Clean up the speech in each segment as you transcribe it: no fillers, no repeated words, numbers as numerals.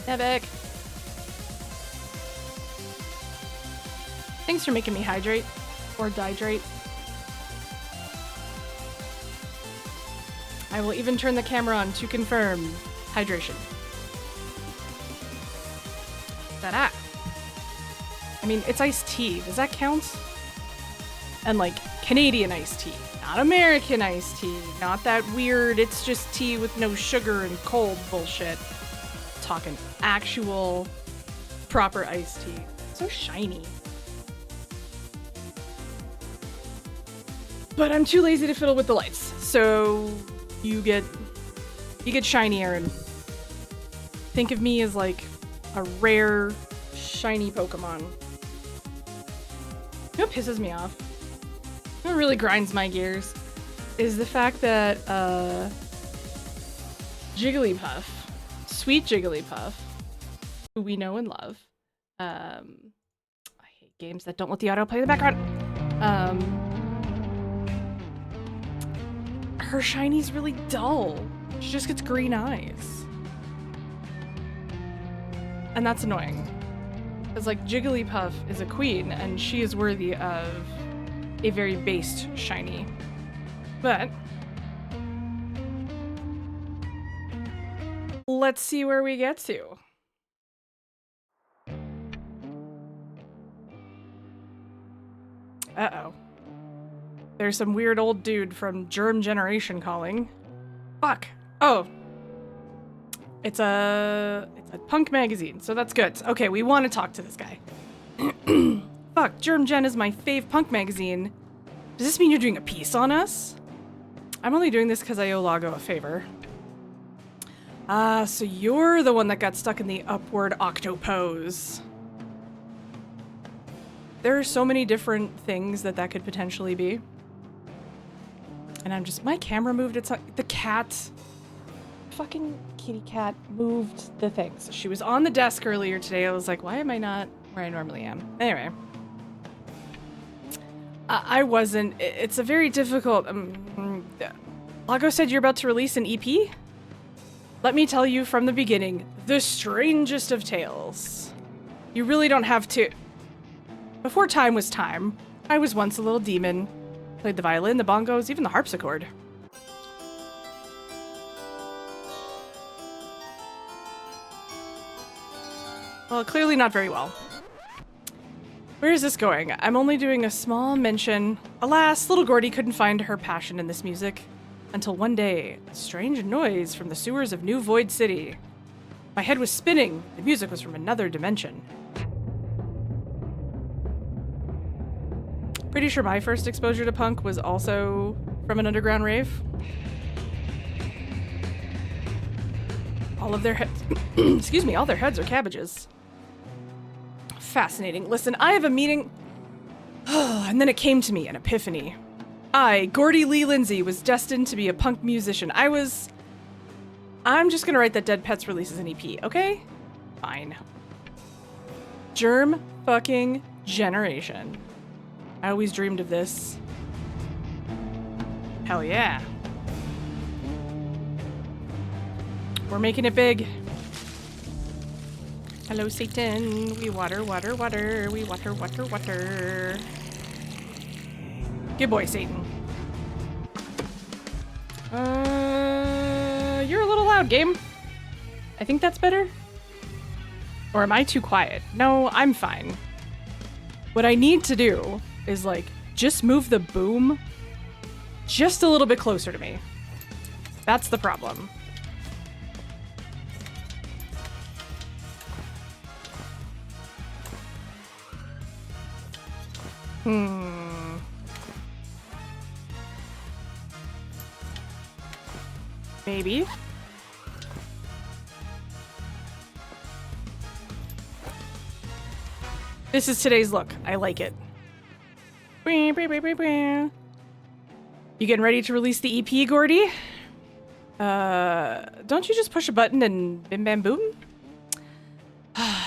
Epic. Thanks for making me hydrate. Or dihydrate. I will even turn the camera on to confirm hydration. Ta-da! I mean, it's iced tea. Does that count? And like, Canadian iced tea. Not American iced tea. Not that weird, it's just tea with no sugar and cold bullshit. Talking actual, proper iced tea. So shiny. But I'm too lazy to fiddle with the lights. So you get shinier and think of me as like a rare, shiny Pokemon. You know what pisses me off? What really grinds my gears is the fact that Jigglypuff, sweet Jigglypuff, who we know and love, I hate games that don't let the auto play in the background. Her shiny's really dull. She just gets green eyes. And that's annoying. Because like Jigglypuff is a queen and she is worthy of a very based shiny. But let's see where we get to. Uh-oh. There's some weird old dude from Germ Generation calling. Fuck. Oh. It's a punk magazine, so that's good. Okay, we want to talk to this guy. Fuck, Germ Gen is my fave punk magazine. Does this mean you're doing a piece on us? I'm only doing this because I owe Lago a favor. Ah, so you're the one that got stuck in the upward octopose. There are so many different things that could potentially be. And I'm just, my camera moved, it's not, the cat, fucking kitty cat moved the things. She was on the desk earlier today. I was like, why am I not where I normally am? Anyway. I wasn't, it's a very difficult, Lago said you're about to release an EP? Let me tell you from the beginning, the strangest of tales. You really don't have to. Before time was time, I was once a little demon. Played the violin, the bongos, even the harpsichord. Well, clearly not very well. Where is this going? I'm only doing a small mention. Alas, little Gordy couldn't find her passion in this music. Until one day, a strange noise from the sewers of New Void City. My head was spinning. The music was from another dimension. Pretty sure my first exposure to punk was also from an underground rave. All of their heads, excuse me, all their heads are cabbages. Fascinating. Listen, I have a meeting. And then it came to me, an epiphany. I, Gordy Lee Lindsay, was destined to be a punk musician. I'm just gonna write that Dead Pets releases an EP, okay? Fine. Germ fucking Generation. I always dreamed of this. Hell yeah. We're making it big. Hello, Satan. We water, water, water. We water, water, water. Good boy, Satan. You're a little loud, game. I think that's better. Or am I too quiet? No, I'm fine. What I need to do is like just move the boom just a little bit closer to me. That's the problem. Maybe. This is today's look. I like it. You getting ready to release the EP, Gordy? Don't you just push a button and bim bam boom?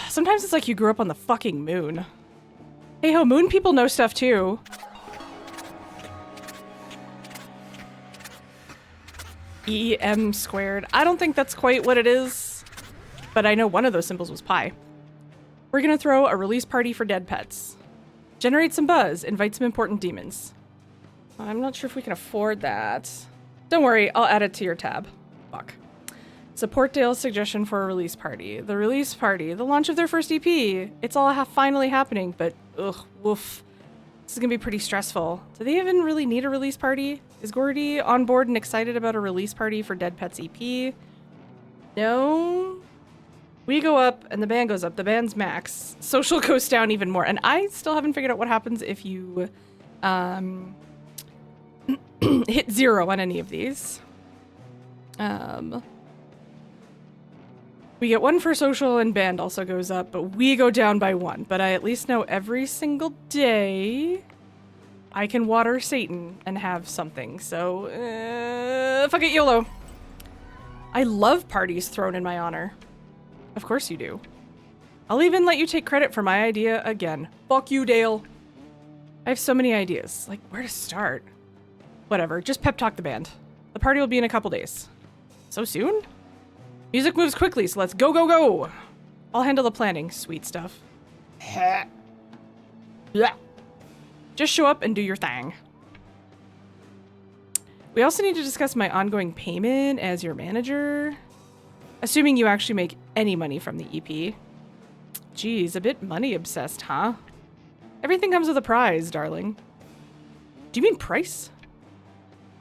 Sometimes it's like you grew up on the fucking moon. Hey ho, moon people know stuff too. EM squared. I don't think that's quite what it is. but I know one of those symbols was pi. We're gonna throw a release party for dead pets. Generate some buzz, invite some important demons. I'm not sure if we can afford that. Don't worry, I'll add it to your tab. Fuck. Support Dale's suggestion for a release party. The release party, the launch of their first EP. It's all finally happening, but ugh, woof. This is gonna be pretty stressful. Do they even really need a release party? Is Gordy on board and excited about a release party for Dead Pets EP? No. We go up and the band goes up. The band's max. Social goes down even more. And I still haven't figured out what happens if you hit 0 on any of these. We get 1 for social and band also goes up, but we go down by 1. But I at least know every single day I can water Satan and have something. So, fuck it, YOLO. I love parties thrown in my honor. Of course you do. I'll even let you take credit for my idea again. Fuck you, Dale. I have so many ideas. Like, where to start? Whatever, just pep talk the band. The party will be in a couple days. So soon? Music moves quickly, so let's go, go, go! I'll handle the planning, sweet stuff. Just show up and do your thing. We also need to discuss my ongoing payment as your manager. Assuming you actually make any money from the EP. Geez, a bit money obsessed, huh? Everything comes with a prize, darling. Do you mean price?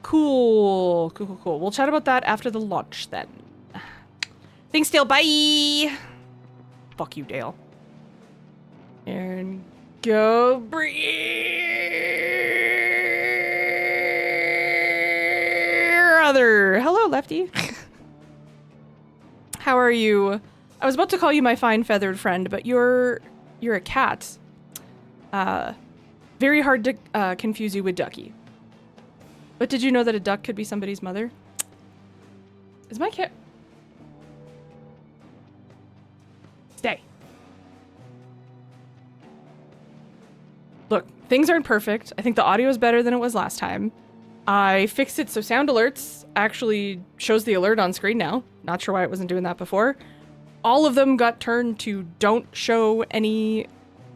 Cool. Cool, cool, cool. We'll chat about that after the launch then. Thanks, Dale. Bye! Fuck you, Dale. And go brother. Hello, Lefty. How are you? I was about to call you my fine feathered friend, but you're a cat. Very hard to confuse you with Ducky. But did you know that a duck could be somebody's mother? Is my cat... Stay. Look, things aren't perfect. I think the audio is better than it was last time. I fixed it so sound alerts actually shows the alert on screen now. Not sure why it wasn't doing that before. All of them got turned to don't show any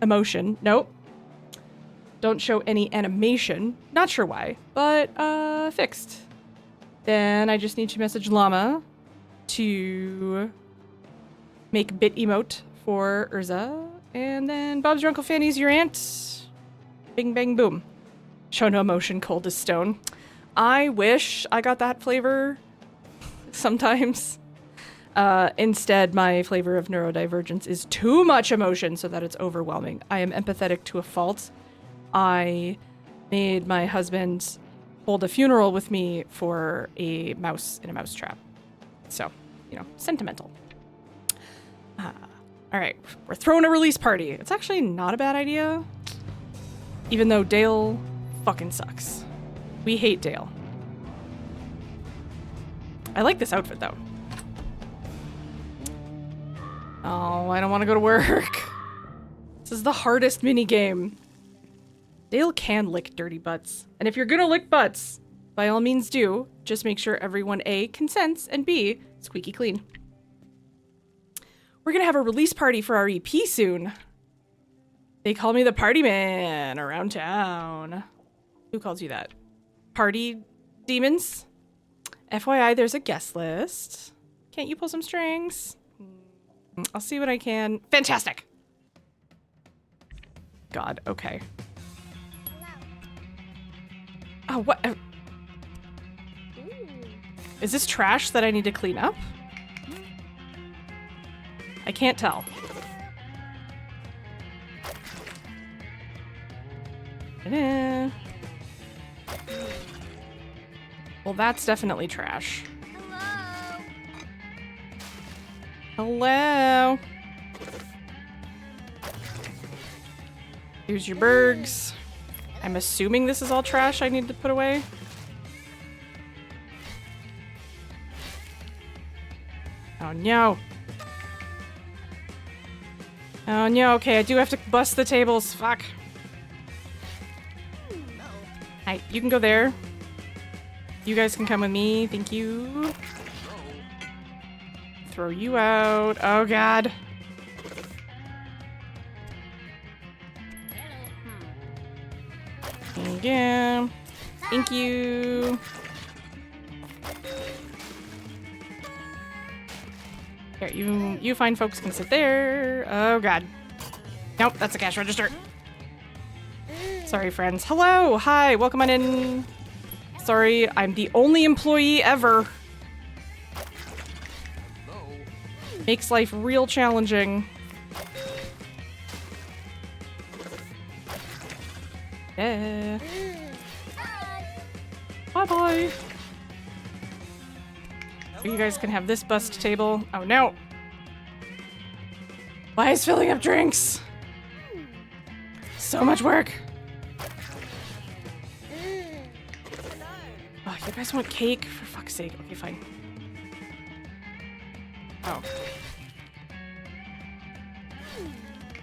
emotion. Nope. Don't show any animation. Not sure why, but fixed. Then I just need to message Llama to make bit emote for Urza. And then Bob's your Uncle Fanny's your aunt. Bing, bang, boom. Show no emotion, cold as stone. I wish I got that flavor sometimes. Instead, my flavor of neurodivergence is too much emotion so that it's overwhelming. I am empathetic to a fault. I made my husband hold a funeral with me for a mouse in a mousetrap. So, you know, sentimental. All right, we're throwing a release party. It's actually not a bad idea. Even though Dale fucking sucks. We hate Dale. I like this outfit, though. Oh, I don't want to go to work. This is the hardest mini game. Dale can lick dirty butts. And if you're gonna lick butts, by all means do. Just make sure everyone A, consents, and B, squeaky clean. We're gonna have a release party for our EP soon. They call me the party man around town. Who calls you that? Party demons? FYI, there's a guest list. Can't you pull some strings? I'll see what I can. Fantastic! God, okay. Oh, what? Is this trash that I need to clean up? I can't tell. Ta-da. Well, that's definitely trash. Hello. Here's your bergs. I'm assuming this is all trash I need to put away. Oh no. Oh no, okay, I do have to bust the tables. Fuck. Hi, you can go there. You guys can come with me, thank you. throw you out. Oh, God. Thank you. Thank you. Here, you fine folks can sit there. Oh, God. Nope, that's a cash register. Sorry, friends. Hello. Hi. Welcome on in. Sorry, I'm the only employee ever. Makes life real challenging. Yeah. Bye-bye. You guys can have this bust table. Oh, no. Why is filling up drinks? So much work. Oh, you guys want cake? For fuck's sake. Okay, fine. Oh.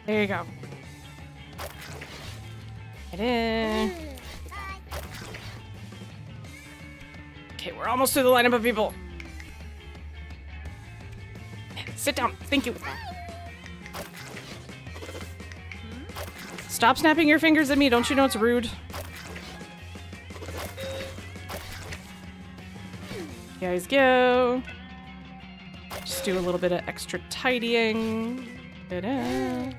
There you go. Get in. Okay, we're almost through the lineup of people. Sit down. Thank you. Stop snapping your fingers at me. Don't you know it's rude? You guys go. Just do a little bit of extra tidying. Ta-da.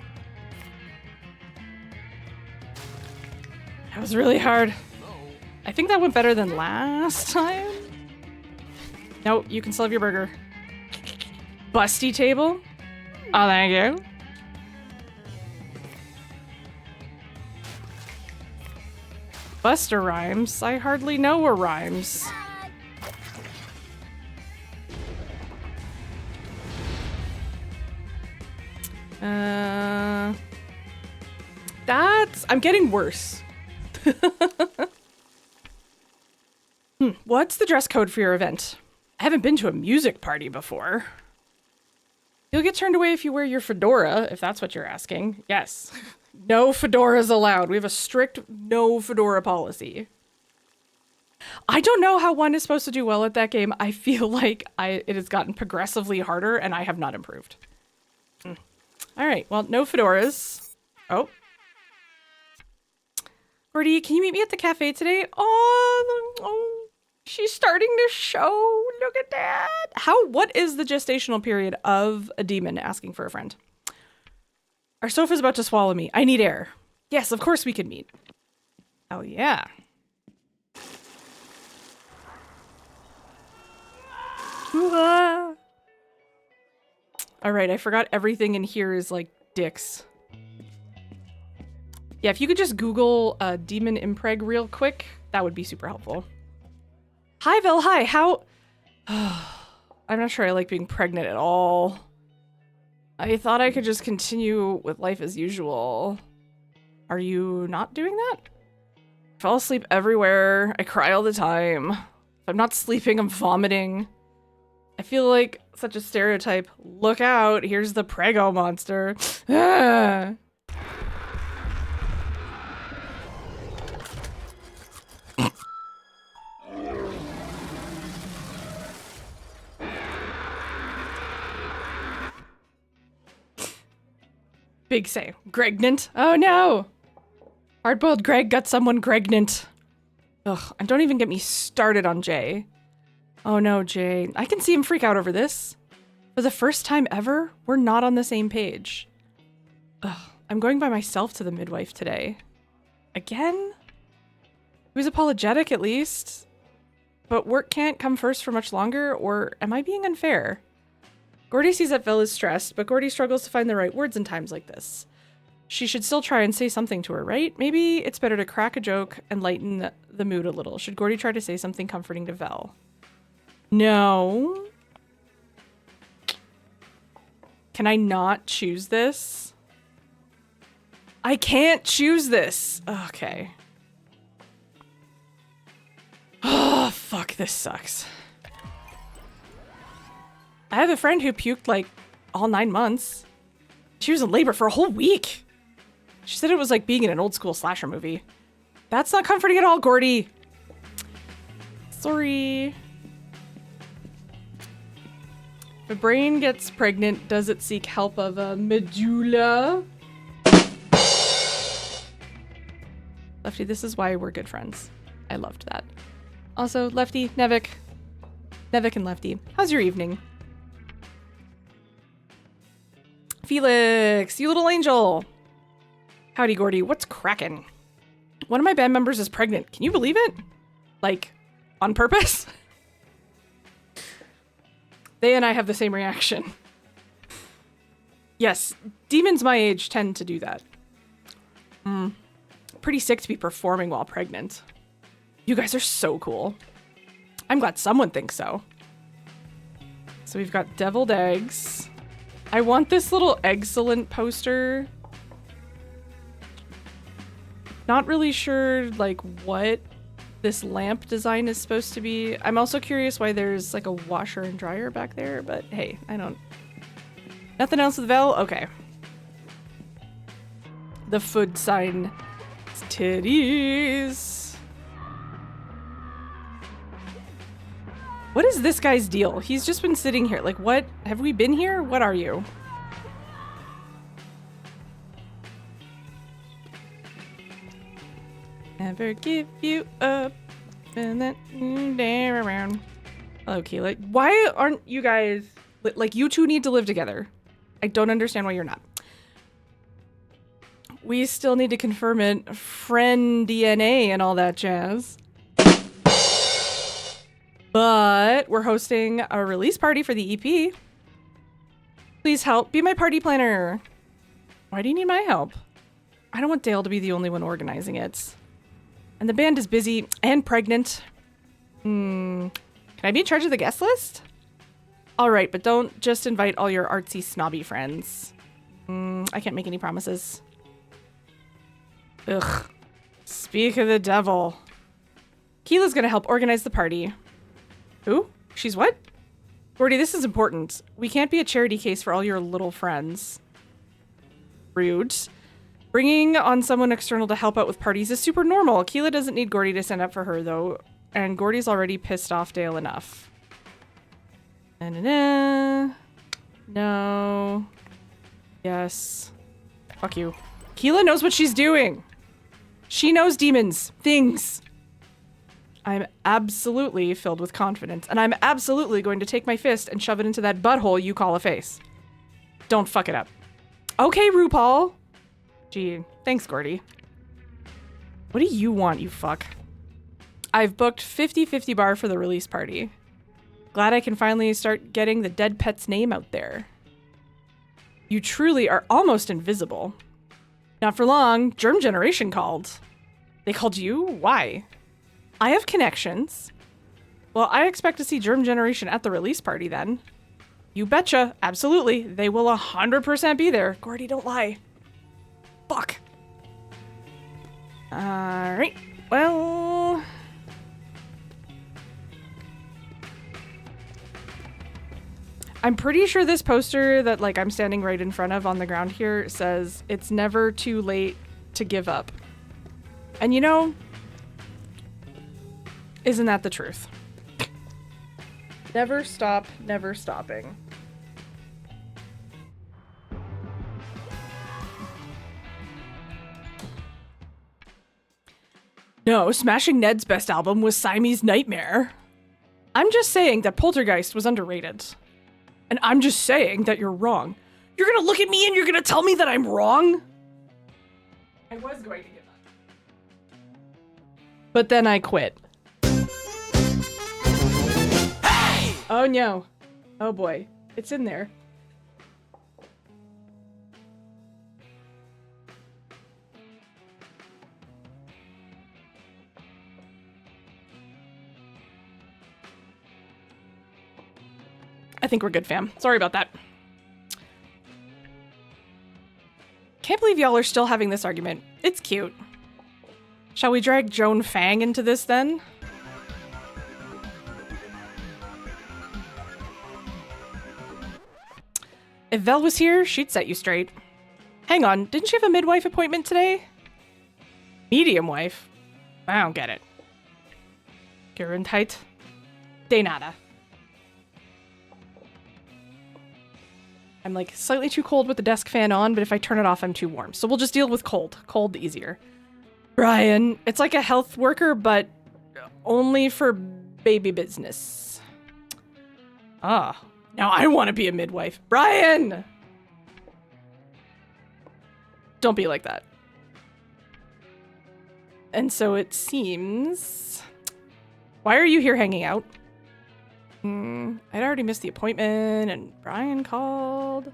That was really hard. I think that went better than last time. No, you can still have your burger. Busty table. Oh, thank you. Buster rhymes. I hardly know a rhymes. I'm getting worse. What's the dress code for your event? I haven't been to a music party before. You'll get turned away if you wear your fedora, if that's what you're asking. Yes. No fedoras allowed. We have a strict no fedora policy. I don't know how one is supposed to do well at that game. I feel like it has gotten progressively harder and I have not improved. All right, well, no fedoras. Oh. Gordy, can you meet me at the cafe today? Oh, she's starting to show. Look at that. What is the gestational period of a demon asking for a friend? Our sofa's about to swallow me. I need air. Yes, of course we can meet. Oh, yeah. All right, I forgot everything in here is like dicks. Yeah, if you could just Google demon impreg real quick, that would be super helpful. Hi, Vel. Hi. How? I'm not sure I like being pregnant at all. I thought I could just continue with life as usual. Are you not doing that? I fall asleep everywhere. I cry all the time. If I'm not sleeping, I'm vomiting. I feel like such a stereotype. Look out, here's the prego monster. Ah. Big say. Gregnant. Oh no! Hardboiled Greg got someone gregnant. Ugh, and don't even get me started on Jay. Oh no, Jay. I can see him freak out over this. For the first time ever, we're not on the same page. Ugh, I'm going by myself to the midwife today. Again? He was apologetic at least. But work can't come first for much longer, or am I being unfair? Gordy sees that Vel is stressed, but Gordy struggles to find the right words in times like this. She should still try and say something to her, right? Maybe it's better to crack a joke and lighten the mood a little. Should Gordy try to say something comforting to Vel? No. Can I not choose this? I can't choose this. Okay. Oh, fuck, this sucks. I have a friend who puked like all 9 months. She was in labor for a whole week. She said it was like being in an old school slasher movie. That's not comforting at all, Gordy. Sorry. If a brain gets pregnant, does it seek help of a medulla? Lefty, this is why we're good friends. I loved that. Also, Lefty, Nevik. Nevik and Lefty, how's your evening? Felix, you little angel. Howdy, Gordy, what's crackin'? One of my band members is pregnant. Can you believe it? Like, on purpose? They and I have the same reaction. Yes, demons my age tend to do that. Pretty sick to be performing while pregnant. You guys are so cool. I'm glad someone thinks so. So we've got deviled eggs. I want this little excellent poster. Not really sure, like, what this lamp design is supposed to be. I'm also curious why there's, like, a washer and dryer back there, but hey, I don't... Nothing else with Vel? Okay. The food sign. It's titties. What is this guy's deal? He's just been sitting here. Like, what? Have we been here? What are you? Never give you up and then dare around. Hello, Keela. Why aren't you guys... Like, you two need to live together. I don't understand why you're not. We still need to confirm it. Friend DNA and all that jazz. But we're hosting a release party for the EP. Please help. Be my party planner. Why do you need my help? I don't want Dale to be the only one organizing it. And the band is busy and pregnant. Can I be in charge of the guest list? All right, but don't just invite all your artsy, snobby friends. I can't make any promises. Ugh. Speak of the devil. Keela's gonna help organize the party. Who? She's what? Gordy, this is important. We can't be a charity case for all your little friends. Rude. Bringing on someone external to help out with parties is super normal. Keela doesn't need Gordy to stand up for her, though. And Gordy's already pissed off Dale enough. No. Yes. Fuck you. Keela knows what she's doing. She knows demons. Things. I'm absolutely filled with confidence, and I'm absolutely going to take my fist and shove it into that butthole you call a face. Don't fuck it up. Okay, RuPaul. Gee, thanks, Gordy. What do you want, you fuck? I've booked 50-50 bar for the release party. Glad I can finally start getting the dead pet's name out there. You truly are almost invisible. Not for long, Germ Generation called. They called you? Why? I have connections. Well, I expect to see Germ Generation at the release party then. You betcha. Absolutely. They will 100% be there. Gordy, don't lie. Fuck. Alright. Well... I'm pretty sure this poster that, like, I'm standing right in front of on the ground here says, it's never too late to give up. And you know, isn't that the truth? Never stop, never stopping. No, Smashing Ned's best album was Siamese Nightmare. I'm just saying that Poltergeist was underrated. And I'm just saying that you're wrong. You're gonna look at me and you're gonna tell me that I'm wrong? I was going to give up. But then I quit. Hey! Oh no. Oh boy. It's in there. I think we're good, fam. Sorry about that. Can't believe y'all are still having this argument. It's cute. Shall we drag Joan Fang into this then? If Vel was here, she'd set you straight. Hang on, didn't she have a midwife appointment today? Medium wife? I don't get it. Gesundheit? De nada. I'm like slightly too cold with the desk fan on, but if I turn it off, I'm too warm. So we'll just deal with cold. Cold easier. Brian, it's like a health worker, but only for baby business. Ah, now I want to be a midwife. Brian! Don't be like that. And so it seems... Why are you here hanging out? I'd already missed the appointment, and Brian called.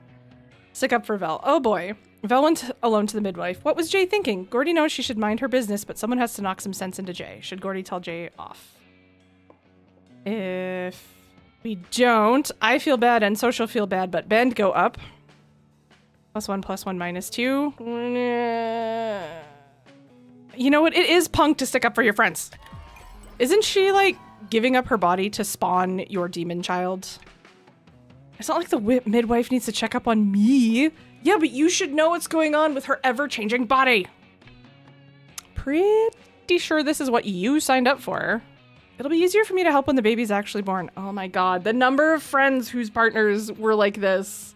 Stick up for Vel. Oh boy. Vel went alone to the midwife. What was Jay thinking? Gordy knows she should mind her business, but someone has to knock some sense into Jay. Should Gordy tell Jay off? If we don't, I feel bad and Social feel bad, but bend go up. +1, +1, -2. You know what? It is punk to stick up for your friends. Isn't she, like, giving up her body to spawn your demon child? It's not like the midwife needs to check up on me. Yeah, but you should know what's going on with her ever-changing body. Pretty sure this is what you signed up for. It'll be easier for me to help when the baby's actually born. Oh my god, the number of friends whose partners were like this.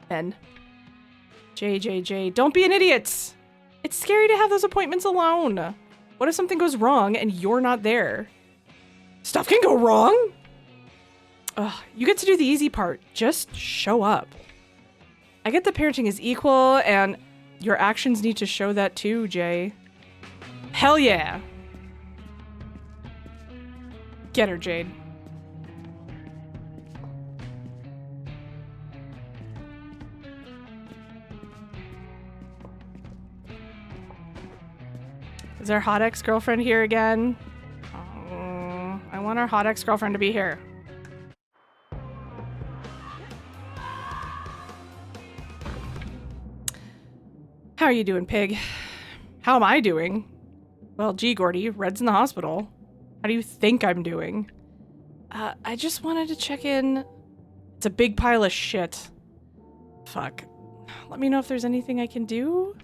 Ben. JJJ, don't be an idiot. It's scary to have those appointments alone. What if something goes wrong and you're not there? Stuff can go wrong? Ugh, you get to do the easy part. Just show up. I get that parenting is equal and your actions need to show that too, Jay. Hell yeah. Get her, Jade. Is our hot ex-girlfriend here again? Oh, I want our hot ex-girlfriend to be here. How are you doing, pig? How am I doing? Well, gee, Gordy, Red's in the hospital. How do you think I'm doing? I just wanted to check in. It's a big pile of shit. Fuck. Let me know if there's anything I can do.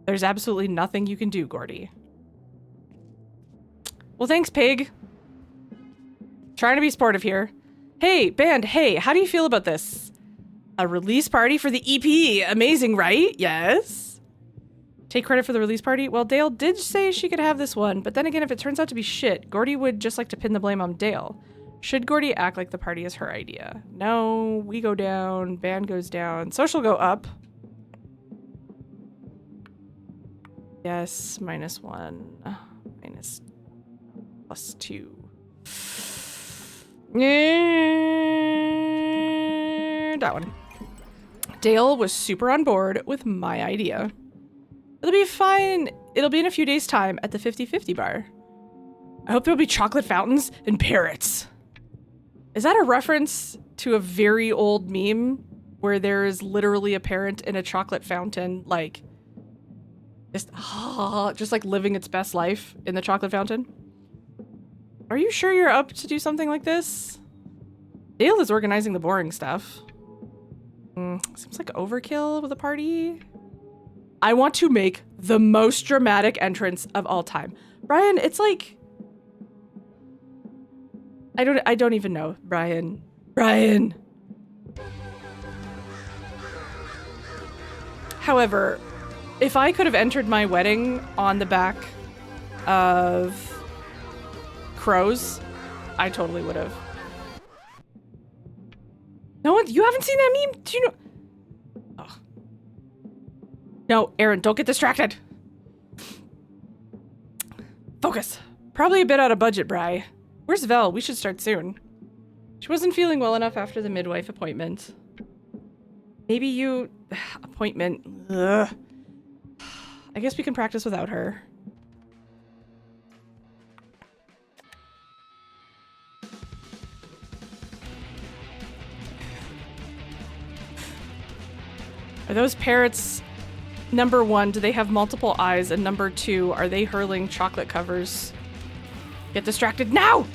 There's absolutely nothing you can do, Gordy. Well, thanks, pig. Trying to be sportive here. Hey, band, hey, how do you feel about this? A release party for the EP. Amazing, right? Yes. Take credit for the release party? Well, Dale did say she could have this one, but then again, if it turns out to be shit, Gordy would just like to pin the blame on Dale. Should Gordy act like the party is her idea? No, we go down, band goes down, Social go up. Yes, -1, +2. That one. Dale was super on board with my idea. It'll be fine. It'll be in a few days' time at the 50/50 bar. I hope there'll be chocolate fountains and parrots. Is that a reference to a very old meme where there is literally a parrot in a chocolate fountain, like, just like living its best life in the chocolate fountain? Are you sure you're up to do something like this? Dale is organizing the boring stuff. Seems like overkill with a party. I want to make the most dramatic entrance of all time. Brian, it's like... I don't even know, Brian. Brian! However, if I could have entered my wedding on the back of crows, I totally would have. No one, you haven't seen that meme? Do you know? Oh. No, Aaron, don't get distracted. Focus. Probably a bit out of budget, Bri. Where's Vel? We should start soon. She wasn't feeling well enough after the midwife appointment. Maybe you... appointment. Ugh. I guess we can practice without her. Are those parrots, number 1, do they have multiple eyes? And number 2, are they hurling chocolate covers? Get distracted now!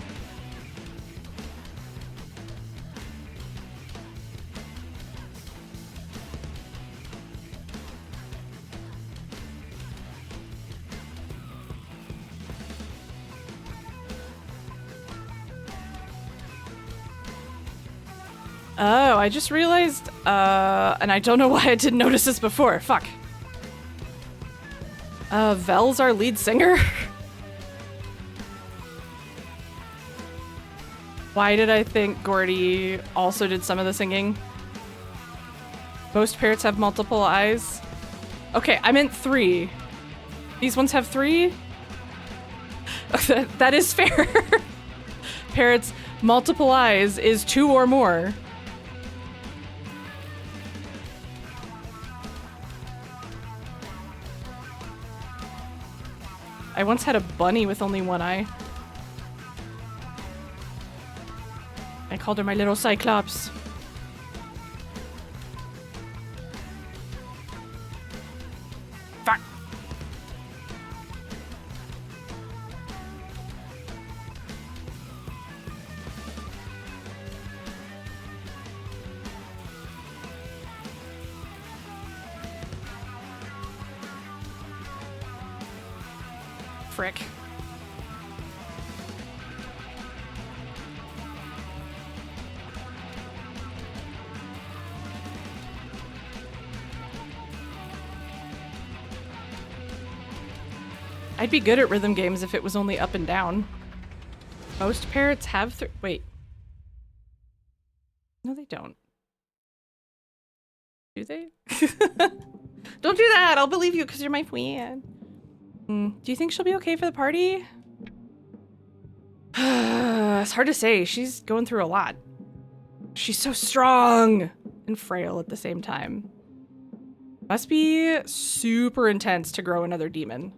Oh, I just realized, and I don't know why I didn't notice this before. Fuck. Vel's our lead singer? Why did I think Gordy also did some of the singing? Most parrots have multiple eyes. Okay, I meant 3. These ones have 3? That is fair. Parrots, multiple eyes is 2 or more. I once had a bunny with only 1 eye. I called her my little Cyclops. Fuck. Frick. I'd be good at rhythm games if it was only up and down. Most parrots have wait. No, they don't. Do they? Don't do that! I'll believe you because you're my friend. Do you think she'll be okay for the party? It's hard to say. She's going through a lot. She's so strong and frail at the same time. Must be super intense to grow another demon.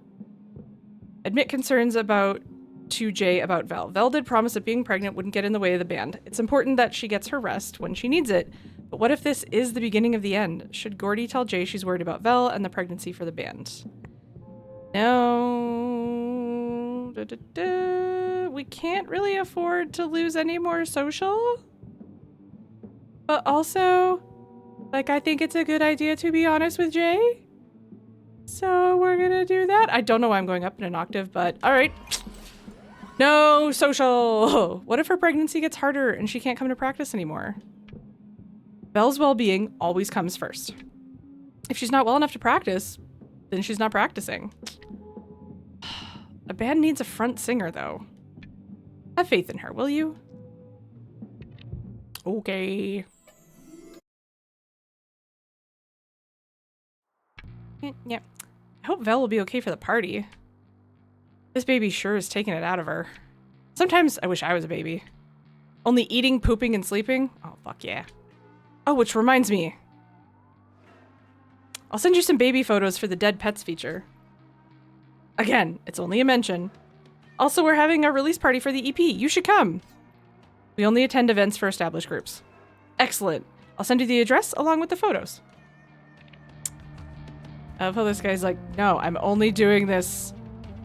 Admit concerns about to Jay about Vel. Vel did promise that being pregnant wouldn't get in the way of the band. It's important that she gets her rest when she needs it. But what if this is the beginning of the end? Should Gordy tell Jay she's worried about Vel and the pregnancy for the band? No. We can't really afford to lose any more social. But also, like, I think it's a good idea to be honest with Jay. So we're gonna do that. I don't know why I'm going up in an octave, but all right. No social. What if her pregnancy gets harder and she can't come to practice anymore? Belle's well-being always comes first. If she's not well enough to practice, then she's not practicing. A band needs a front singer, though. Have faith in her, will you? Okay. Yeah. I hope Vel will be okay for the party. This baby sure is taking it out of her. Sometimes I wish I was a baby. Only eating, pooping, and sleeping? Oh, fuck yeah. Oh, which reminds me. I'll send you some baby photos for the Dead Pets feature. Again, it's only a mention. Also, we're having a release party for the EP. You should come. We only attend events for established groups. Excellent. I'll send you the address along with the photos. I love how this guy's like, no, I'm only doing this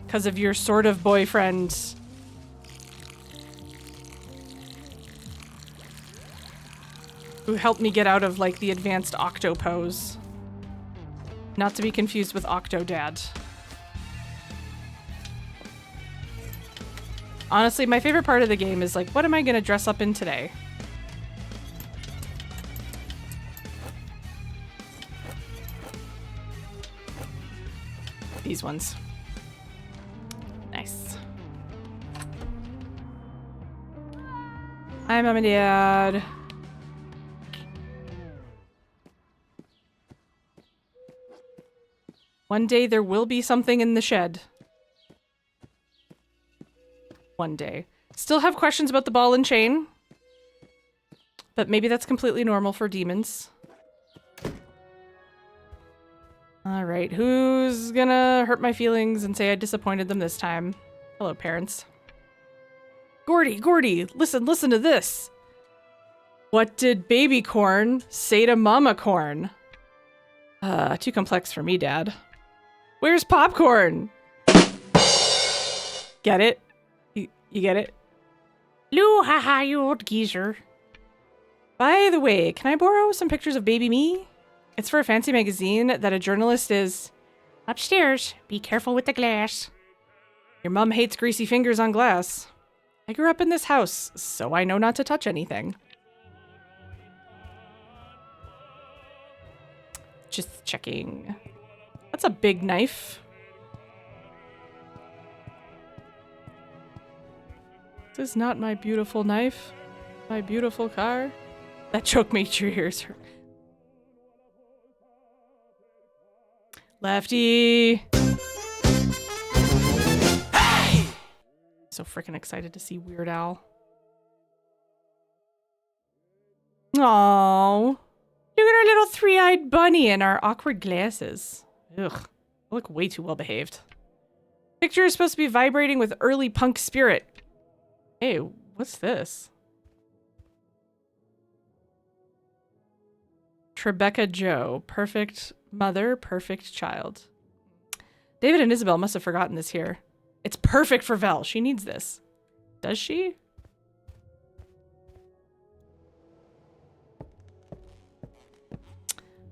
because of your sort of boyfriend. Who helped me get out of, like, the advanced Octo pose. Not to be confused with Octodad. Honestly, my favorite part of the game is, like, what am I gonna dress up in today? These ones. Nice. Hi, Mom and Dad. One day there will be something in the shed. One day. Still have questions about the ball and chain. But maybe that's completely normal for demons. Alright, who's gonna hurt my feelings and say I disappointed them this time? Hello, parents. Gordy, listen to this. What did baby corn say to mama corn? Too complex for me, Dad. Where's popcorn? Get it? You get it? Loo, haha, you old geezer. By the way, can I borrow some pictures of baby me? It's for a fancy magazine that a journalist is... Upstairs. Be careful with the glass. Your mom hates greasy fingers on glass. I grew up in this house, so I know not to touch anything. Just checking. That's a big knife. This is not my beautiful knife. My beautiful car. That joke made your ears hurt. Lefty! Hey! So freaking excited to see Weird Al. Aww. Look at our little three-eyed bunny and our awkward glasses. Ugh. I look way too well behaved. Picture is supposed to be vibrating with early punk spirit. Hey, what's this? Trebecca Joe. Perfect mother, perfect child. David and Isabel must have forgotten this here. It's perfect for Vel. She needs this. Does she?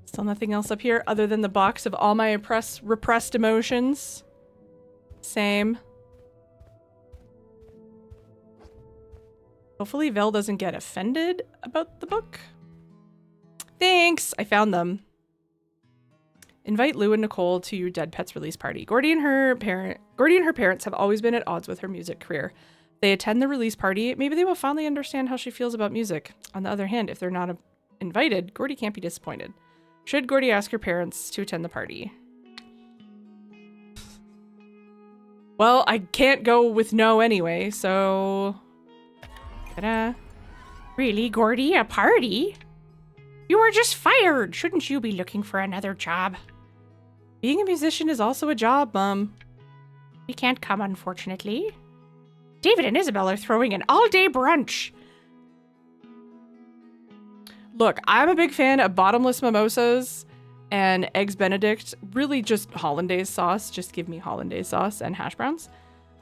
Still nothing else up here other than the box of all my repressed emotions. Same. Hopefully Vel doesn't get offended about the book. Thanks! I found them. Invite Lou and Nicole to your Dead Pets release party. Gordy and her parents have always been at odds with her music career. They attend the release party. Maybe they will finally understand how she feels about music. On the other hand, if they're not invited, Gordy can't be disappointed. Should Gordy ask her parents to attend the party? Well, I can't go with no anyway, so... Ta-da. Really, Gordy? A party? You were just fired! Shouldn't you be looking for another job? Being a musician is also a job, Mom. We can't come, unfortunately. David and Isabel are throwing an all-day brunch. Look, I'm a big fan of bottomless mimosas and eggs Benedict. Really just hollandaise sauce. Just give me hollandaise sauce and hash browns.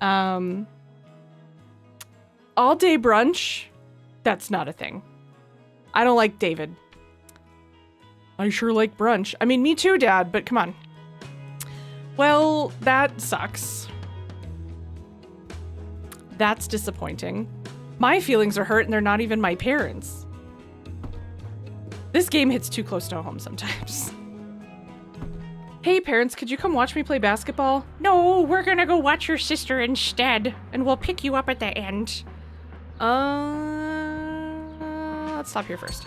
All-day brunch? That's not a thing. I don't like David. I sure like brunch. I mean, me too, Dad, but come on. Well, that sucks. That's disappointing. My feelings are hurt and they're not even my parents. This game hits too close to home sometimes. Hey, parents, could you come watch me play basketball? No, we're gonna go watch your sister instead, and we'll pick you up at the end. Let's stop here first.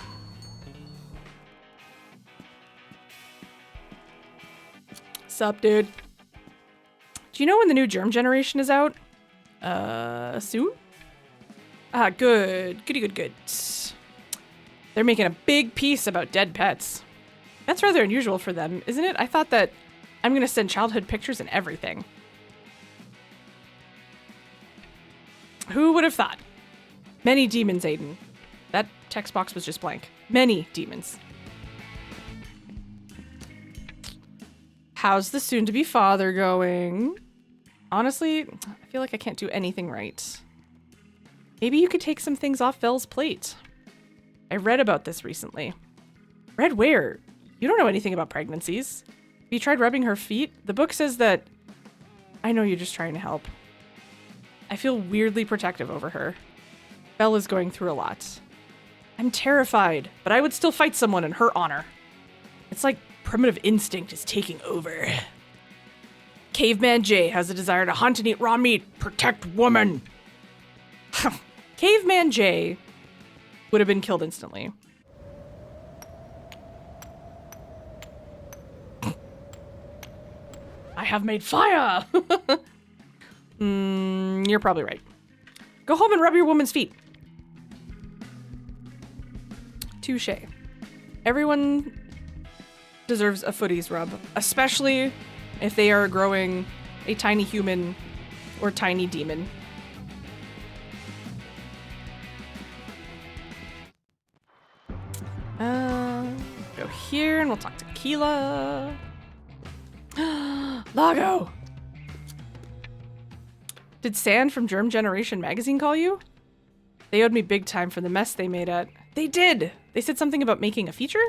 Sup, dude? Do you know when the new Germ generation is out? Soon? Ah, good. Goody good good. They're making a big piece about dead pets. That's rather unusual for them, isn't it? I thought that I'm gonna send childhood pictures and everything. Who would have thought? Many demons, Aiden. That text box was just blank. Many demons. How's the soon-to-be father going? Honestly, I feel like I can't do anything right. Maybe you could take some things off Vel's plate. I read about this recently. Read where? You don't know anything about pregnancies. Have you tried rubbing her feet? The book says that... I know you're just trying to help. I feel weirdly protective over her. Vel is going through a lot. I'm terrified, but I would still fight someone in her honor. It's like primitive instinct is taking over. Caveman Jay has a desire to hunt and eat raw meat. Protect woman. Caveman Jay would have been killed instantly. I have made fire. You're probably right. Go home and rub your woman's feet. Touche. Everyone deserves a footies rub, especially if they are growing a tiny human or tiny demon. Go here and we'll talk to Keela. Lago! Did Sand from Germ Generation magazine call you? They owed me big time for the mess they made at... They did! They said something about making a feature?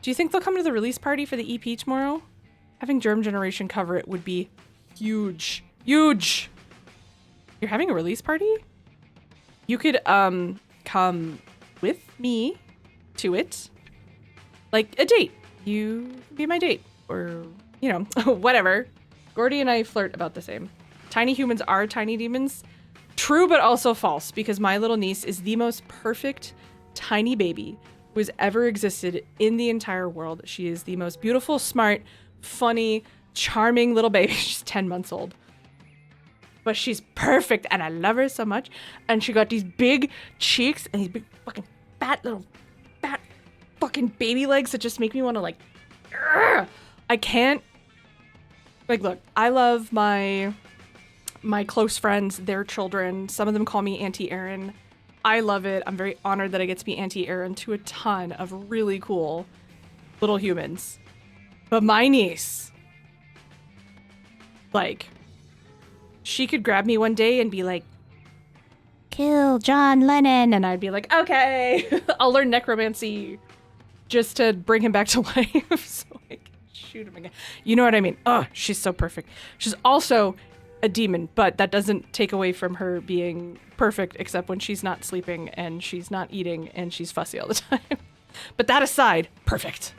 Do you think they'll come to the release party for the EP tomorrow? Having Germ Generation cover it would be huge. Huge! You're having a release party? You could, come with me to it. Like, a date. you be my date. Or, you know, whatever. Gordy and I flirt about the same. Tiny humans are tiny demons. True, but also false, because my little niece is the most perfect tiny baby who has ever existed in the entire world. She is the most beautiful, smart, funny, charming little baby. She's 10 months old. But she's perfect, and I love her so much. And she got these big cheeks and these big fucking fat fucking baby legs that just make me want to, like, I can't. Like, look, I love my close friends, their children. Some of them call me Auntie Erin. I love it. I'm very honored that I get to be Auntie Erin to a ton of really cool little humans. But my niece, like, she could grab me one day and be like, kill John Lennon. And I'd be like, okay, I'll learn necromancy just to bring him back to life so I can shoot him again. You know what I mean? Oh, she's so perfect. She's also a demon, but that doesn't take away from her being perfect, except when she's not sleeping and she's not eating and she's fussy all the time. But that aside, perfect.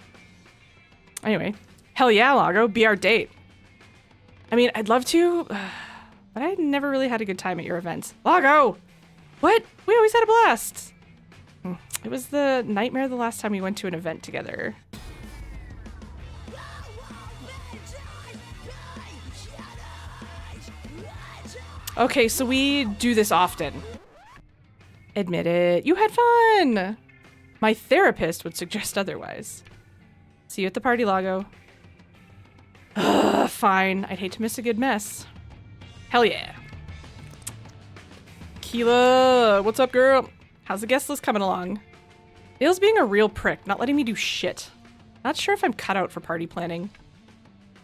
Anyway, hell yeah, Lago, be our date. I mean, I'd love to, but I never really had a good time at your events. Lago! What? We always had a blast. It was the nightmare the last time we went to an event together. Okay, so we do this often. Admit it. You had fun! My therapist would suggest otherwise. See you at the party, Lago. Ugh, fine. I'd hate to miss a good mess. Hell yeah. Keela, what's up, girl? How's the guest list coming along? Dale's being a real prick, not letting me do shit. Not sure if I'm cut out for party planning.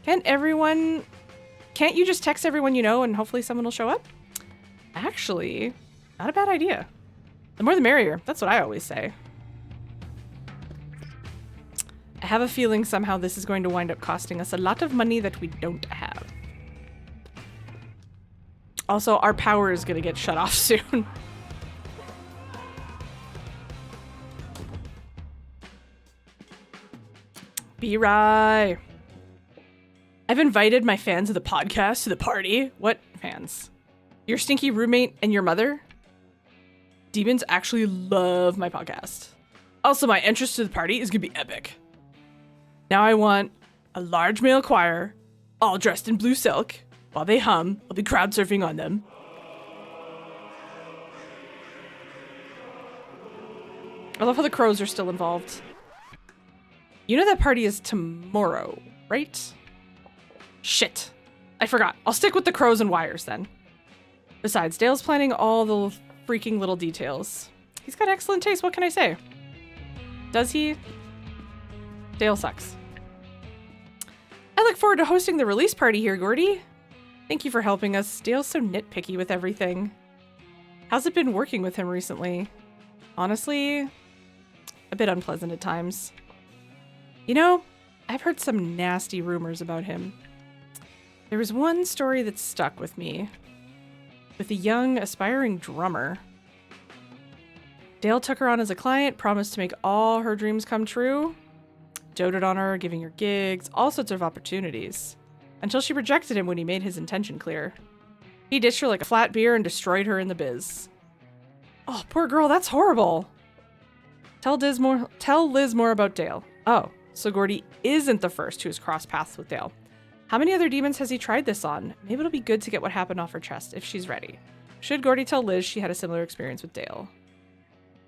Can't you just text everyone you know and hopefully someone will show up? Actually, not a bad idea. The more the merrier. That's what I always say. I have a feeling somehow this is going to wind up costing us a lot of money that we don't have. Also, our power is going to get shut off soon. B-Rye. I've invited my fans of the podcast to the party. What fans? Your stinky roommate and your mother? Demons actually love my podcast. Also, my entrance to the party is going to be epic. Now I want a large male choir, all dressed in blue silk. While they hum, I'll be crowd surfing on them. I love how the crows are still involved. You know that party is tomorrow, right? Shit. I forgot. I'll stick with the crows and wires then. Besides, Dale's planning all the freaking little details. He's got excellent taste, what can I say? Does he? Dale sucks. I look forward to hosting the release party here, Gordy. Thank you for helping us. Dale's so nitpicky with everything. How's it been working with him recently? Honestly, a bit unpleasant at times. You know, I've heard some nasty rumors about him. There was one story that stuck with me. With a young, aspiring drummer. Dale took her on as a client, promised to make all her dreams come true. Doted on her, giving her gigs, all sorts of opportunities. Until she rejected him when he made his intention clear. He ditched her like a flat beer and destroyed her in the biz. Oh, poor girl, that's horrible. Tell Liz more about Dale. Oh, so Gordy isn't the first who has crossed paths with Dale. How many other demons has he tried this on? Maybe it'll be good to get what happened off her chest if she's ready. Should Gordy tell Liz she had a similar experience with Dale?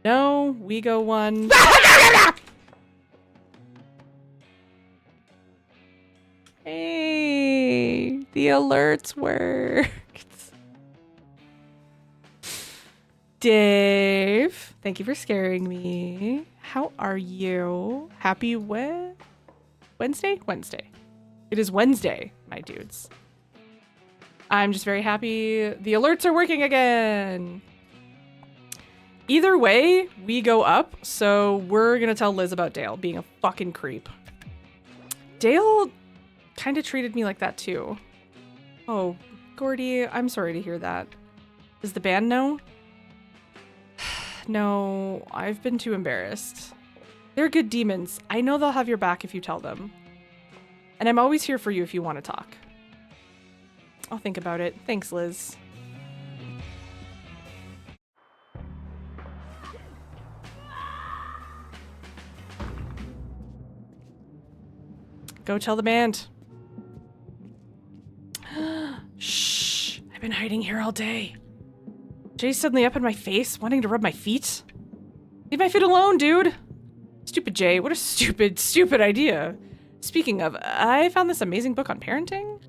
No, we go one. Hey, the alerts worked. Dave, thank you for scaring me. How are you? Happy Wednesday? Wednesday. It is Wednesday, my dudes. I'm just very happy the alerts are working again. Either way, we go up, so we're gonna tell Liz about Dale being a fucking creep. Dale kind of treated me like that too. Oh, Gordy, I'm sorry to hear that. Does the band know? No, I've been too embarrassed. They're good demons. I know they'll have your back if you tell them. And I'm always here for you if you want to talk. I'll think about it. Thanks, Liz. Go tell the band. Shh. I've been hiding here all day. Jay's suddenly up in my face, wanting to rub my feet. Leave my feet alone, dude. Stupid Jay. What a stupid, stupid idea. Speaking of, I found this amazing book on parenting.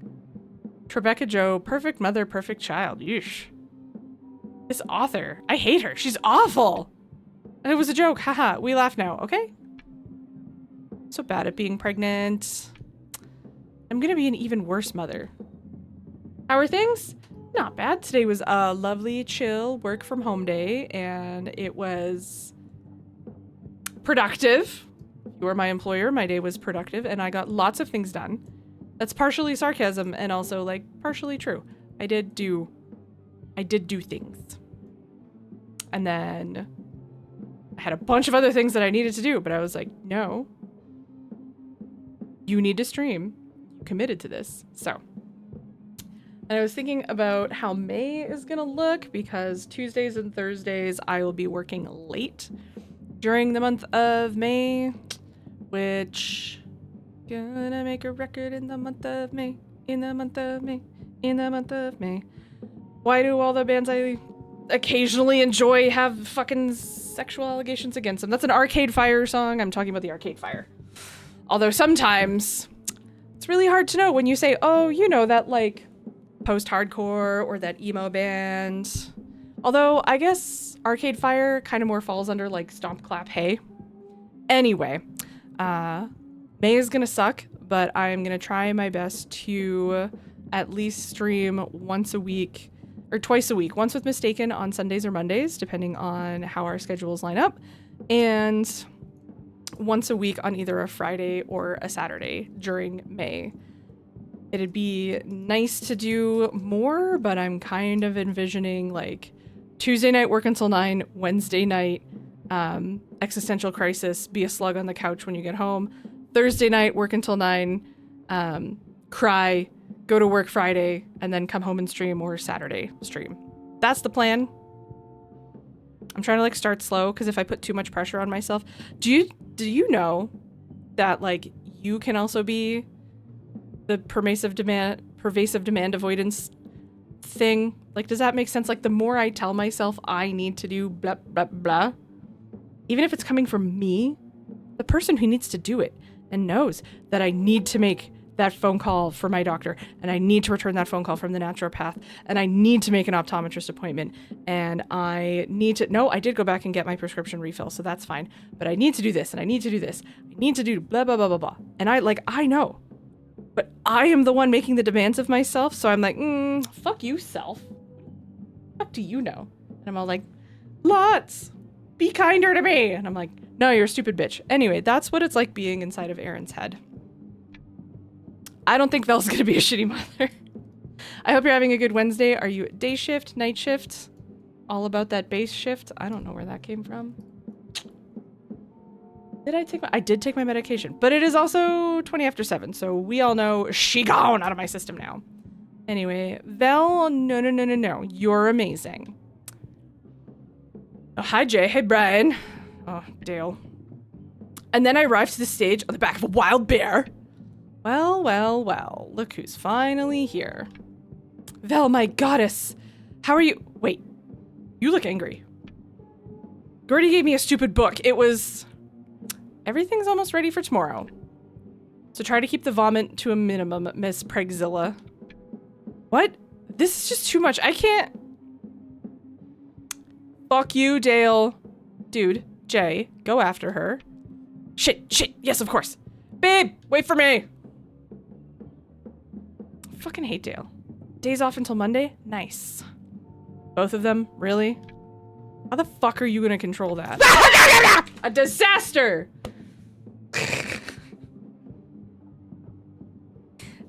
Rebecca Joe, Perfect Mother, Perfect Child. Yeesh. This author. I hate her. She's awful. And it was a joke. Haha. We laugh now, okay? So bad at being pregnant. I'm gonna be an even worse mother. How are things? Not bad. Today was a lovely, chill work from home day, and it was productive. You are my employer. My day was productive, and I got lots of things done. That's partially sarcasm and also like partially true. I did do things. And then I had a bunch of other things that I needed to do, but I was like, no. You need to stream. You committed to this. So. And I was thinking about how May is gonna look because Tuesdays and Thursdays I will be working late during the month of May, which gonna make a record in the month of May, in the month of May, in the month of May. Why do all the bands I occasionally enjoy have fucking sexual allegations against them? That's an Arcade Fire song. I'm talking about the Arcade Fire. Although sometimes it's really hard to know when you say, oh, you know, that like post-hardcore or that emo band. Although I guess Arcade Fire kind of more falls under like Stomp Clap Hey. Anyway, May is gonna suck, but I'm gonna try my best to at least stream once a week or twice a week, once with Mistaken on Sundays or Mondays, depending on how our schedules line up, and once a week on either a Friday or a Saturday during May. It'd be nice to do more, but I'm kind of envisioning like Tuesday night work until 9, Wednesday night existential crisis, be a slug on the couch when you get home, Thursday night work until 9, cry, go to work Friday, and then come home and stream, or Saturday stream. That's the plan. I'm trying to like start slow because if I put too much pressure on myself, do you know that like you can also be the pervasive demand avoidance thing? Like, does that make sense? Like, the more I tell myself I need to do blah, blah, blah, even if it's coming from me, the person who needs to do it and knows that I need to make that phone call for my doctor, and I need to return that phone call from the naturopath, and I need to make an optometrist appointment, and I need to, no, I did go back and get my prescription refill, so that's fine, but I need to do this, and I need to do this, I need to do blah, blah, blah, blah, blah, and I know. But I am the one making the demands of myself, so I'm like, fuck you, self. What do you know? And I'm all like, lots. Be kinder to me. And I'm like, no, you're a stupid bitch. Anyway, that's what it's like being inside of Aaron's head. I don't think Vel's gonna be a shitty mother. I hope you're having a good Wednesday. Are you day shift, night shift? All about that base shift? I don't know where that came from. I did take my medication, but it is also 20 after 7, so we all know she gone out of my system now. Anyway, Vel, no. You're amazing. Oh, hi, Jay. Hey, Brian. Oh, Dale. And then I arrived to the stage on the back of a wild bear. Well. Look who's finally here. Vel, my goddess. How are you? Wait. You look angry. Gordy gave me a stupid book. It was... Everything's almost ready for tomorrow. So try to keep the vomit to a minimum, Miss Pregzilla. What? This is just too much. I can't... Fuck you, Dale. Dude, Jay, go after her. Shit. Yes, of course. Babe, wait for me. I fucking hate Dale. Days off until Monday? Nice. Both of them? Really? How the fuck are you gonna control that? A disaster!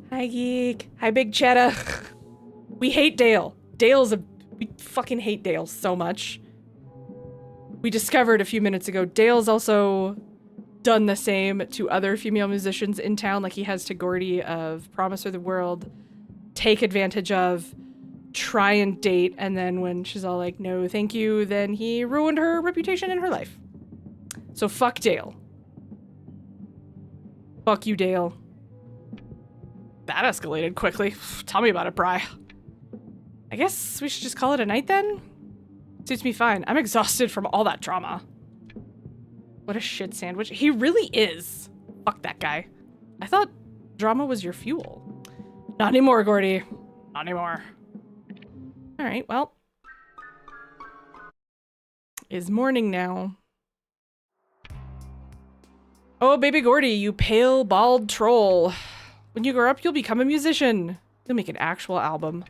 Hi, Geek. Hi, Big Cheddar. We hate Dale. We fucking hate Dale so much. We discovered a few minutes ago, Dale's also done the same to other female musicians in town, like he has to Gordy of Promise Her the World, take advantage of, try and date, and then when she's all like, no, thank you, then he ruined her reputation in her life. So fuck Dale. Fuck you, Dale. That escalated quickly. Tell me about it, Bri. I guess we should just call it a night then? Suits me fine. I'm exhausted from all that drama. What a shit sandwich. He really is. Fuck that guy. I thought drama was your fuel. Not anymore, Gordy. Not anymore. Alright, well. It's morning now. Oh, baby Gordy, you pale, bald troll. When you grow up, you'll become a musician. You'll make an actual album.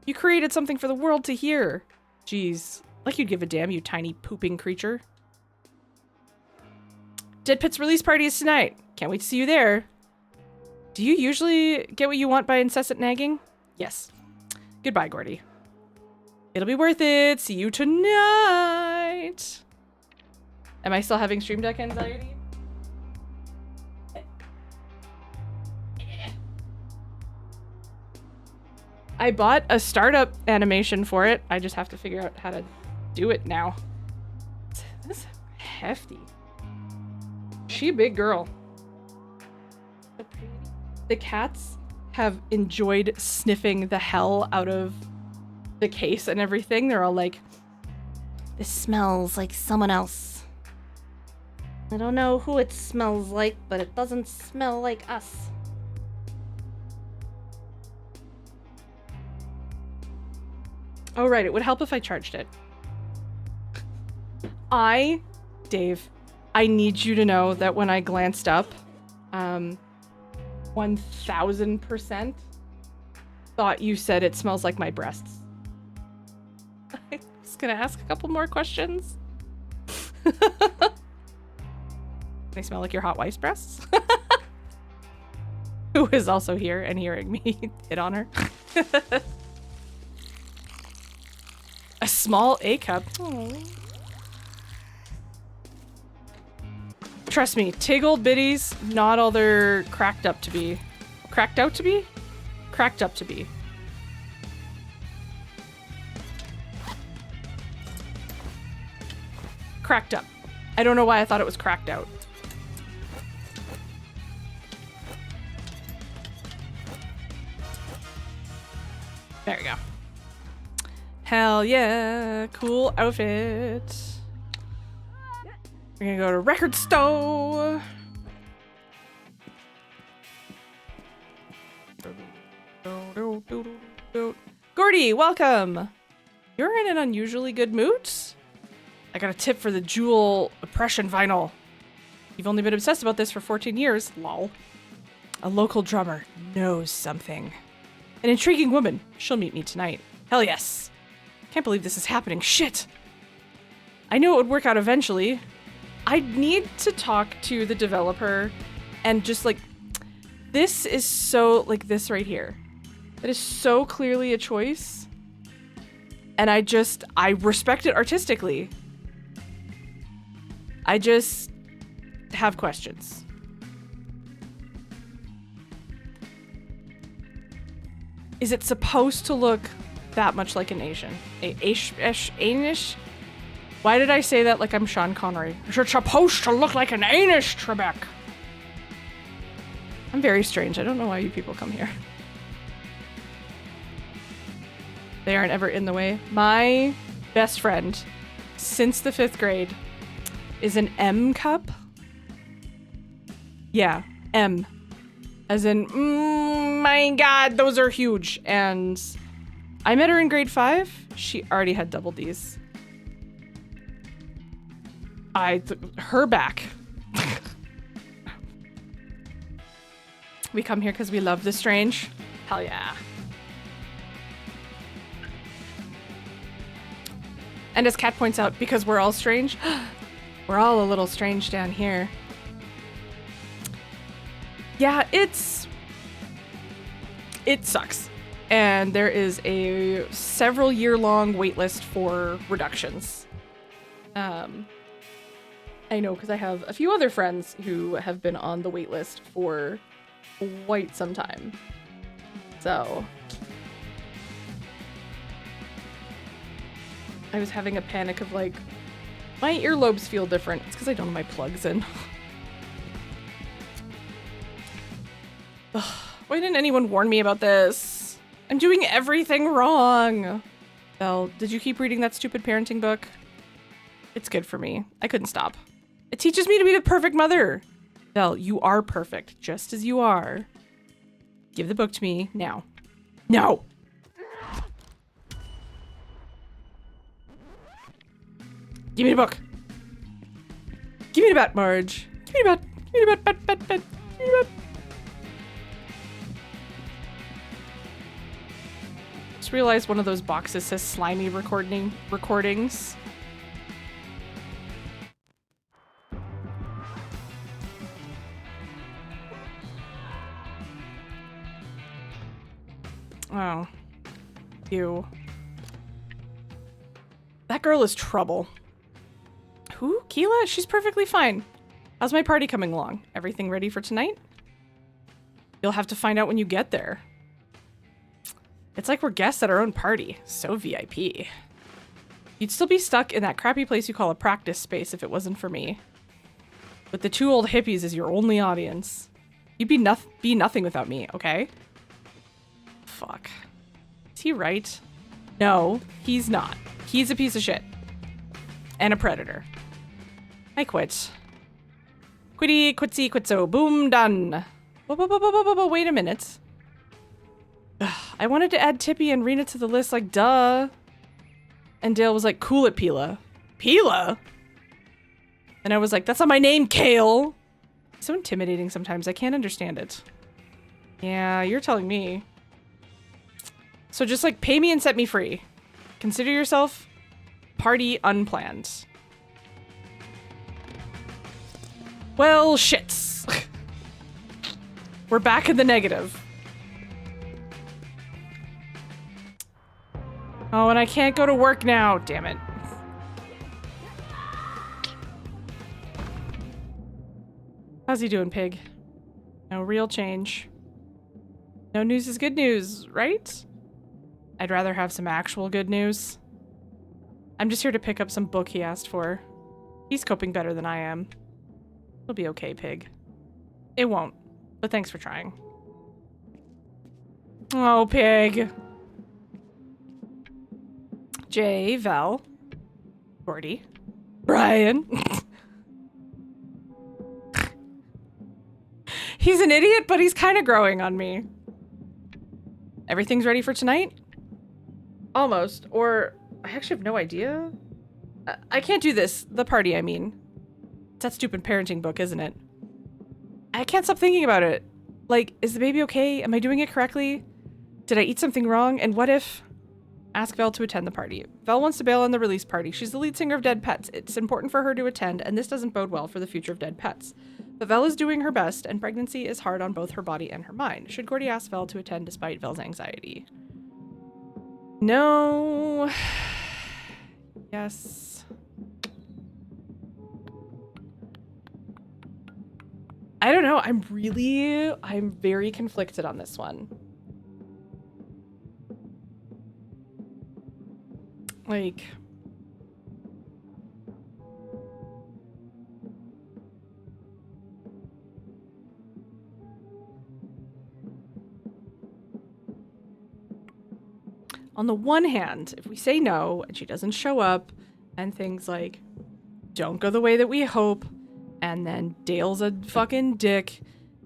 You created something for the world to hear. Jeez, like you'd give a damn, you tiny pooping creature. Dead Pit's release party is tonight. Can't wait to see you there. Do you usually get what you want by incessant nagging? Yes. Goodbye, Gordy. It'll be worth it. See you tonight. Am I still having Stream Deck anxiety? I bought a startup animation for it. I just have to figure out how to do it now. This is hefty. She a big girl. The cats have enjoyed sniffing the hell out of the case and everything. They're all like, this smells like someone else. I don't know who it smells like, but it doesn't smell like us. Oh, right. It would help if I charged it. Dave, I need you to know that when I glanced up, 1000% thought you said it smells like my breasts. I was gonna ask a couple more questions. They smell like your hot wife's breasts? Who is also here and hearing me hit on her. A small A cup. Aww. Trust me, Tig old biddies, not all they're cracked up to be. Cracked out to be? Cracked up to be. Cracked up. I don't know why I thought it was cracked out. There we go. Hell yeah, cool outfit. We're gonna go to Record Store. Gordy, welcome. You're in an unusually good mood. I got a tip for the Jewel Oppression vinyl. You've only been obsessed about this for 14 years. Lol. A local drummer knows something. An intriguing woman. She'll meet me tonight. Hell yes. Can't believe this is happening. Shit. I knew it would work out eventually. I need to talk to the developer and just like, this is so, like this right here. It is so clearly a choice. And I respect it artistically. I just have questions. Is it supposed to look that much like an Asian? Anish? Why did I say that like I'm Sean Connery? It's supposed to look like an Anish, Trebek. I'm very strange. I don't know why you people come here. They aren't ever in the way. My best friend since the 5th grade is an M cup. Yeah, M. As in, my God, those are huge. And I met her in grade 5. She already had double Ds. Her back. We come here because we love the strange. Hell yeah. And as Kat points out, because we're all strange, we're all a little strange down here. Yeah, it sucks. And there is a several year-long wait list for reductions. I know, because I have a few other friends who have been on the wait list for quite some time. So I was having a panic of like, my earlobes feel different. It's because I don't have my plugs in. Ugh, why didn't anyone warn me about this? I'm doing everything wrong. Belle, did you keep reading that stupid parenting book? It's good for me. I couldn't stop. It teaches me to be the perfect mother. Belle, you are perfect, just as you are. Give the book to me now. No! Give me the book. Give me the bat, Marge. Give me the bat. Give me the bat, bat. Give me the bat. Just realized one of those boxes says slimy recordings. Oh. Ew. That girl is trouble. Who? Keela? She's perfectly fine. How's my party coming along? Everything ready for tonight? You'll have to find out when you get there. It's like we're guests at our own party. So VIP. You'd still be stuck in that crappy place you call a practice space if it wasn't for me. With the two old hippies as your only audience. You'd be nothing without me, okay? Fuck. Is he right? No, he's not. He's a piece of shit. And a predator. I quit. Quitty, quitsy, quitso, boom, done. Wait a minute. Ugh, I wanted to add Tippy and Rena to the list, like, duh. And Dale was like, cool it, Pila. Pila? And I was like, that's not my name, Kale. It's so intimidating sometimes. I can't understand it. Yeah, you're telling me. So just, like, pay me and set me free. Consider yourself party unplanned. Well, shits. We're back in the negative. Oh, and I can't go to work now. Damn it. How's he doing, Pig? No real change. No news is good news, right? I'd rather have some actual good news. I'm just here to pick up some book he asked for. He's coping better than I am. It'll be okay, Pig. It won't, but thanks for trying. Oh, Pig. Jay, Val, Gordy, Brian. He's an idiot, but he's kind of growing on me. Everything's ready for tonight? Almost. Or, I actually have no idea. I can't do this. The party, I mean. It's that stupid parenting book, isn't it? I can't stop thinking about it. Like, is the baby okay? Am I doing it correctly? Did I eat something wrong? And what if... Ask Vel to attend the party. Vel wants to bail on the release party. She's the lead singer of Dead Pets. It's important for her to attend, and this doesn't bode well for the future of Dead Pets. But Vel is doing her best, and pregnancy is hard on both her body and her mind. Should Gordy ask Vel to attend despite Vel's anxiety? No. Yes. I don't know. I'm very conflicted on this one. Like, on the one hand, if we say no and she doesn't show up and things like don't go the way that we hope, and then Dale's a fucking dick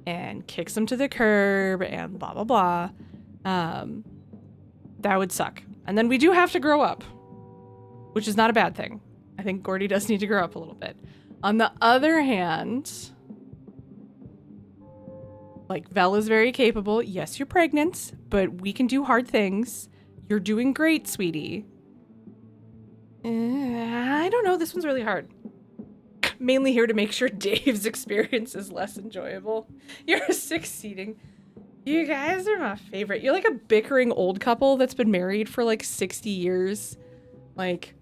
and kicks him to the curb and blah, blah, blah, that would suck. And then we do have to grow up, which is not a bad thing. I think Gordy does need to grow up a little bit. On the other hand, like, Vel is very capable. Yes, you're pregnant, but we can do hard things. You're doing great, sweetie. I don't know. This one's really hard. Mainly here to make sure Dave's experience is less enjoyable. You're succeeding. You guys are my favorite. You're like a bickering old couple that's been married for like 60 years. Like,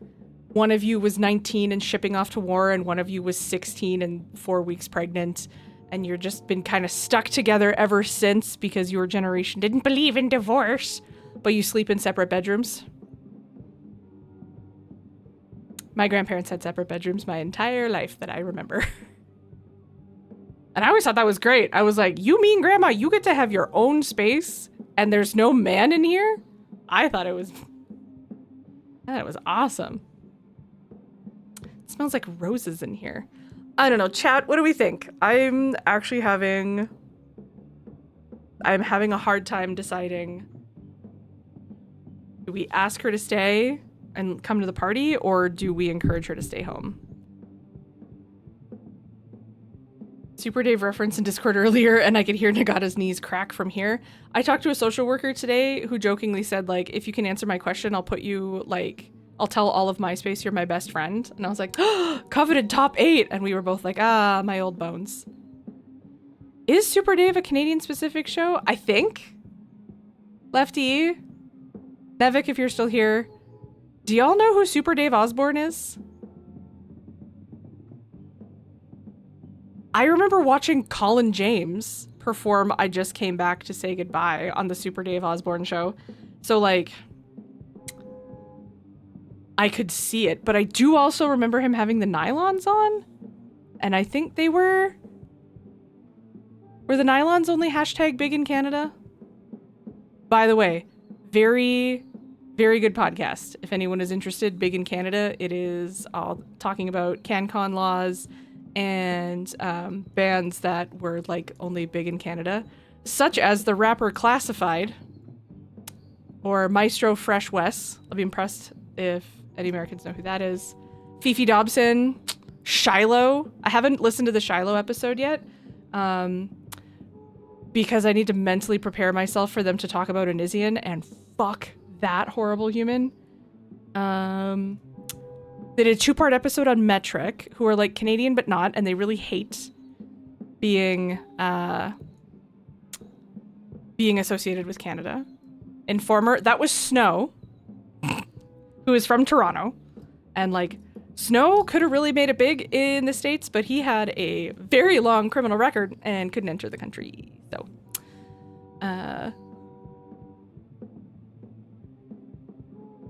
one of you was 19 and shipping off to war, and one of you was 16 and 4 weeks pregnant, and you're just been kind of stuck together ever since because your generation didn't believe in divorce, but you sleep in separate bedrooms. My grandparents had separate bedrooms my entire life that I remember. And I always thought that was great. I was like, you mean, Grandma, you get to have your own space and there's no man in here? I thought it was awesome. It smells like roses in here. I don't know. Chat, what do we think? I'm having a hard time deciding. Do we ask her to stay and come to the party, or do we encourage her to stay home? Super Dave referenced in Discord earlier, and I could hear Nagata's knees crack from here. I talked to a social worker today who jokingly said, like, if you can answer my question, I'll put you, like, I'll tell all of MySpace you're my best friend. And I was like, oh, coveted top 8. And we were both like, ah, my old bones. Is Super Dave a Canadian-specific show? I think. Lefty. Nevik, if you're still here. Do y'all know who Super Dave Osborne is? I remember watching Colin James perform I Just Came Back to Say Goodbye on the Super Dave Osborne show. So, like, I could see it. But I do also remember him having the nylons on. And I think they were... Were the nylons only hashtag big in Canada? By the way, very, very good podcast. If anyone is interested, Big in Canada, it is all talking about CanCon laws and bands that were like only big in Canada, such as the rapper Classified or Maestro Fresh Wes. I'll be impressed if any Americans know who that is. Fifi Dobson, Shiloh. I haven't listened to the Shiloh episode yet because I need to mentally prepare myself for them to talk about Onizian, and fuck that horrible human. They did a 2-part episode on Metric, who are like Canadian but not, and they really hate being associated with Canada. Informer, that was Snow, who is from Toronto, and like Snow could have really made it big in the States, but he had a very long criminal record and couldn't enter the country. So,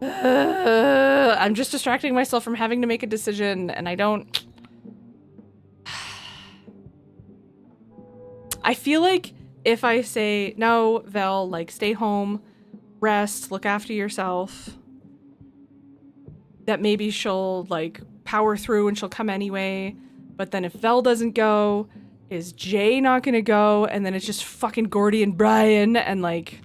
I'm just distracting myself from having to make a decision, and I don't... I feel like if I say, no, Vel, like, stay home, rest, look after yourself, that maybe she'll, like, power through and she'll come anyway. But then if Vel doesn't go, is Jay not gonna go? And then it's just fucking Gordy and Brian, and, like...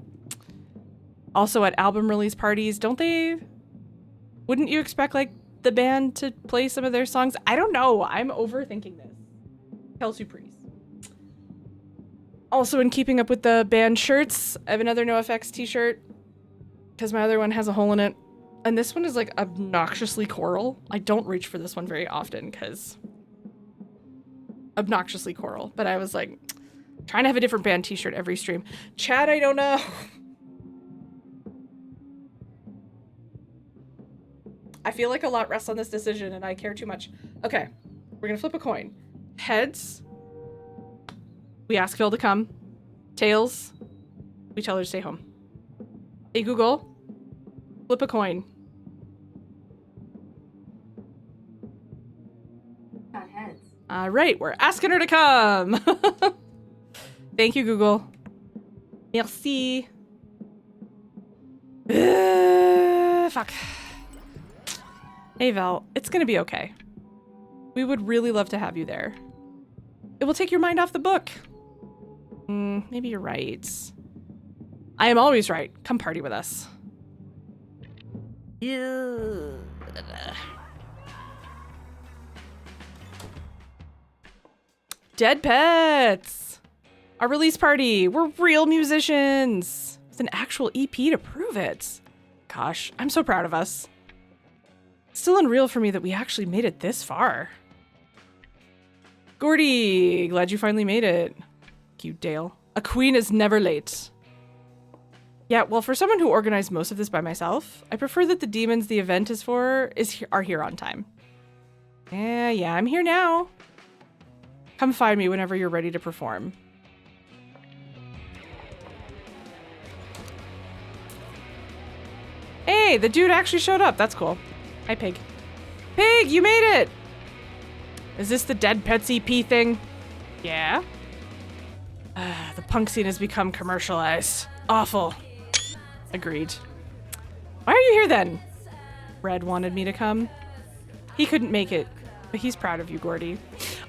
Also at album release parties, wouldn't you expect like the band to play some of their songs? I don't know. I'm overthinking this. Kelsey Priest. Also, in keeping up with the band shirts, I have another NoFX t-shirt because my other one has a hole in it. And this one is like obnoxiously coral. I don't reach for this one very often because obnoxiously coral. But I was like trying to have a different band t-shirt every stream. Chad, I don't know. I feel like a lot rests on this decision and I care too much. Okay, we're gonna flip a coin. Heads, we ask Phil to come. Tails, we tell her to stay home. Hey Google, flip a coin. Got heads. All right, we're asking her to come. Thank you, Google. Merci. Fuck. Hey Val, it's gonna be okay. We would really love to have you there. It will take your mind off the book. Maybe you're right. I am always right. Come party with us. Yeah. Dead Pets! Our release party. We're real musicians. With an actual EP to prove it. Gosh, I'm so proud of us. Still unreal for me that we actually made it this far. Gordy, glad you finally made it. Cute Dale. A queen is never late. Yeah, well, for someone who organized most of this by myself, I prefer that the demons the event is for are here on time. Yeah, I'm here now. Come find me whenever you're ready to perform. Hey, the dude actually showed up. That's cool. Hi, Pig. Pig, you made it! Is this the Dead Pets EP thing? Yeah. The punk scene has become commercialized. Awful. Agreed. Why are you here then? Red wanted me to come. He couldn't make it, but he's proud of you, Gordy.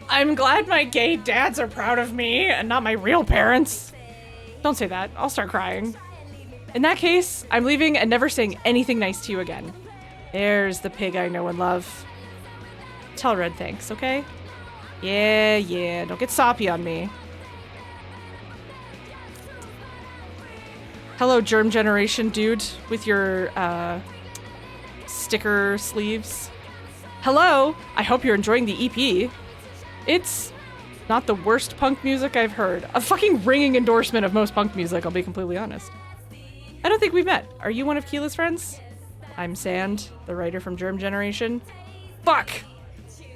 I'm glad my gay dads are proud of me and not my real parents. Don't say that. I'll start crying. In that case, I'm leaving and never saying anything nice to you again. There's the pig I know and love. Tell Red thanks, okay? Yeah, don't get soppy on me. Hello, germ generation dude with your sticker sleeves. Hello, I hope you're enjoying the EP. It's not the worst punk music I've heard. A fucking ringing endorsement of most punk music, I'll be completely honest. I don't think we've met. Are you one of Keela's friends? I'm Sand, the writer from Germ Generation. Fuck!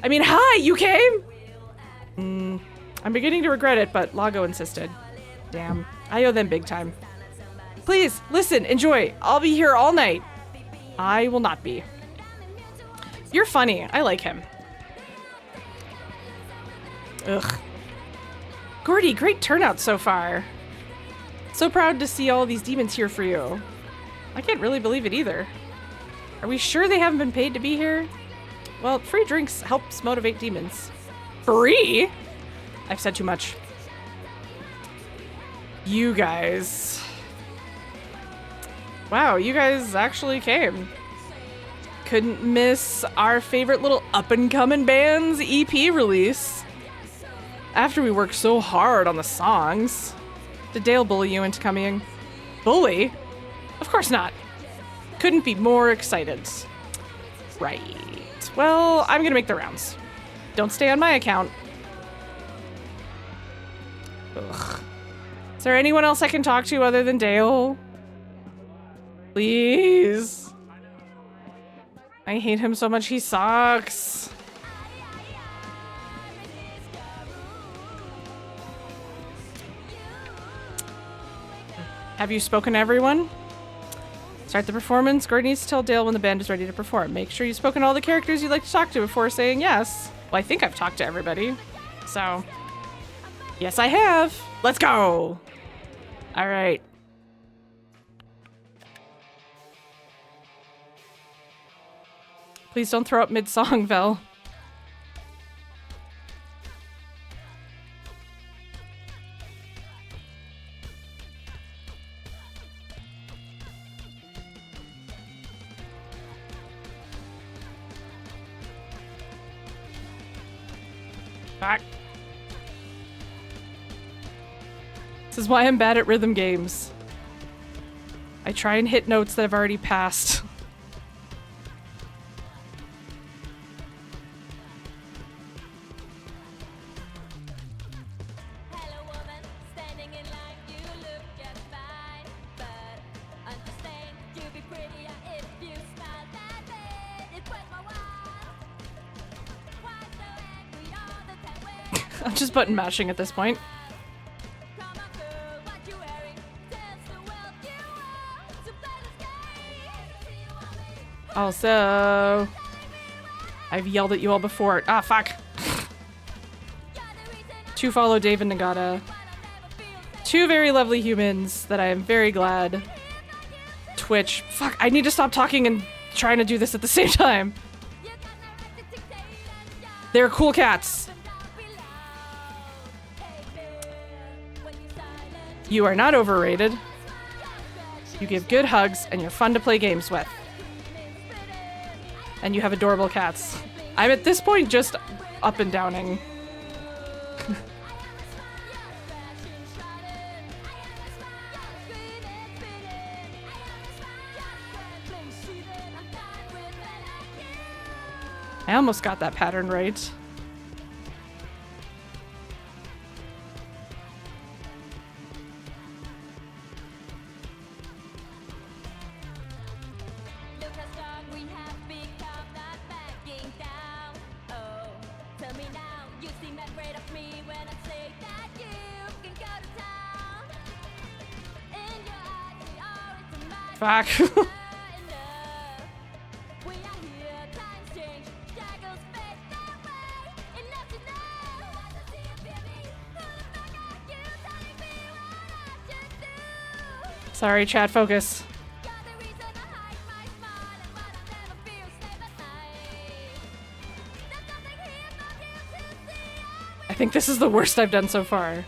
I mean, hi, you came? I'm beginning to regret it, but Lago insisted. Damn, I owe them big time. Please, listen, enjoy. I'll be here all night. I will not be. You're funny. I like him. Ugh. Gordy, great turnout so far. So proud to see all these demons here for you. I can't really believe it either. Are we sure they haven't been paid to be here? Well, free drinks helps motivate demons. Free? I've said too much. You guys. Wow, you guys actually came. Couldn't miss our favorite little up-and-coming band's EP release. After we worked so hard on the songs. Did Dale bully you into coming? Bully? Of course not. Couldn't be more excited. Right. Well, I'm gonna make the rounds. Don't stay on my account. Ugh. Is there anyone else I can talk to other than Dale? Please. I hate him so much, he sucks. Have you spoken to everyone? Start the performance. Gordy needs to tell Dale when the band is ready to perform. Make sure you've spoken to all the characters you'd like to talk to before saying yes. Well, I think I've talked to everybody. So, yes, I have. Let's go. All right. Please don't throw up mid-song, Vel. Back. This is why I'm bad at rhythm games. I try and hit notes that I've already passed. I'm just button mashing at this point. Also, I've yelled at you all before. Ah, fuck. To follow Dave and Nagata. Two very lovely humans that I am very glad. Twitch. Fuck, I need to stop talking and trying to do this at the same time. They're cool cats. You are not overrated. You give good hugs and you're fun to play games with. And you have adorable cats. I'm at this point just up and downing. I almost got that pattern right. Fuck. Sorry, chat, focus. I think this is the worst I've done so far.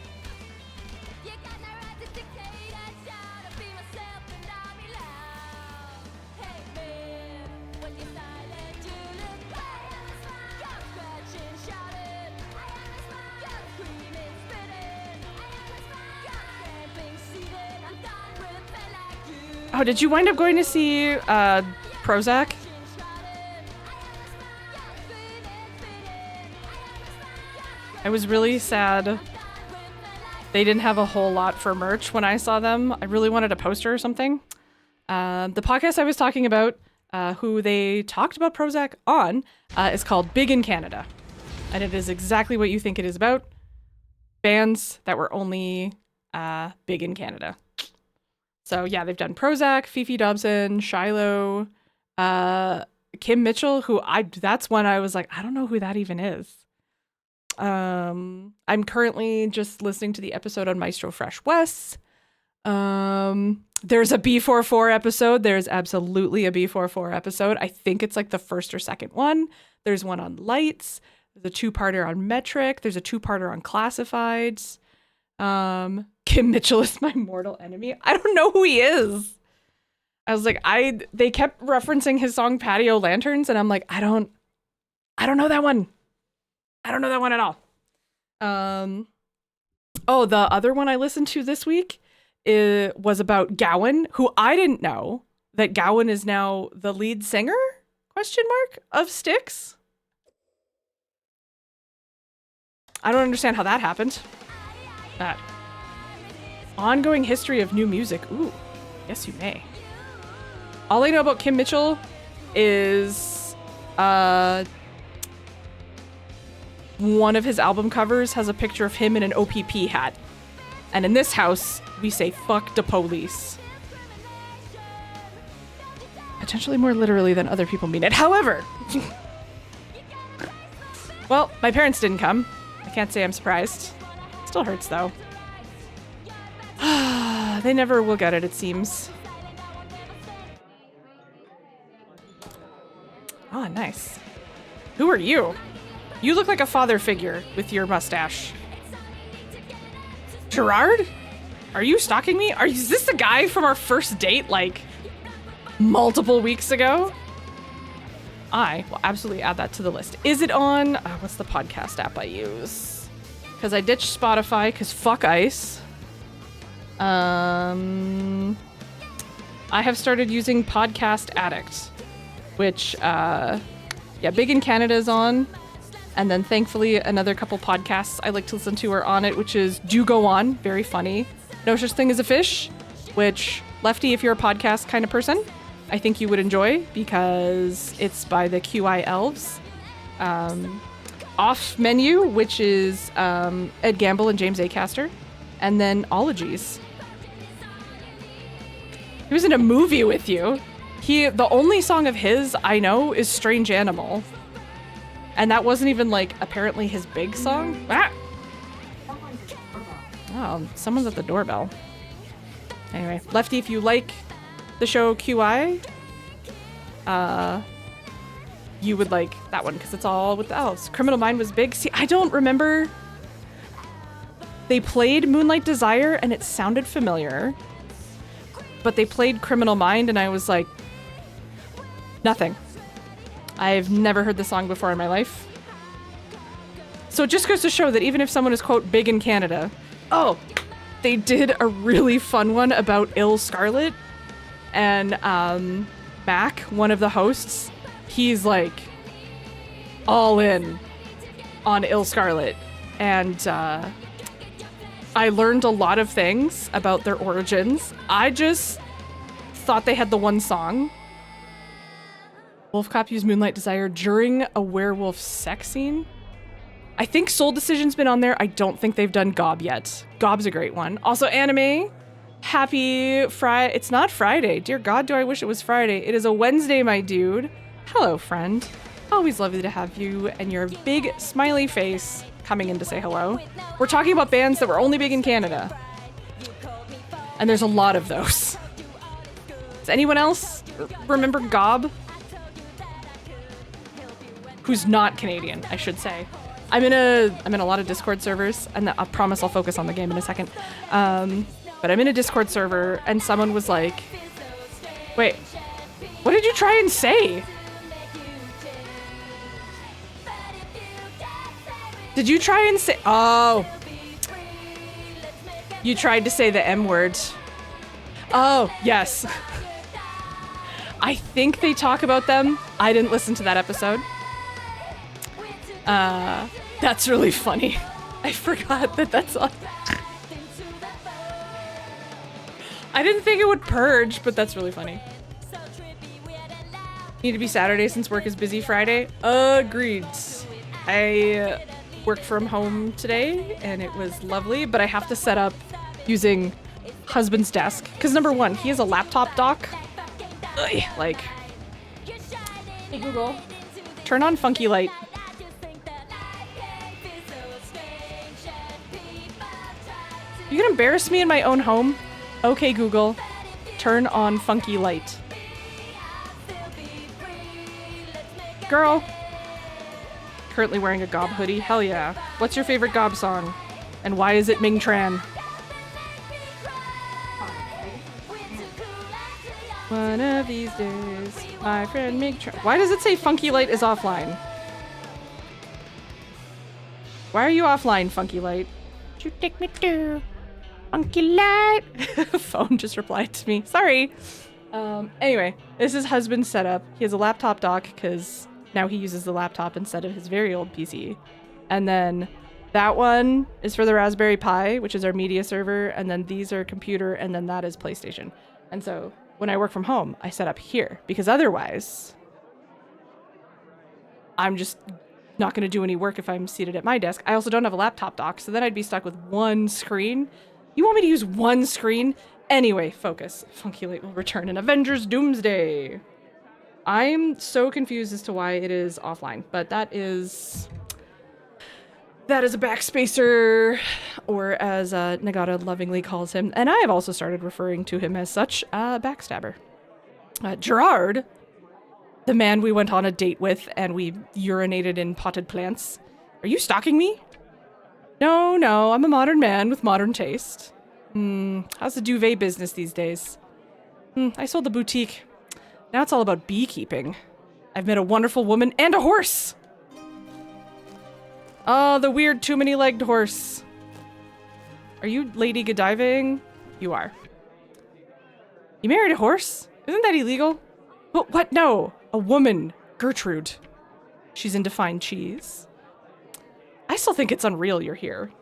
Oh, did you wind up going to see Prozac? I was really sad they didn't have a whole lot for merch when I saw them. I really wanted a poster or something. The podcast I was talking about, who they talked about Prozac on, is called Big in Canada. And it is exactly what you think it is about. Bands that were only big in Canada. So yeah, they've done Prozac, Fifi Dobson, Shiloh, Kim Mitchell, that's when I was like, I don't know who that even is. I'm currently just listening to the episode on Maestro Fresh West. There's a B44 episode. There's absolutely a B44 episode. I think it's like the first or second one. There's one on lights. There's a two-parter on metric. There's a two-parter on classifieds. Kim Mitchell is my mortal enemy. I don't know who he is. I was like, they kept referencing his song Patio Lanterns, and I'm like, I don't know that one. I don't know that one at all. Oh, the other one I listened to this week was about Gowan, who I didn't know that Gowan is now the lead singer, ? Of Styx. I don't understand how that happened. That. Ongoing history of new music. Ooh, yes you may. All I know about Kim Mitchell is one of his album covers has a picture of him in an OPP hat. And in this house, we say fuck the police. Potentially more literally than other people mean it. However, well, my parents didn't come. I can't say I'm surprised. Still hurts though. They never will get it, it seems. Oh, nice. Who are you? You look like a father figure with your mustache. Gerard? Are you stalking me? Is this the guy from our first date, like, multiple weeks ago? I will absolutely add that to the list. Is it on... what's the podcast app I use? Because I ditched Spotify, because fuck Ice. I have started using Podcast Addict, which, yeah, Big in Canada is on. And then thankfully another couple podcasts I like to listen to are on it, which is Do Go On, very funny. No Such Thing as a Fish, which, Lefty, if you're a podcast kind of person, I think you would enjoy because it's by the QI Elves. Off Menu, which is Ed Gamble and James Acaster. And then Ologies. He was in a movie with you. The only song of his I know is Strange Animal. And that wasn't even, like, apparently his big song. Ah! Oh, someone's at the doorbell. Anyway, Lefty, if you like the show QI, you would like that one because it's all with the elves. Criminal Mind was big. See, I don't remember. They played Moonlight Desire and it sounded familiar. But they played Criminal Mind and I was like, nothing. I've never heard the song before in my life. So it just goes to show that even if someone is, quote, big in Canada, oh, they did a really fun one about Ill Scarlet. And Mac, one of the hosts, he's like all in on Ill Scarlet. And I learned a lot of things about their origins. I just thought they had the one song. Wolf Cop used Moonlight Desire during a werewolf sex scene. I think Soul Decision's been on there. I don't think they've done Gob yet. Gob's a great one. Also, anime. Happy Friday. It's not Friday. Dear God, do I wish it was Friday. It is a Wednesday, my dude. Hello, friend. Always lovely to have you and your big smiley face coming in to say hello. We're talking about bands that were only big in Canada. And there's a lot of those. Does anyone else remember Gob? Who's not Canadian, I should say. I'm in a lot of Discord servers, and I promise I'll focus on the game in a second. But I'm in a Discord server, and someone was like, wait, what did you try and say? Did you try and say, oh, you tried to say the M word. Oh, yes. I think they talk about them. I didn't listen to that episode. That's really funny. I forgot that that's on. I didn't think it would purge, but that's really funny. Need to be Saturday since work is busy Friday. Agreed. I worked from home today and it was lovely, but I have to set up using husband's desk. Because number one, he has a laptop dock. Ugh, like, hey Google, turn on Funky Light. You can embarrass me in my own home? Okay, Google, turn on Funky Light. Girl. Currently wearing a Gob hoodie. Hell yeah. What's your favorite Gob song? And why is it Ming Tran? One of these days, my friend Ming Tran. Why does it say Funky Light is offline? Why are you offline, Funky Light? Would you take me to Funky Light? Phone just replied to me. Sorry. Anyway, this is husband's setup. He has a laptop dock because now he uses the laptop instead of his very old PC. And then that one is for the Raspberry Pi, which is our media server. And then these are computer, and then that is PlayStation. And so when I work from home, I set up here because otherwise I'm just not going to do any work if I'm seated at my desk. I also don't have a laptop dock, so then I'd be stuck with one screen. You want me to use one screen? Anyway, focus. Funky Light will return in Avengers Doomsday. I'm so confused as to why it is offline, but that is a backspacer, or as Nagata lovingly calls him, and I have also started referring to him as such, backstabber. Gerard, the man we went on a date with and we urinated in potted plants. Are you stalking me? No, I'm a modern man with modern taste. How's the duvet business these days? I sold the boutique. Now it's all about beekeeping. I've met a wonderful woman and a horse! Oh, the weird too many legged horse. Are you Lady Godivaing? You are. You married a horse? Isn't that illegal? What? No. A woman. Gertrude. She's into fine cheese. I still think it's unreal you're here.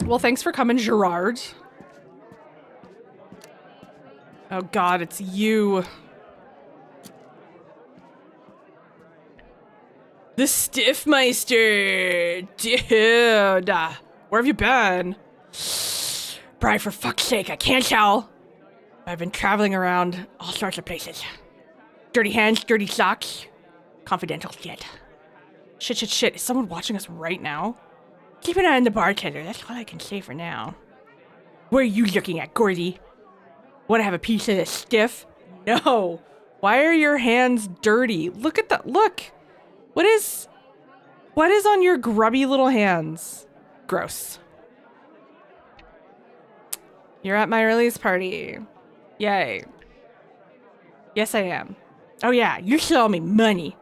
Well, thanks for coming, Gerard. Oh God, it's you. The Stiffmeister! Dude! Where have you been? Bri, for fuck's sake, I can't tell. I've been traveling around all sorts of places. Dirty hands, dirty socks. Confidential shit. Shit. Is someone watching us right now? Keep an eye on the bartender. That's all I can say for now. What are you looking at, Gordy? Want to have a piece of this stiff? No. Why are your hands dirty? Look at that. Look. What is on your grubby little hands? Gross. You're at my release party. Yay. Yes, I am. Oh yeah, you still owe me money.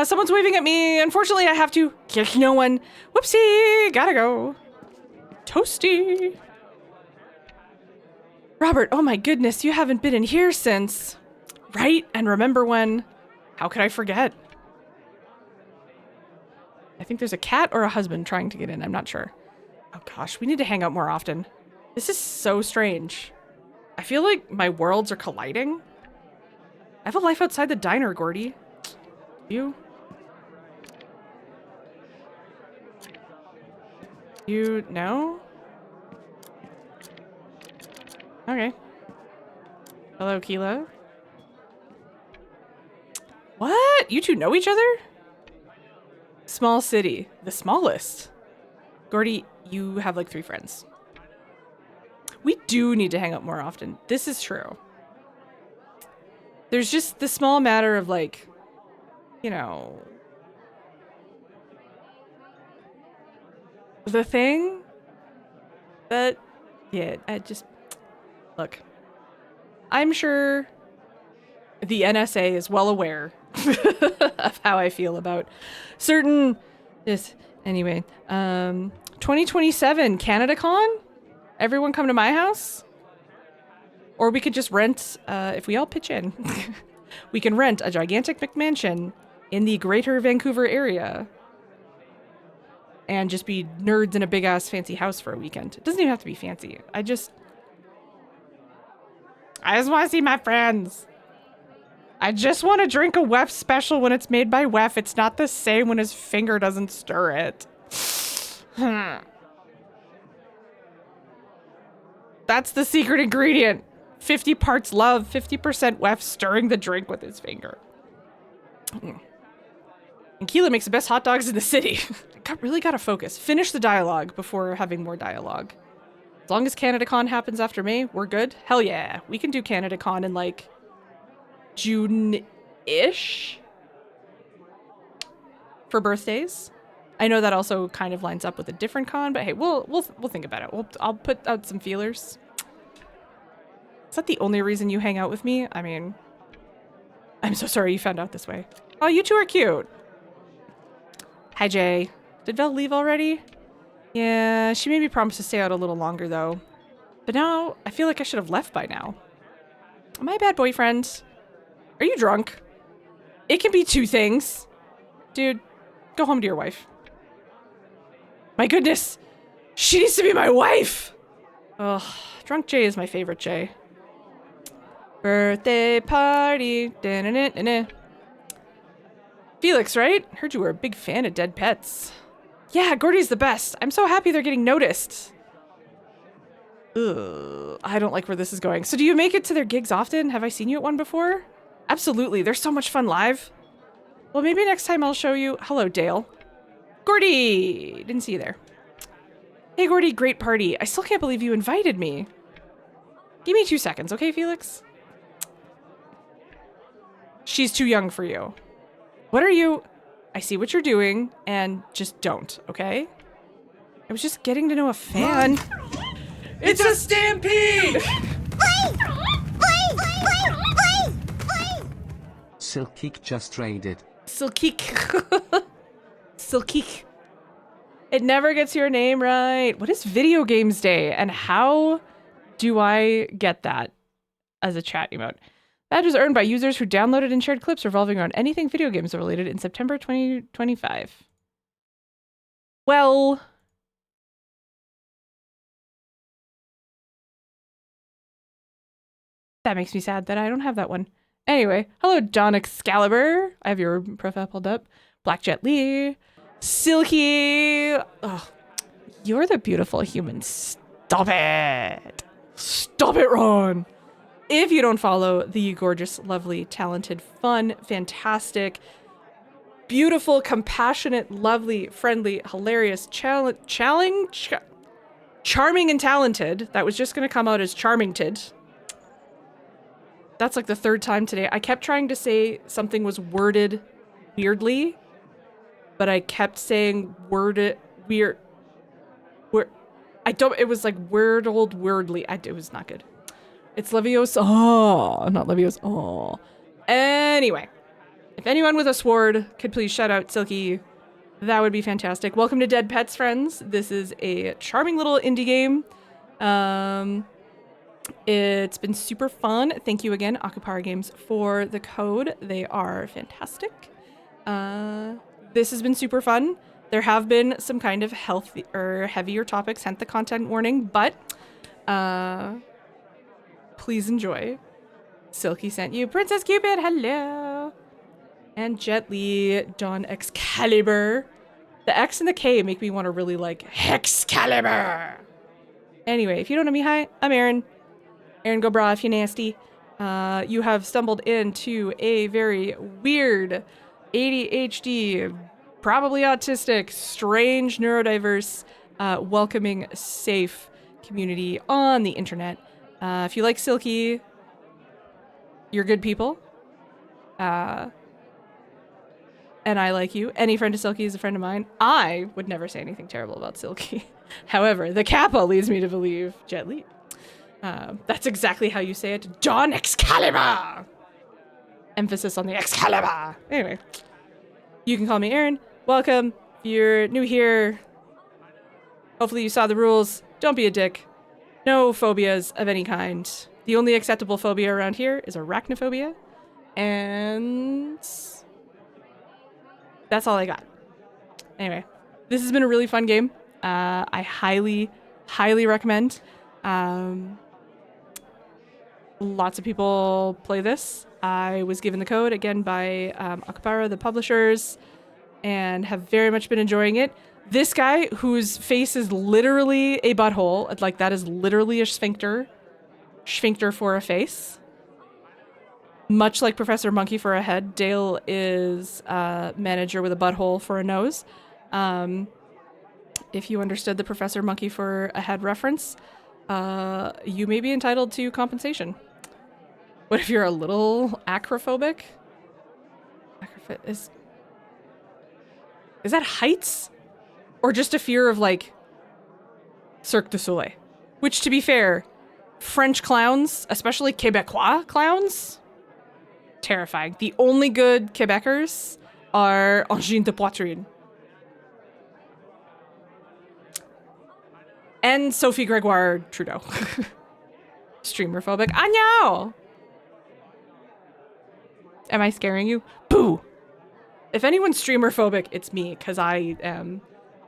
Someone's waving at me. Unfortunately, I have to. There's no one. Whoopsie. Gotta go. Toasty. Robert, oh my goodness, you haven't been in here since. Right? And remember when? How could I forget? I think there's a cat or a husband trying to get in. I'm not sure. Oh gosh, we need to hang out more often. This is so strange. I feel like my worlds are colliding. I have a life outside the diner, Gordy. You? You know? Okay. Hello, Kilo. What? You two know each other? Small city. The smallest. Gordy, you have like 3 friends. We do need to hang out more often. This is true. There's just the small matter of like, you know, the thing that, yeah, I just, look, I'm sure the NSA is well aware of how I feel about certain, this, anyway, 2027 CanadaCon? Everyone come to my house? Or we could just rent, if we all pitch in, we can rent a gigantic McMansion in the greater Vancouver area and just be nerds in a big ass fancy house for a weekend. It doesn't even have to be fancy. I just want to see my friends. I just want to drink a WEF special when it's made by WEF. It's not the same when his finger doesn't stir it. That's the secret ingredient. 50 parts love, 50% WEF stirring the drink with his finger. And Keela makes the best hot dogs in the city. Really gotta focus. Finish the dialogue before having more dialogue. As long as CanadaCon happens after May, we're good. Hell yeah. We can do CanadaCon in like June-ish for birthdays. I know that also kind of lines up with a different con, but hey, we'll think about it. I'll put out some feelers. Is that the only reason you hang out with me? I mean, I'm so sorry you found out this way. Oh, you two are cute. Hi, Jay. Did Vel leave already? Yeah, she made me promise to stay out a little longer, though. But now, I feel like I should have left by now. Am I a bad boyfriend? Are you drunk? It can be 2 things. Dude, go home to your wife. My goodness! She needs to be my wife! Ugh, drunk Jay is my favorite Jay. Birthday party. Da-na-na-na-na. Felix, right? Heard you were a big fan of dead pets. Yeah, Gordy's the best. I'm so happy they're getting noticed. Ugh, I don't like where this is going. So do you make it to their gigs often? Have I seen you at one before? Absolutely. They're so much fun live. Well, maybe next time I'll show you. Hello, Dale. Gordy! Didn't see you there. Hey, Gordy, great party. I still can't believe you invited me. Give me 2 seconds, okay, Felix? She's too young for you. What are you... I see what you're doing, and just don't, okay? I was just getting to know a fan. It's a stampede! Silkeek just raided. Silkeek. Silkeek. It never gets your name right. What is Video Games Day, and how do I get that as a chat emote? Badge was earned by users who downloaded and shared clips revolving around anything video games related in September 2025. Well... that makes me sad that I don't have that one. Anyway, hello, John Excalibur. I have your profile pulled up. Black Jet Lee. Silky. Oh, you're the beautiful human. Stop it. Stop it, Ron. If you don't follow the gorgeous, lovely, talented, fun, fantastic, beautiful, compassionate, lovely, friendly, hilarious, charming and talented. That was just going to come out as charmingted. That's like the 3rd time today. I kept trying to say something was worded weirdly, but I kept saying weird. It was like weird old weirdly. It was not good. It's Leviosa. Oh, not Leviosa. Oh. Anyway, if anyone with a sword could please shout out Silky, that would be fantastic. Welcome to Dead Pets, friends. This is a charming little indie game. It's been super fun. Thank you again, Akupara Games, for the code. They are fantastic. This has been super fun. There have been some kind of healthy or heavier topics, hence the content warning, but please enjoy. Silky sent you. Princess Cupid, hello. And Jet Li, John Excalibur. The X and the K make me want to really like Excalibur. Anyway, if you don't know me, hi, I'm Erin. Aaron, go bra if you nasty. You have stumbled into a very weird ADHD, probably autistic, strange, neurodiverse, welcoming, safe community on the internet. If you like Silky, you're good people. And I like you. Any friend of Silky is a friend of mine. I would never say anything terrible about Silky. However, the Kappa leads me to believe Jet Li. That's exactly how you say it. John Excalibur! Emphasis on the Excalibur. Anyway, you can call me Aaron. Welcome. If you're new here, hopefully you saw the rules. Don't be a dick. No phobias of any kind. The only acceptable phobia around here is arachnophobia. And that's all I got. Anyway, this has been a really fun game. I highly, highly recommend. Lots of people play this. I was given the code again by Akupara, the publishers, and have very much been enjoying it. This guy, whose face is literally a butthole, like that is literally a sphincter for a face. Much like Professor Monkey for a head, Dale is a manager with a butthole for a nose. If you understood the Professor Monkey for a head reference, you may be entitled to compensation. What if you're a little acrophobic? Is that heights? Or just a fear of, like, Cirque du Soleil? Which, to be fair, French clowns, especially Quebecois clowns, terrifying. The only good Quebecers are Angine de Poitrine. And Sophie Gregoire Trudeau. Streamerphobic. Agno! Am I scaring you? Boo! If anyone's streamerphobic, it's me, because I am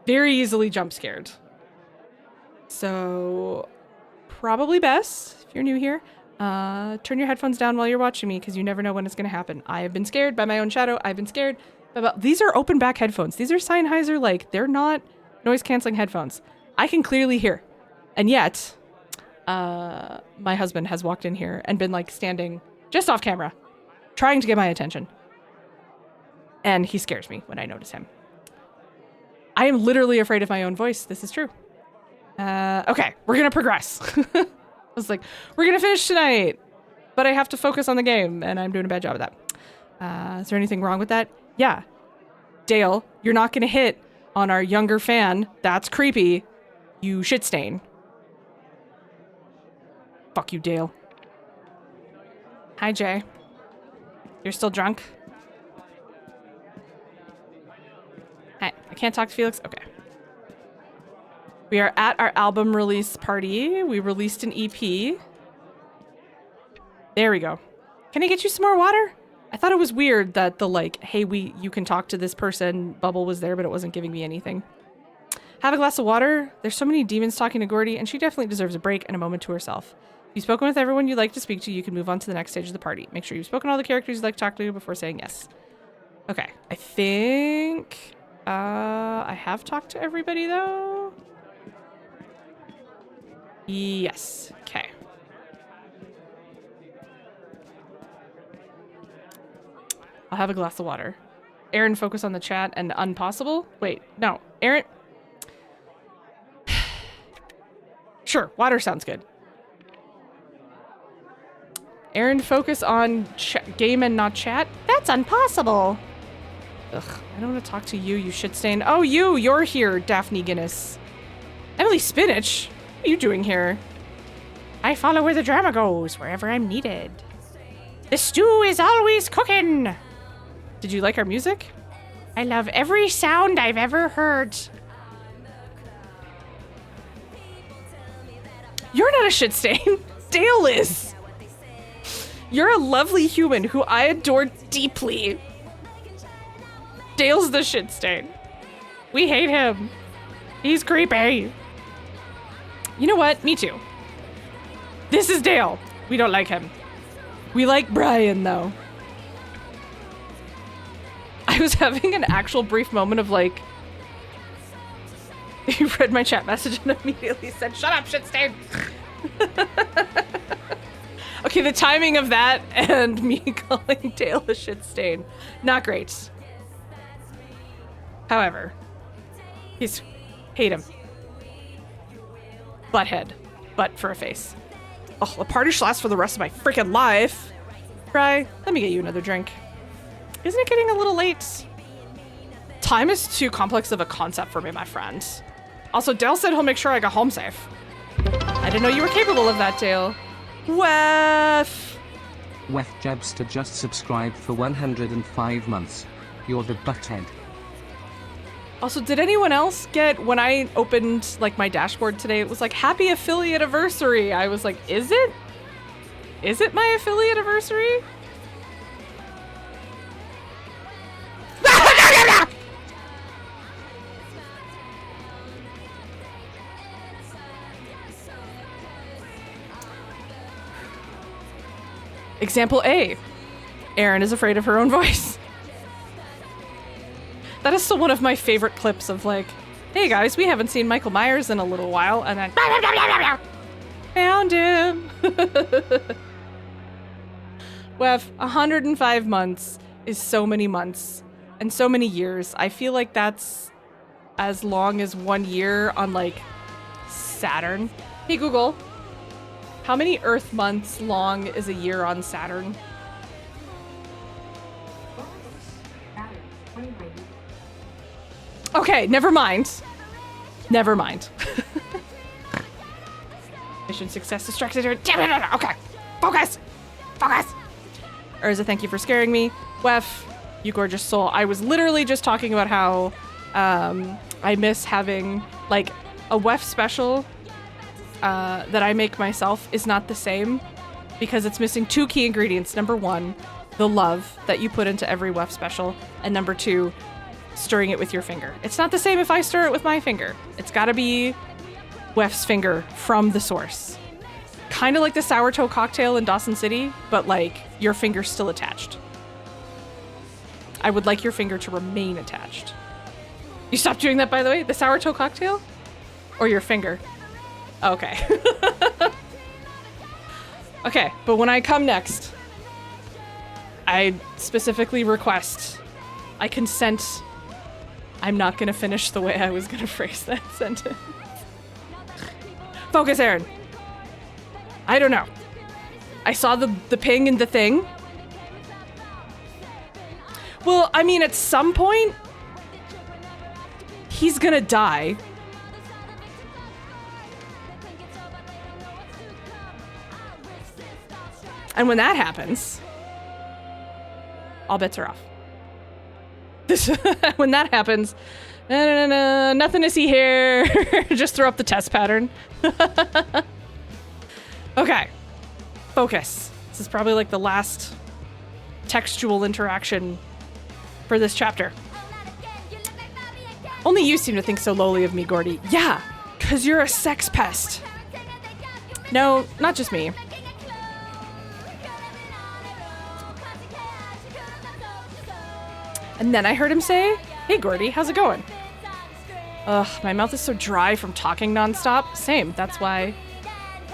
very easily jump scared. So, probably best, if you're new here, turn your headphones down while you're watching me, because you never know when it's going to happen. I have been scared by my own shadow. I've been scared. These are open back headphones. These are Sennheiser, like, they're not noise-canceling headphones. I can clearly hear. And yet, my husband has walked in here and been, like, standing just off camera, trying to get my attention. And he scares me when I notice him. I am literally afraid of my own voice. This is true. Okay, we're gonna progress. I was like, we're gonna finish tonight, but I have to focus on the game, and I'm doing a bad job of that. Is there anything wrong with that? Yeah. Dale, you're not gonna hit on our younger fan. That's creepy. You shit stain. Fuck you, Dale. Hi, Jay. You're still drunk? Hi, I can't talk to Felix? Okay. We are at our album release party. We released an EP. There we go. Can I get you some more water? I thought it was weird that the, like, hey, you can talk to this person bubble was there, but it wasn't giving me anything. Have a glass of water. There's so many demons talking to Gordy, and she definitely deserves a break and a moment to herself. If you've spoken with everyone you'd like to speak to, you can move on to the next stage of the party. Make sure you've spoken to all the characters you'd like to talk to before saying yes. Okay. I think I have talked to everybody, though. Yes. Okay. I'll have a glass of water. Aaron, focus on the chat and unpossible? Wait, no. Aaron... Sure, water sounds good. Aaron, focus on game and not chat? That's impossible. Ugh, I don't want to talk to you, you shit stain. Oh, you're here, Daphne Guinness. Emily Spinach? What are you doing here? I follow where the drama goes, wherever I'm needed. The stew is always cooking. Did you like our music? I love every sound I've ever heard. You're not a shit stain. Dale is. You're a lovely human who I adore deeply. Dale's the shit stain. We hate him. He's creepy. You know what? Me too. This is Dale. We don't like him. We like Brian, though. I was having an actual brief moment of, like... You read my chat message and immediately said, shut up, shit stain! Okay, the timing of that and me calling Dale a shit stain. Not great. However, hate him. Butthead. Butt for a face. Oh, the party should last for the rest of my freaking life. Cry, let me get you another drink. Isn't it getting a little late? Time is too complex of a concept for me, my friend. Also, Dale said he'll make sure I got home safe. I didn't know you were capable of that, Dale. Wef! Wef Jabster just subscribed for 105 months. You're the butthead. Also, did anyone else get, when I opened like my dashboard today, it was like, happy affiliate anniversary. I was like, is it? Is it my affiliate anniversary? Example A. Erin is afraid of her own voice. That is still one of my favorite clips of like, hey guys, we haven't seen Michael Myers in a little while, and then found him. Wef, 105 months is so many months and so many years. I feel like that's as long as 1 year on like Saturn. Hey Google, how many Earth months long is a year on Saturn? Okay, never mind. Never mind. Mission success distracted her. Damn it! Okay, focus! Focus! Urza, thank you for scaring me. Wef, you gorgeous soul. I was literally just talking about how I miss having like a Wef special that I make myself is not the same because it's missing two key ingredients. Number one, the love that you put into every Wef special, and number two, stirring it with your finger. It's not the same if I stir it with my finger. It's gotta be Wef's finger from the source. Kind of like the sourdough cocktail in Dawson City, but like your finger's still attached. I would like your finger to remain attached. You stopped doing that, by the way? The sourdough cocktail? Or your finger? Okay. Okay, but when I come next, I specifically request, I consent, I'm not gonna finish the way I was gonna phrase that sentence. Focus, Erin. I don't know. I saw the ping in the thing. Well, I mean, at some point, he's gonna die. And when that happens, all bets are off. When that happens, nothing to see here. Just throw up the test pattern. Okay, focus. This is probably like the last textual interaction for this chapter. Only you seem to think so lowly of me, Gordy. Yeah, because you're a sex pest. No, not just me. And then I heard him say, hey Gordy, how's it going? Ugh, my mouth is so dry from talking nonstop. Same, that's why.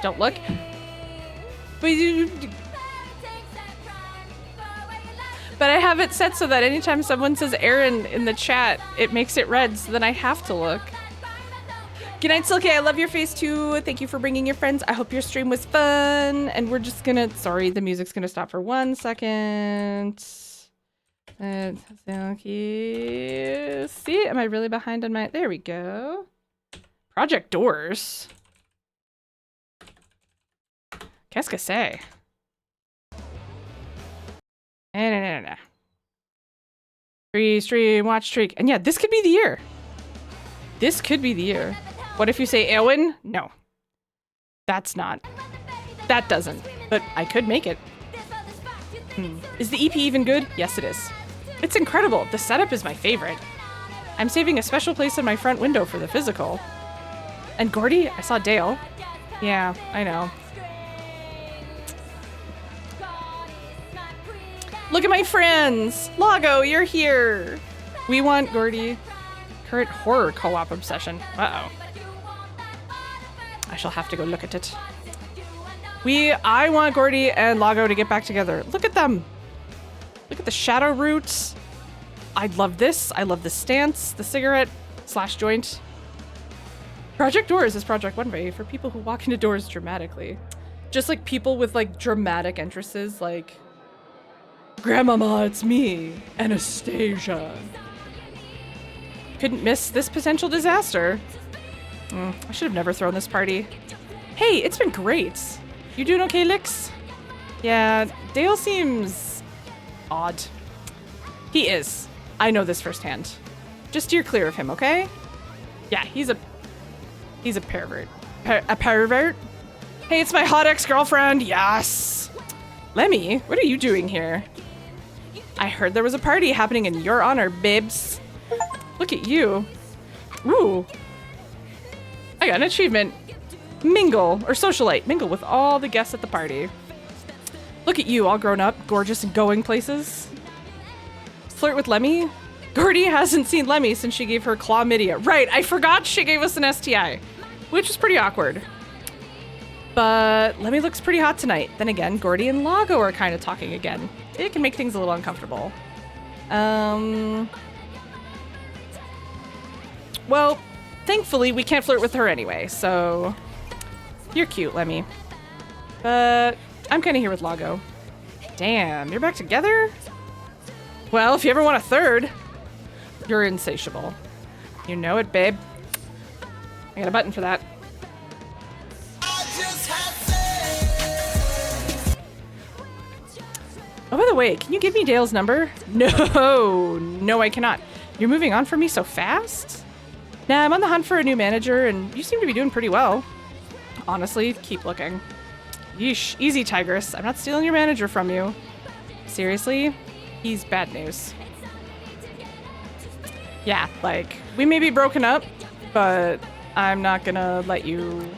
Don't look. But I have it set so that anytime someone says Erin in the chat, it makes it red, so then I have to look. Good night, Silky. I love your face too. Thank you for bringing your friends. I hope your stream was fun. And we're just gonna, sorry, the music's gonna stop for 1 second. Silky. See, am I really behind on my, there we go. Project Doors. Qu'est-ce que c'est? No. Stream, watch streak. And yeah, this could be the year. This could be the year. What if you say Eowyn? No. That's not. That doesn't. But I could make it. Is the EP even good? Yes, it is. It's incredible. The setup is my favorite. I'm saving a special place in my front window for the physical. And Gordy, I saw Dale. Yeah, I know. Look at my friends! Lago, you're here! We want Gordy. Current horror co-op obsession. Uh-oh. I shall have to go look at it. I want Gordy and Lago to get back together. Look at them. Look at the shadow roots. I love this. I love the stance, the cigarette / joint. Project Doors is Project One Way for people who walk into doors dramatically. Just like people with like dramatic entrances, like, Grandmama, it's me, Anastasia. Couldn't miss this potential disaster. I should have never thrown this party. Hey, it's been great. You doing okay, Lix? Yeah, Dale seems odd. He is. I know this firsthand. Just steer clear of him, okay? Yeah, he's a pervert. A pervert? Hey, it's my hot ex-girlfriend. Yes. Lemmy, what are you doing here? I heard there was a party happening in your honor, babes. Look at you. Ooh. I got an achievement. Mingle, or socialite. Mingle with all the guests at the party. Look at you, all grown up, gorgeous and going places. Flirt with Lemmy? Gordy hasn't seen Lemmy since she gave her chlamydia. Right, I forgot she gave us an STI, which was pretty awkward. But Lemmy looks pretty hot tonight. Then again, Gordy and Lago are kind of talking again. It can make things a little uncomfortable. Well, thankfully we can't flirt with her anyway, so you're cute, Lemmy. But I'm kind of here with Lago. Damn, you're back together? Well, if you ever want a third, you're insatiable. You know it, babe. I got a button for that. Oh, by the way, can you give me Dale's number? No, I cannot. You're moving on from me so fast? Nah, I'm on the hunt for a new manager, and you seem to be doing pretty well. Honestly, keep looking. Yeesh, easy, Tigress. I'm not stealing your manager from you. Seriously? He's bad news. Yeah, like, we may be broken up, but I'm not gonna let you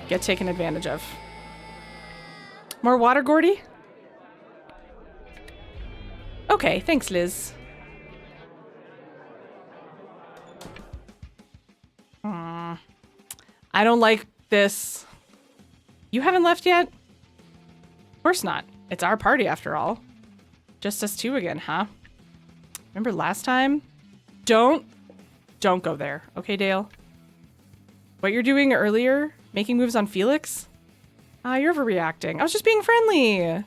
get taken advantage of. More water, Gordy? Okay, thanks, Liz. I don't like this. You haven't left yet? Of course not. It's our party after all. Just us two again, huh? Remember last time? Don't go there. Okay, Dale? What you're doing earlier, making moves on Felix? You're overreacting. I was just being friendly.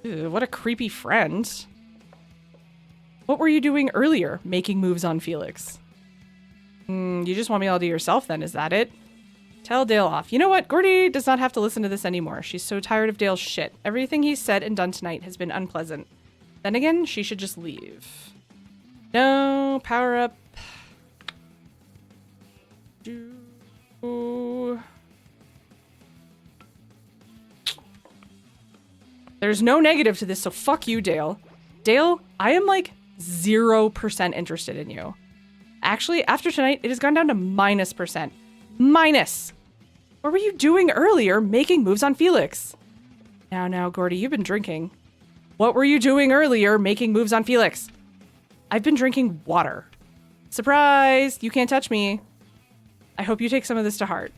Ew, what a creepy friend. What were you doing earlier, making moves on Felix? You just want me all to yourself then, is that it? Tell Dale off. You know what? Gordy does not have to listen to this anymore. She's so tired of Dale's shit. Everything he's said and done tonight has been unpleasant. Then again, she should just leave. No, power up. There's no negative to this, so fuck you, Dale. Dale, I am like 0% interested in you. Actually, after tonight, it has gone down to -%. Minus. What were you doing earlier making moves on Felix? Now, Gordy, you've been drinking. What were you doing earlier making moves on Felix? I've been drinking water. Surprise! You can't touch me. I hope you take some of this to heart.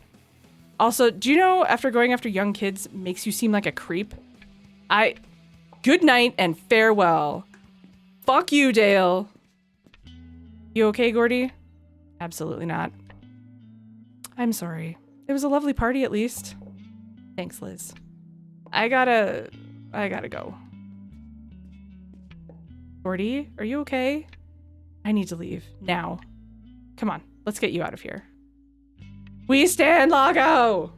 Also, do you know after going after young kids makes you seem like a creep? Good night and farewell. Fuck you, Dale. You okay, Gordy? Absolutely not. I'm sorry. It was a lovely party, at least. Thanks, Liz. I gotta go. Gordy, are you okay? I need to leave. Now. Come on, let's get you out of here. We stand, Lago!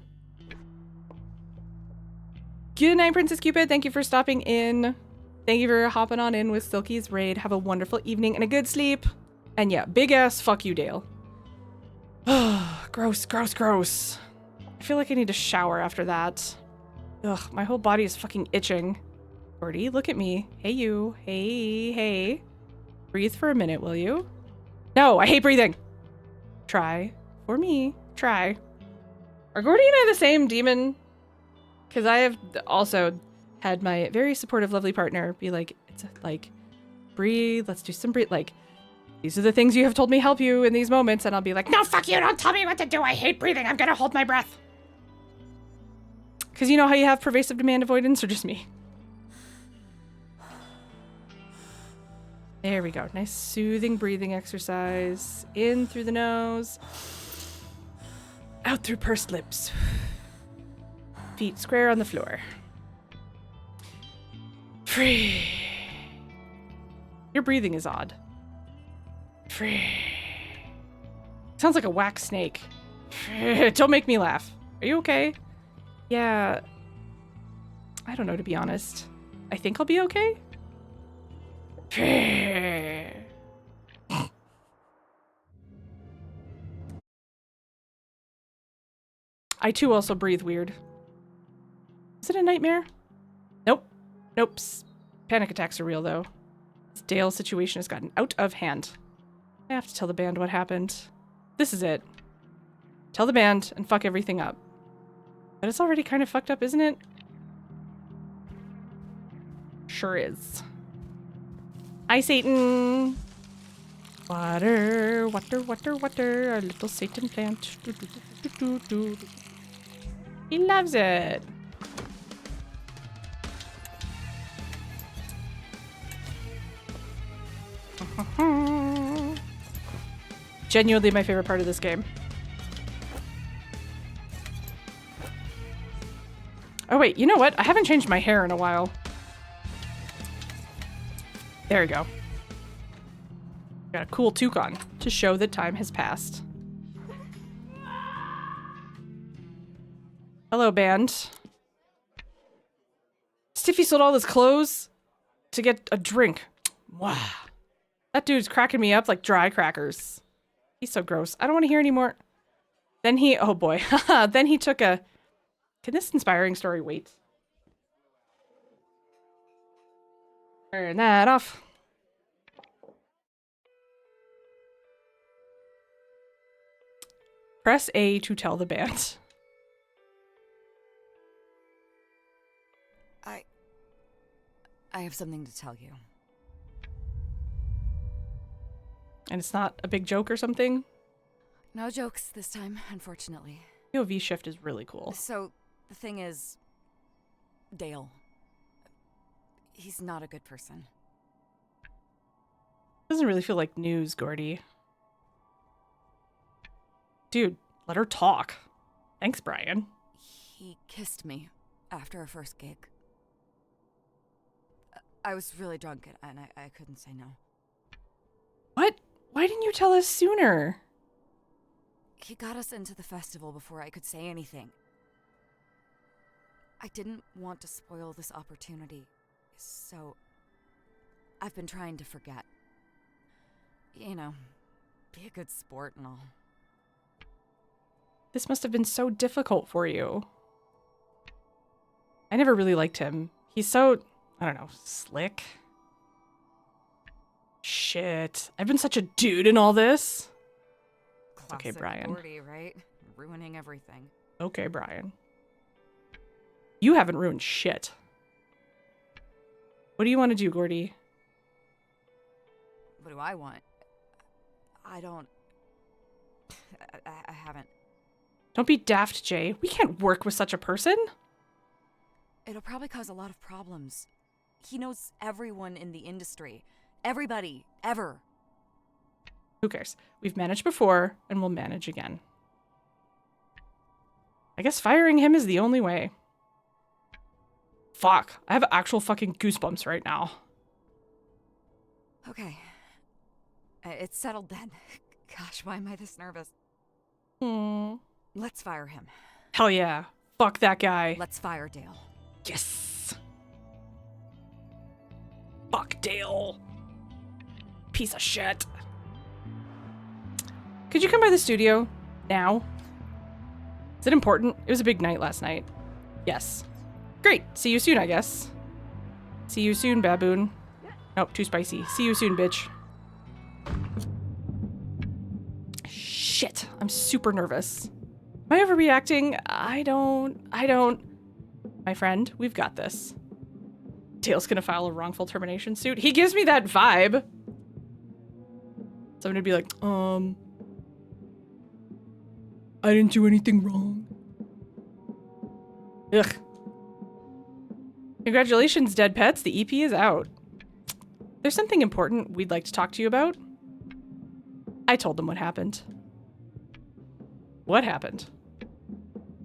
Good night, Princess Cupid. Thank you for stopping in. Thank you for hopping on in with Silky's raid. Have a wonderful evening and a good sleep. And yeah, big ass fuck you, Dale. Gross. I feel like I need to shower after that. Ugh, my whole body is fucking itching. Gordy, look at me. Hey, you. Hey. Breathe for a minute, will you? No, I hate breathing. Try. For me. Try. Are Gordy and I the same demon? Because I have also had my very supportive, lovely partner be like, it's like, breathe, let's do some breathe. Like, these are the things you have told me help you in these moments. And I'll be like, no, fuck you, don't tell me what to do. I hate breathing. I'm going to hold my breath. Because you know how you have pervasive demand avoidance, or just me? There we go. Nice soothing breathing exercise. In through the nose. Out through pursed lips. Feet square on the floor. Free. Your breathing is odd. Free. Sounds like a wax snake. Free. Don't make me laugh. Are you okay? Yeah. I don't know, to be honest. I think I'll be okay. Free. I too also breathe weird. Is it a nightmare? Nope. Nope. Panic attacks are real, though. This Dale situation has gotten out of hand. I have to tell the band what happened. This is it. Tell the band and fuck everything up. But it's already kind of fucked up, isn't it? Sure is. Hi, Satan. Water, water, water, water. Our little Satan plant. Do, do, do, do, do, do. He loves it. Genuinely my favorite part of this game. Oh wait, you know what? I haven't changed my hair in a while. There we go. Got a cool toque on to show that time has passed. Hello, band. Stiffy sold all his clothes to get a drink. Wow. That dude's cracking me up like dry crackers. He's so gross. I don't want to hear anymore. Then he, oh boy. Then he took a, can this inspiring story wait? Turn that off. Press A to tell the band. I have something to tell you. And it's not a big joke or something? No jokes this time, unfortunately. POV shift is really cool. So, the thing is, Dale. He's not a good person. Doesn't really feel like news, Gordy. Dude, let her talk. Thanks, Brian. He kissed me after our first gig. I was really drunk and I couldn't say no. What? Why didn't you tell us sooner? He got us into the festival before I could say anything. I didn't want to spoil this opportunity, so I've been trying to forget. You know, be a good sport and all. This must have been so difficult for you. I never really liked him. He's so, I don't know, slick. Shit. I've been such a dude in all this. Classic Okay, Brian. Gordy, right? Ruining everything. Okay, Brian. You haven't ruined shit. What do you want to do, Gordy? What do I want? I don't... I haven't. Don't be daft, Jay. We can't work with such a person. It'll probably cause a lot of problems. He knows everyone in the industry. Everybody. Ever. Who cares? We've managed before, and we'll manage again. I guess firing him is the only way. Fuck. I have actual fucking goosebumps right now. Okay. It's settled then. Gosh, why am I this nervous? Hmm. Let's fire him. Hell yeah. Fuck that guy. Let's fire Dale. Yes. Fuck Dale. Piece of shit. Could you come by the studio now? Is it important? It was a big night last night. Yes. Great. See you soon, I guess. See you soon, baboon. Nope, too spicy. See you soon, bitch. Shit. I'm super nervous. Am I overreacting? I don't. My friend, we've got this. Dale's gonna file a wrongful termination suit. He gives me that vibe. So I'm gonna be like, I didn't do anything wrong. Ugh. Congratulations, Dead Pets. The EP is out. There's something important we'd like to talk to you about. I told them what happened. What happened?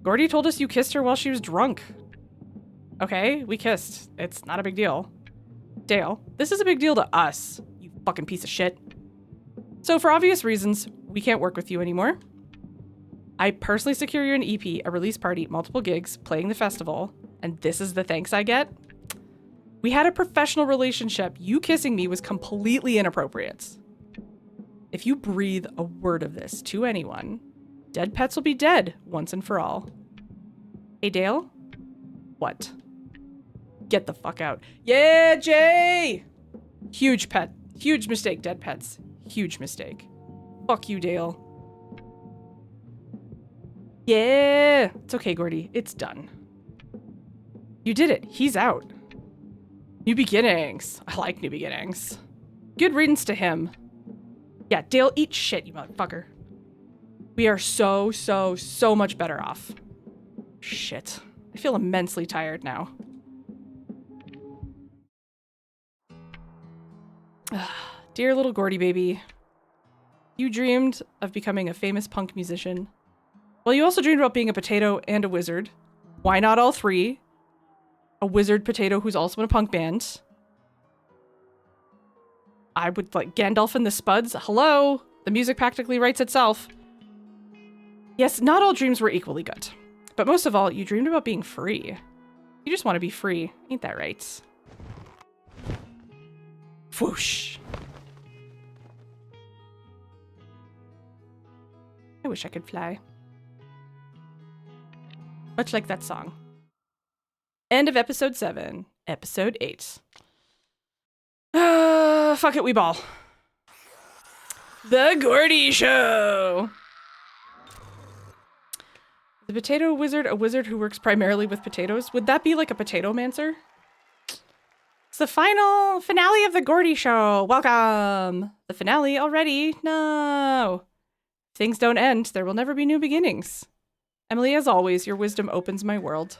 Gordy told us you kissed her while she was drunk. Okay, we kissed. It's not a big deal. Dale, this is a big deal to us, you fucking piece of shit. So for obvious reasons, we can't work with you anymore. I personally secure you an EP, a release party, multiple gigs, playing the festival, and this is the thanks I get? We had a professional relationship. You kissing me was completely inappropriate. If you breathe a word of this to anyone, Dead Pets will be dead once and for all. Hey, Dale? What? Get the fuck out. Yeah, Jay! Huge mistake, Dead Pets. Huge mistake. Fuck you, Dale. Yeah! It's okay, Gordy. It's done. You did it. He's out. New beginnings. I like new beginnings. Good riddance to him. Yeah, Dale, eat shit, you motherfucker. We are so much better off. Shit. I feel immensely tired now. Dear little Gordy baby. You dreamed of becoming a famous punk musician. Well, you also dreamed about being a potato and a wizard. Why not all three? A wizard potato who's also in a punk band. I would like Gandalf and the Spuds. Hello? The music practically writes itself. Yes, not all dreams were equally good. But most of all, you dreamed about being free. You just want to be free. Ain't that right? Whoosh. I wish I could fly. Much like that song. End of episode 7. Episode 8. Fuck it, we ball. The Gordy Show! The potato wizard, a wizard who works primarily with potatoes. Would that be like a potato mancer? It's the final finale of the Gordy Show. Welcome. The finale already? No. If things don't end, there will never be new beginnings. Emily, as always, your wisdom opens my world.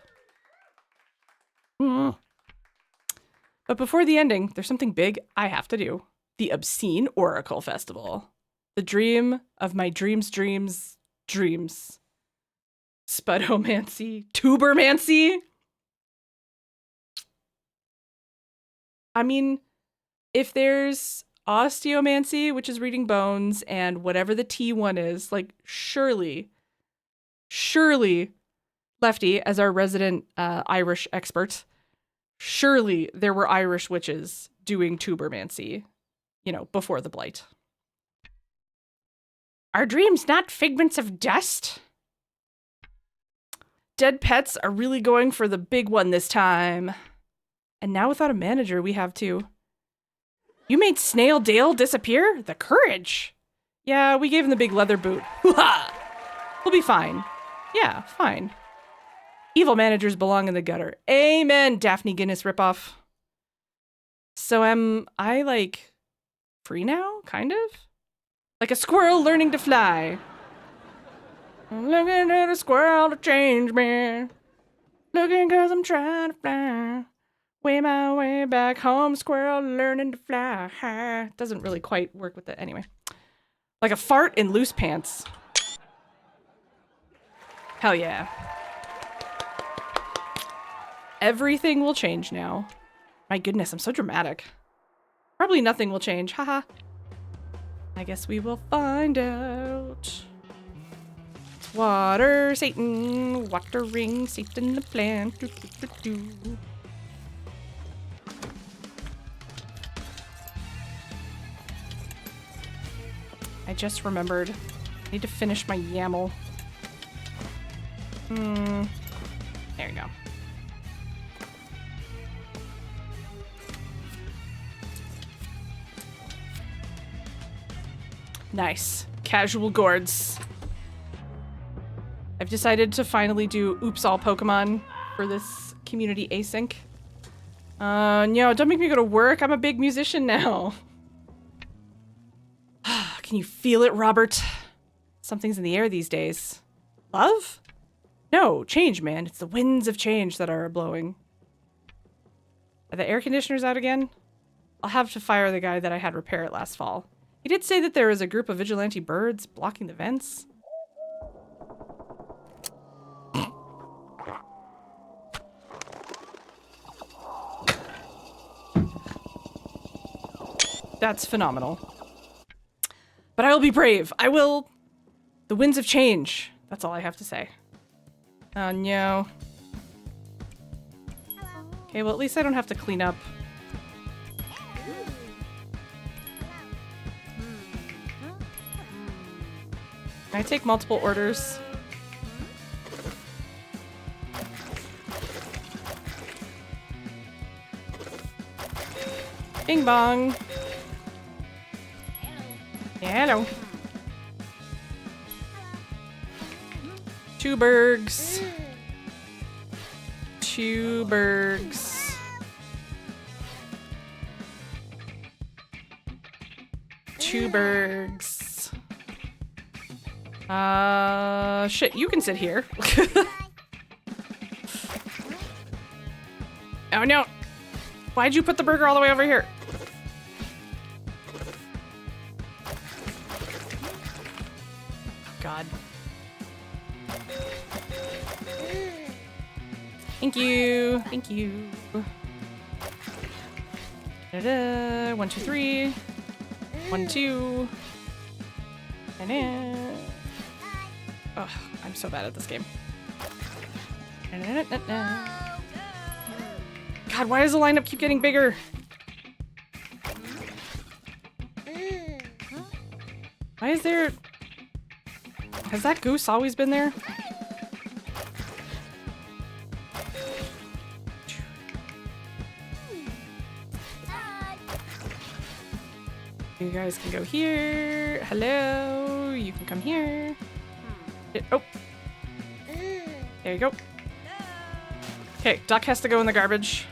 But before the ending, there's something big I have to do. The Obscene Oracle Festival. The dream of my dreams. Spudomancy. Tubermancy? I mean, if there's osteomancy, which is reading bones, and whatever the T one is, like, surely, Lefty, as our resident Irish expert, surely there were Irish witches doing tubermancy, you know, before the Blight. Are dreams not figments of dust? Dead Pets are really going for the big one this time. And now without a manager, we have to. You made Snail Dale disappear? The courage! Yeah, we gave him the big leather boot. Hoo-ha! We'll be fine. Yeah, fine. Evil managers belong in the gutter. Amen, Daphne Guinness ripoff. So am I, like, free now? Kind of? Like a squirrel learning to fly. I'm looking at a squirrel to change me. Looking cause I'm trying to fly. Way my way back home, squirrel learning to fly. Doesn't really quite work with it. Anyway. Like a fart in loose pants. Hell yeah. Everything will change now. My goodness, I'm so dramatic. Probably nothing will change. Haha. I guess we will find out. It's water, Satan. Watering Satan the plant. Do, do, do, do. I just remembered. I need to finish my YAML. There we go. Nice. Casual gourds. I've decided to finally do Oops All Pokemon for this community async. No, don't make me go to work. I'm a big musician now. Can you feel it, Robert? Something's in the air these days. Love? No, change, man. It's the winds of change that are blowing. Are the air conditioners out again? I'll have to fire the guy that I had repair it last fall. He did say that there was a group of vigilante birds blocking the vents. That's phenomenal. But I will be brave. I will... The winds of change. That's all I have to say. Oh, no. Okay, well, at least I don't have to clean up. Can I take multiple orders? Bing bong. Yeah, hello. Two burgers. Two burgers. Two burgers. Shit, you can sit here. Oh no. Why'd you put the burger all the way over here? God. Thank you. Thank you. Da-da. 1, 2, 3. 1, 2. And then. Oh, I'm so bad at this game. God, why does the lineup keep getting bigger? Why is there... Has that goose always been there? You guys can go here. Hello. You can come here. Oh. There you go. Okay, duck has to go in the garbage.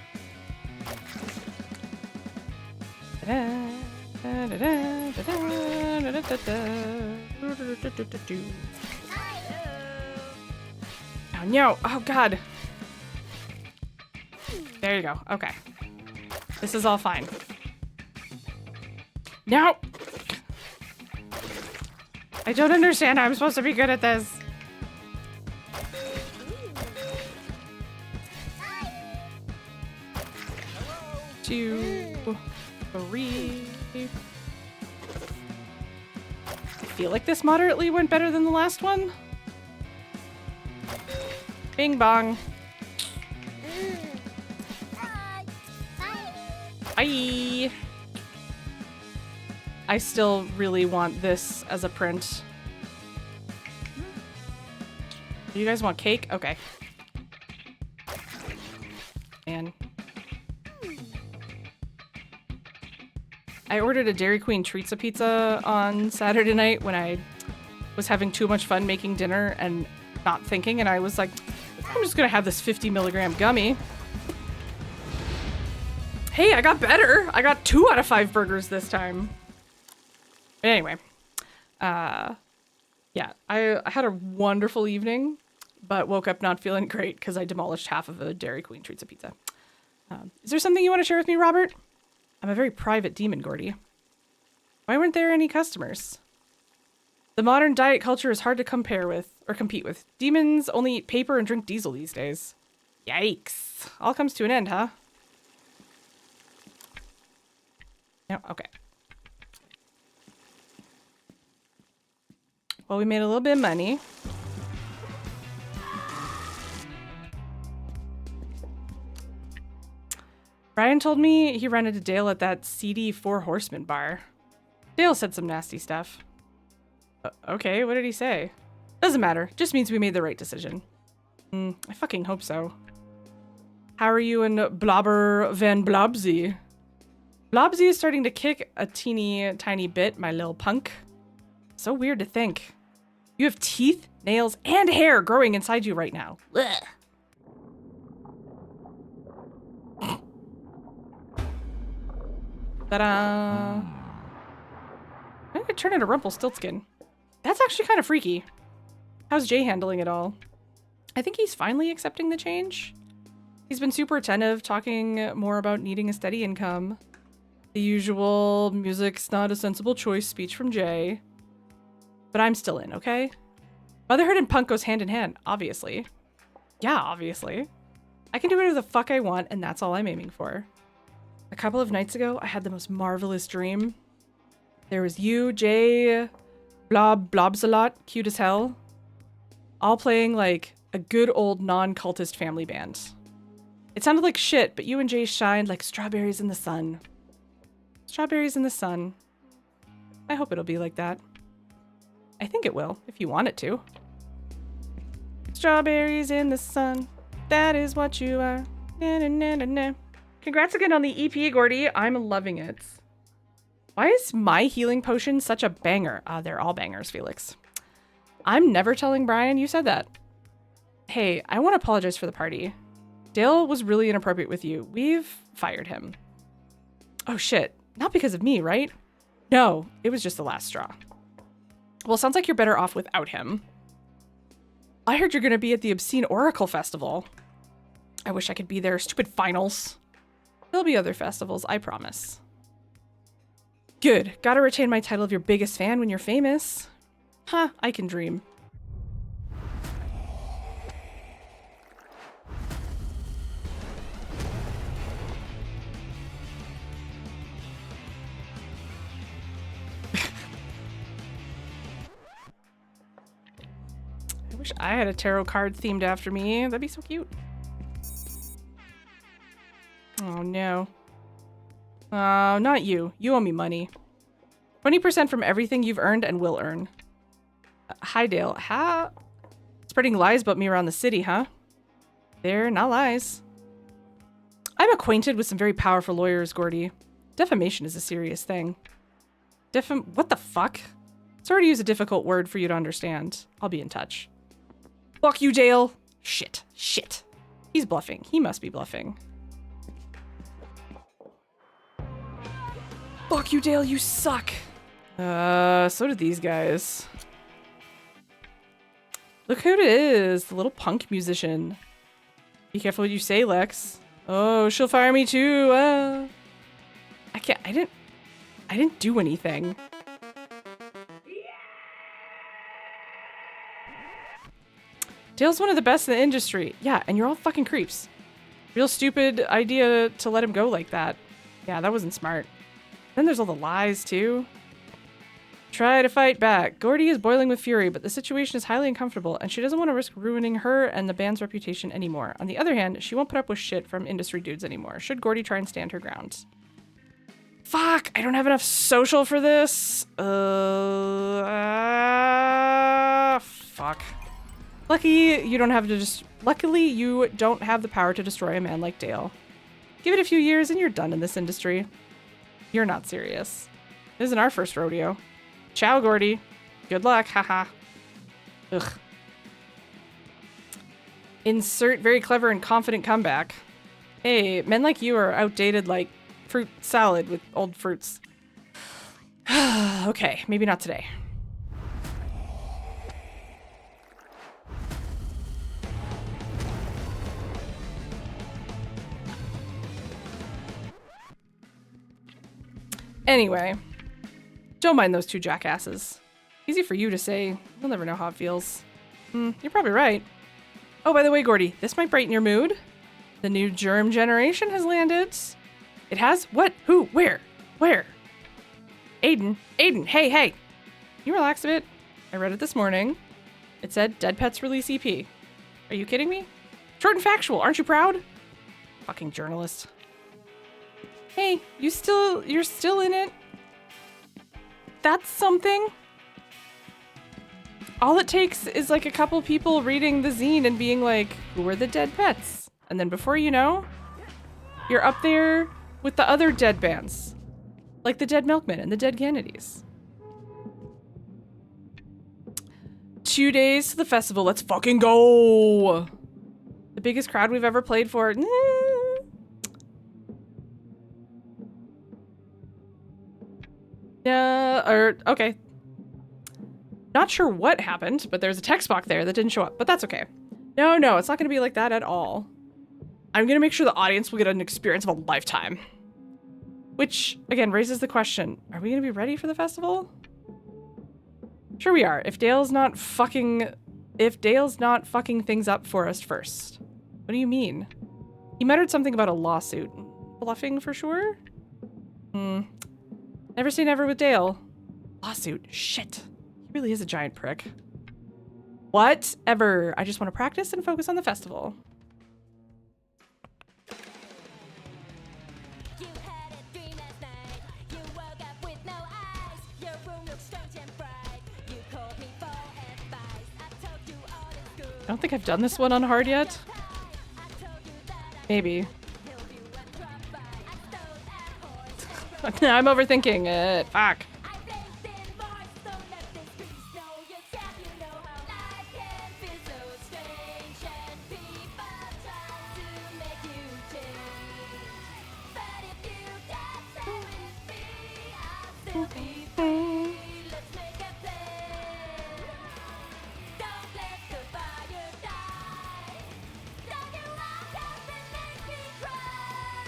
Oh no! Oh god! There you go. Okay. This is all fine. No! I don't understand how I'm supposed to be good at this. Two, 3. I feel like this moderately went better than the last one. Bing bong. Bye. I still really want this as a print. Do you guys want cake? Okay. And I ordered a Dairy Queen Treats-a Pizza on Saturday night when I was having too much fun making dinner and not thinking, and I was like, I'm just gonna have this 50 milligram gummy. Hey, I got better. I got 2 out of 5 burgers this time. But anyway, yeah, I had a wonderful evening, but woke up not feeling great because I demolished half of a Dairy Queen Treats-a Pizza. Is there something you want to share with me, Robert? I'm a very private demon, Gordy. Why weren't there any customers? The modern diet culture is hard to compare with, or compete with. Demons only eat paper and drink diesel these days. Yikes. All comes to an end, huh? No, okay. Well, we made a little bit of money. Brian told me he ran into Dale at that seedy Four Horsemen bar. Dale said some nasty stuff. Okay, what did he say? Doesn't matter. Just means we made the right decision. I fucking hope so. How are you and Blobber Van Blobsy? Blobsy is starting to kick a teeny tiny bit, my little punk. So weird to think. You have teeth, nails, and hair growing inside you right now. Blech. Ta-da! I could turn into Rumpelstiltskin. That's actually kind of freaky. How's Jay handling it all? I think he's finally accepting the change. He's been super attentive, talking more about needing a steady income. The usual music's not a sensible choice speech from Jay. But I'm still in, okay? Motherhood and punk goes hand in hand, obviously. Yeah, obviously. I can do whatever the fuck I want, and that's all I'm aiming for. A couple of nights ago, I had the most marvelous dream. There was you, Jay, Blobsalot, cute as hell, all playing like a good old non-cultist family band. It sounded like shit, but you and Jay shined like strawberries in the sun. Strawberries in the sun. I hope it'll be like that. I think it will, if you want it to. Strawberries in the sun. That is what you are. Na, na, na, na, na. Congrats again on the EP, Gordy. I'm loving it. Why is my healing potion such a banger? They're all bangers, Felix. I'm never telling Brian you said that. Hey, I want to apologize for the party. Dale was really inappropriate with you. We've fired him. Oh shit. Not because of me, right? No, it was just the last straw. Well, sounds like you're better off without him. I heard you're going to be at the Obscene Oracle Festival. I wish I could be there. Stupid finals. There'll be other festivals, I promise. Good. Gotta retain my title of your biggest fan when you're famous. Huh, I can dream. I wish I had a tarot card themed after me. That'd be so cute. Oh no. Not you. You owe me money. 20% from everything you've earned and will earn. Hi, Dale. Spreading lies about me around the city, huh? They're not lies. I'm acquainted with some very powerful lawyers, Gordy. Defamation is a serious thing. What the fuck? Sorry to use a difficult word for you to understand. I'll be in touch. Fuck you, Dale. Shit. Shit. He's bluffing. He must be bluffing. Fuck you, Dale. You suck. So did these guys. Look who it is. The little punk musician. Be careful what you say, Lex. Oh, she'll fire me too. I can't. I didn't do anything. Dale's one of the best in the industry. Yeah, and you're all fucking creeps. Real stupid idea to let him go like that. Yeah, that wasn't smart. Then there's all the lies, too. Try to fight back. Gordy is boiling with fury, but the situation is highly uncomfortable, and she doesn't want to risk ruining her and the band's reputation anymore. On the other hand, she won't put up with shit from industry dudes anymore. Should Gordy try and stand her ground? Fuck! I don't have enough social for this. Fuck. Luckily, you don't have the power to destroy a man like Dale. Give it a few years and you're done in this industry. You're not serious. This isn't our first rodeo. Ciao, Gordy. Good luck, haha. Ugh. Insert very clever and confident comeback. Hey, men like you are outdated like fruit salad with old fruits. Okay, maybe not today. Anyway, don't mind those two jackasses. Easy for you to say. You'll never know how it feels. You're probably right. Oh, by the way, Gordy, this might brighten your mood. The new germ generation has landed. It has? What? Who? Where? Where? Aiden, hey. You relax a bit. I read it this morning. It said Dead Pets release EP. Are you kidding me? Short and factual, aren't you proud? Fucking journalist. Hey, you're still in it? That's something. All it takes is like a couple people reading the zine and being like, who are the dead pets? And then before you know, you're up there with the other dead bands. Like the Dead Milkmen and the Dead Kennedys. 2 days to the festival, let's fucking go! The biggest crowd we've ever played for. Okay. Not sure what happened, but there's a text box there that didn't show up, but that's okay. No, it's not going to be like that at all. I'm gonna make sure the audience will get an experience of a lifetime. Which, again, raises the question, are we gonna be ready for the festival? Sure we are. If Dale's not fucking things up for us first. What do you mean? He muttered something about a lawsuit. Bluffing for sure? Never say never with Dale. Lawsuit. Shit. He really is a giant prick. Whatever. I just want to practice and focus on the festival. I don't think I've done this one on hard yet. Maybe. Now I'm overthinking it. Fuck.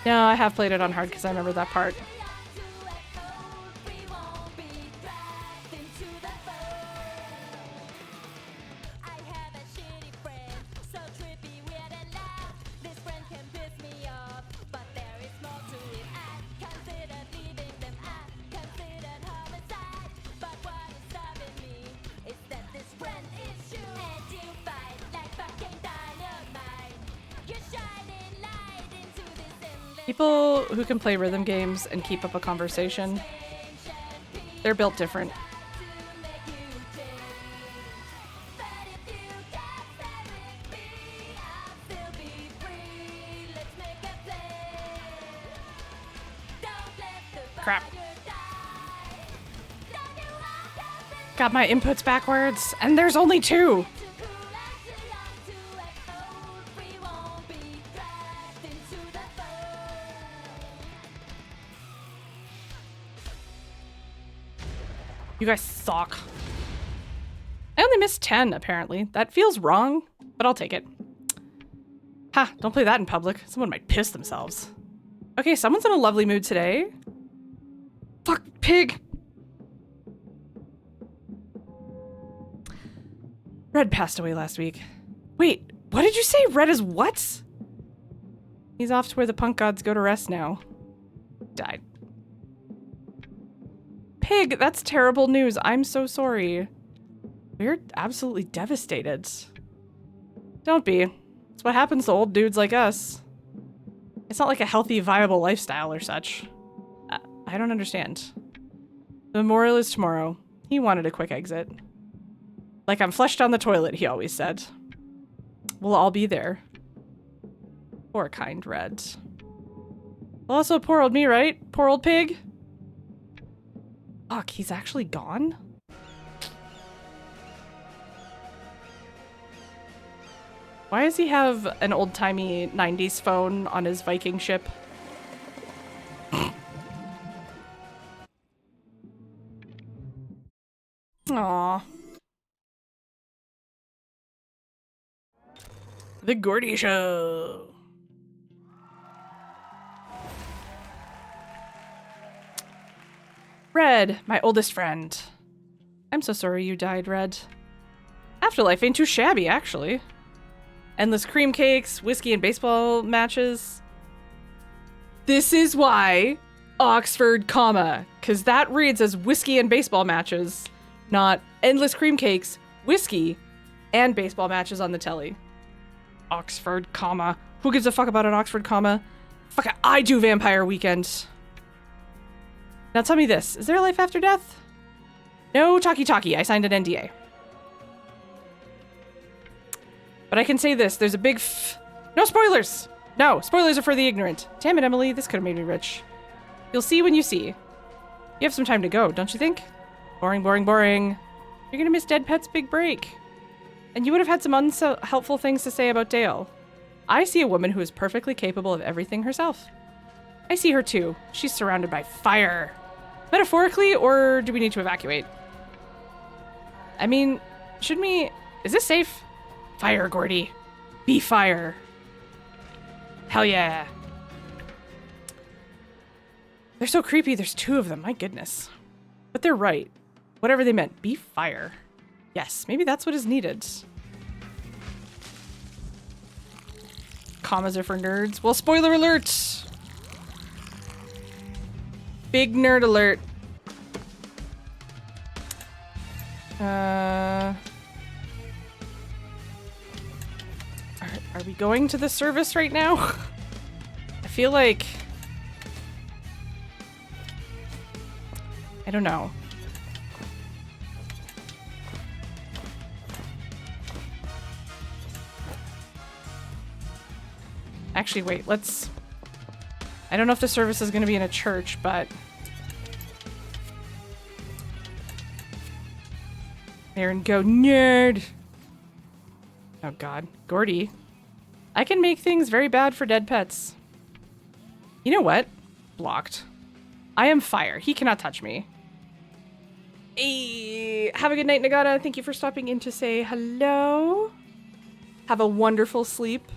No, I have played it on hard because I remember that part. People who can play rhythm games and keep up a conversation, they're built different. Crap. Got my inputs backwards, and there's only 2. You guys suck. I only missed 10, apparently. That feels wrong, but I'll take it. Ha, don't play that in public. Someone might piss themselves. Okay, someone's in a lovely mood today. Fuck, pig! Red passed away last week. Wait, what did you say? Red is what? He's off to where the punk gods go to rest now. Died. Pig, that's terrible news. I'm so sorry. We're absolutely devastated. Don't be. It's what happens to old dudes like us. It's not like a healthy, viable lifestyle or such. I don't understand. The memorial is tomorrow. He wanted a quick exit. Like I'm flushed down the toilet, he always said. We'll all be there. Poor kind Red. Well, also poor old me, right? Poor old pig. Fuck, he's actually gone? Why does he have an old-timey 90s phone on his Viking ship? Aww. The Gordy Show. Red, my oldest friend. I'm so sorry you died, Red. Afterlife ain't too shabby, actually. Endless cream cakes, whiskey and baseball matches. This is why Oxford, comma, because that reads as whiskey and baseball matches, not endless cream cakes, whiskey, and baseball matches on the telly. Oxford, comma. Who gives a fuck about an Oxford, comma? Fuck, I do Vampire Weekend. Now tell me this, is there a life after death? No talkie-talkie, I signed an NDA. But I can say this, there's a big no spoilers! No, spoilers are for the ignorant. Damn it, Emily, this could have made me rich. You'll see when you see. You have some time to go, don't you think? Boring, boring, boring. You're gonna miss Dead Pet's big break. And you would have had some unhelpful things to say about Dale. I see a woman who is perfectly capable of everything herself. I see her too. She's surrounded by fire. Metaphorically, or do we need to evacuate? I mean, shouldn't we... Is this safe? Fire, Gordy. Be fire. Hell yeah. They're so creepy. There's 2 of them. My goodness. But they're right. Whatever they meant. Be fire. Yes, maybe that's what is needed. Commas are for nerds. Well, spoiler alert. Big nerd alert. Are we going to the service right now? I feel like... I don't know. Actually, wait, let's... I don't know if the service is going to be in a church, but... There and go, nerd! Oh god. Gordy. I can make things very bad for dead pets. You know what? Blocked. I am fire. He cannot touch me. Hey, have a good night, Nagata. Thank you for stopping in to say hello. Have a wonderful sleep.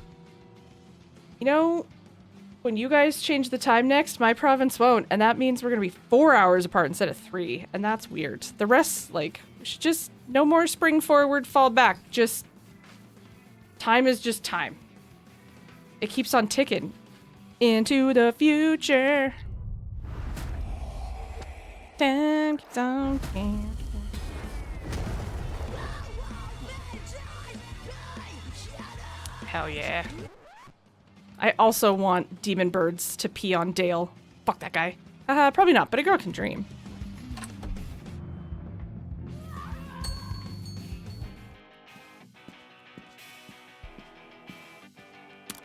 You know, when you guys change the time next, my province won't. And that means we're going to be 4 hours apart instead of 3. And that's weird. The rest, like, we should just... No more spring forward, fall back. Just... Time is just time. It keeps on ticking. Into the future. Time keeps on ticking. Hell yeah. I also want demon birds to pee on Dale. Fuck that guy. Probably not, but a girl can dream.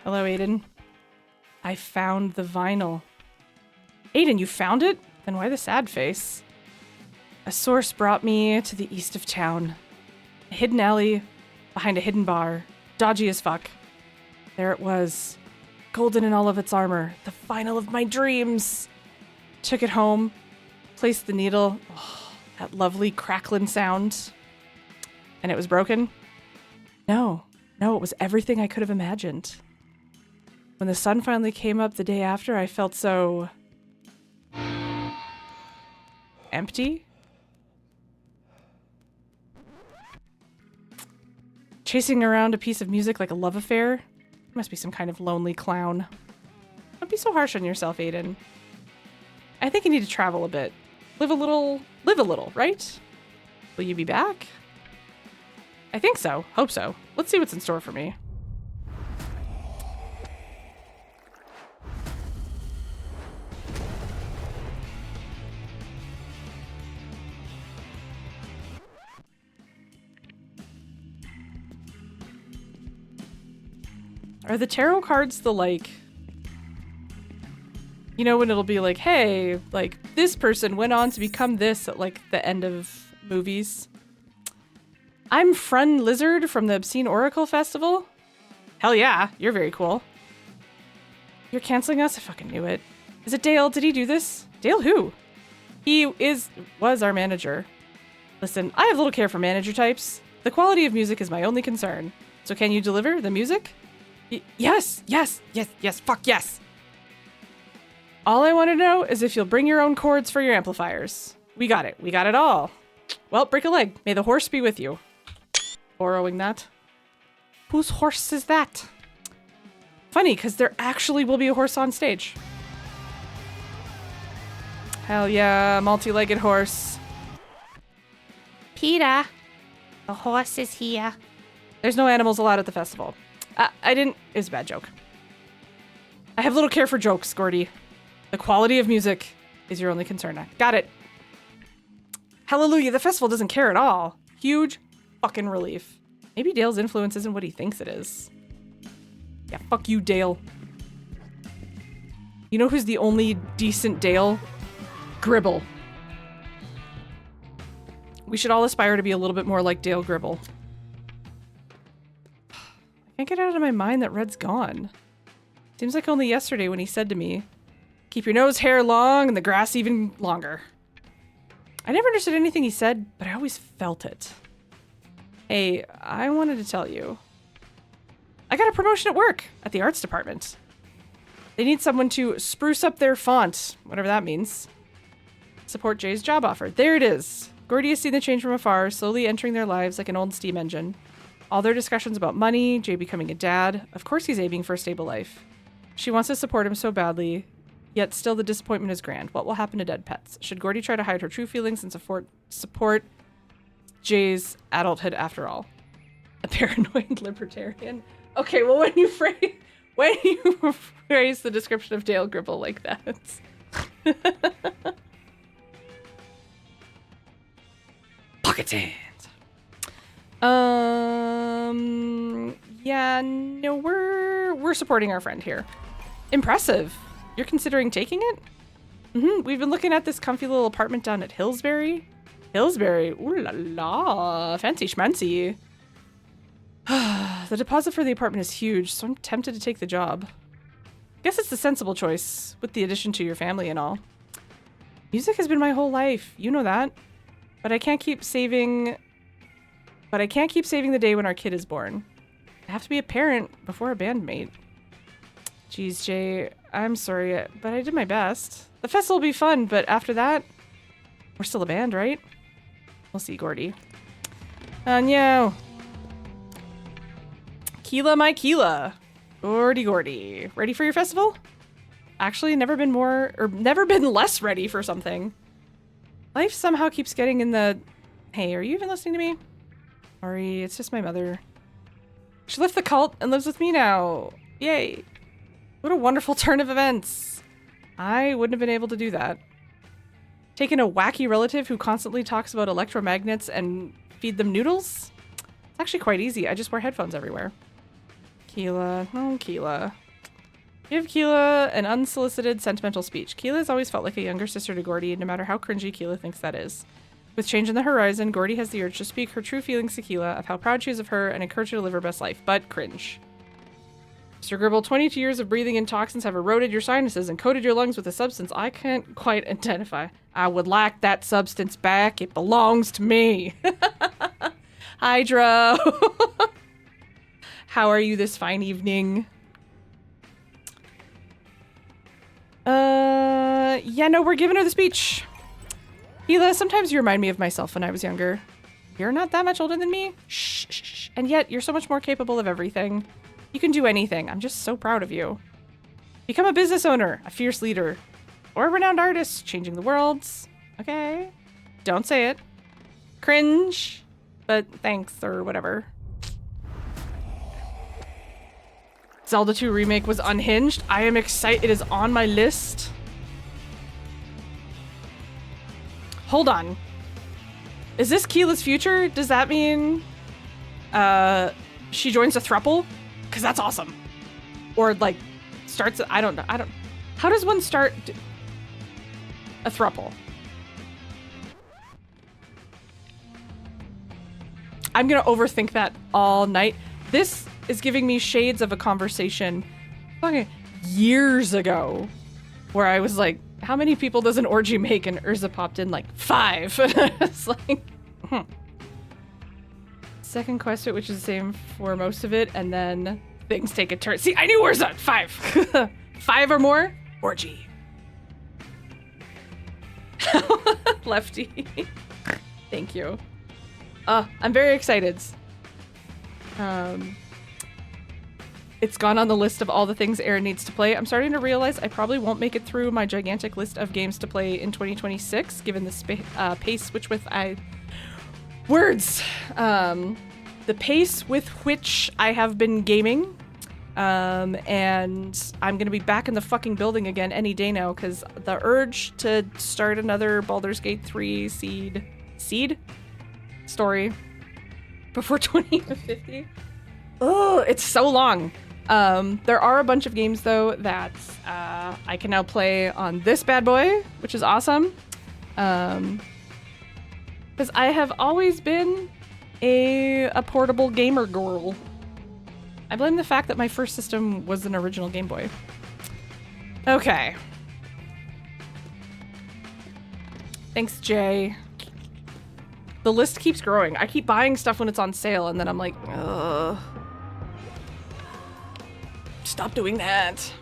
Hello, Aiden. I found the vinyl. Aiden, you found it? Then why the sad face? A source brought me to the east of town. A hidden alley behind a hidden bar. Dodgy as fuck. There it was. Golden in all of its armor. The vinyl of my dreams. Took it home. Placed the needle. Oh, that lovely crackling sound. And it was broken? No. No, it was everything I could have imagined. When the sun finally came up the day after, I felt so... empty? Chasing around a piece of music like a love affair? You must be some kind of lonely clown. Don't be so harsh on yourself, Aiden. I think you need to travel a bit. Live a little, right? Will you be back? I think so. Hope so. Let's see what's in store for me. Are the tarot cards the, like... You know when it'll be like, hey, like, this person went on to become this at, like, the end of movies? I'm Frun Lizard from the Obscene Oracle Festival. Hell yeah, you're very cool. You're canceling us? I fucking knew it. Is it Dale? Did he do this? Dale who? He was our manager. Listen, I have little care for manager types. The quality of music is my only concern. So can you deliver the music? Yes, fuck yes. All I want to know is if you'll bring your own cords for your amplifiers. We got it all. Well, break a leg. May the horse be with you. Borrowing that. Whose horse is that? Funny, because there actually will be a horse on stage. Hell yeah, multi-legged horse. Peter, the horse is here. There's no animals allowed at the festival. It was a bad joke. I have little care for jokes, Gordy. The quality of music is your only concern. Got it. Hallelujah, the festival doesn't care at all. Huge fucking relief. Maybe Dale's influence isn't what he thinks it is. Yeah, fuck you, Dale. You know who's the only decent Dale? Gribble. We should all aspire to be a little bit more like Dale Gribble. I can't get out of my mind that Red's gone. Seems like only yesterday when he said to me, keep your nose hair long and the grass even longer. I never understood anything he said, but I always felt it. Hey, I wanted to tell you. I got a promotion at work, at the arts department. They need someone to spruce up their font, whatever that means. Support Jay's job offer. There it is. Gordy has seen the change from afar, slowly entering their lives like an old steam engine. All their discussions about money, Jay becoming a dad. Of course he's aiming for a stable life. She wants to support him so badly, yet still the disappointment is grand. What will happen to dead pets? Should Gordy try to hide her true feelings and support Jay's adulthood after all? A paranoid libertarian? Okay, well when you phrase the description of Dale Gribble like that. Pocket hands. Yeah, no, we're supporting our friend here. Impressive. You're considering taking it? We've been looking at this comfy little apartment down at Hillsbury. Hillsbury, ooh la la, fancy schmancy. The deposit for the apartment is huge, so I'm tempted to take the job. Guess it's the sensible choice, with the addition to your family and all. Music has been my whole life, you know that. But I can't keep saving the day when our kid is born. I have to be a parent before a bandmate. Jeez, Jay, I'm sorry, but I did my best. The festival will be fun, but after that, we're still a band, right? We'll see, Gordy. No. Keela, my Keela. Gordy. Ready for your festival? Actually, never been less ready for something. Life somehow keeps getting in the... Hey, are you even listening to me? Sorry, it's just my mother. She left the cult and lives with me now. Yay. What a wonderful turn of events. I wouldn't have been able to do that. Taking a wacky relative who constantly talks about electromagnets and feed them noodles? It's actually quite easy. I just wear headphones everywhere. Keela. Oh, Keela. Give Keela an unsolicited sentimental speech. Keela has always felt like a younger sister to Gordy, no matter how cringy Keela thinks that is. With change in the horizon, Gordy has the urge to speak her true feelings to Keela of how proud she is of her and encourage her to live her best life, but cringe. Mr. Gribble, 22 years of breathing in toxins have eroded your sinuses and coated your lungs with a substance I can't quite identify. I would like that substance back. It belongs to me. Hydra. How are you this fine evening? Yeah, no, we're giving her the speech. Keela, sometimes you remind me of myself when I was younger. You're not that much older than me. Shh. And yet, you're so much more capable of everything. You can do anything. I'm just so proud of you. Become a business owner, a fierce leader, or a renowned artist, changing the world. Okay. Don't say it. Cringe, but thanks, or whatever. Zelda 2 Remake was unhinged. I am excited. It is on my list. Hold on. Is this Keela's future? Does that mean she joins a throuple? Because that's awesome. Or like starts, I don't know. How does one start a throuple? I'm going to overthink that all night. This is giving me shades of a conversation fucking years ago where I was like, how many people does an orgy make? And Urza popped in like 5. And I was like, Second quest, which is the same for most of it. And then things take a turn. See, I knew Urza. 5. 5 or more, orgy. Lefty. Thank you. I'm very excited. It's gone on the list of all the things Aaron needs to play. I'm starting to realize I probably won't make it through my gigantic list of games to play in 2026, given the pace the pace with which I have been gaming. And I'm going to be back in the fucking building again any day now, because the urge to start another Baldur's Gate 3 seed story before 2050. Oh, it's so long. There are a bunch of games, though, that I can now play on this bad boy, which is awesome. Because I have always been a portable gamer girl. I blame the fact that my first system was an original Game Boy. Okay. Thanks, Jay. The list keeps growing. I keep buying stuff when it's on sale, and then I'm like, ugh. Stop doing that.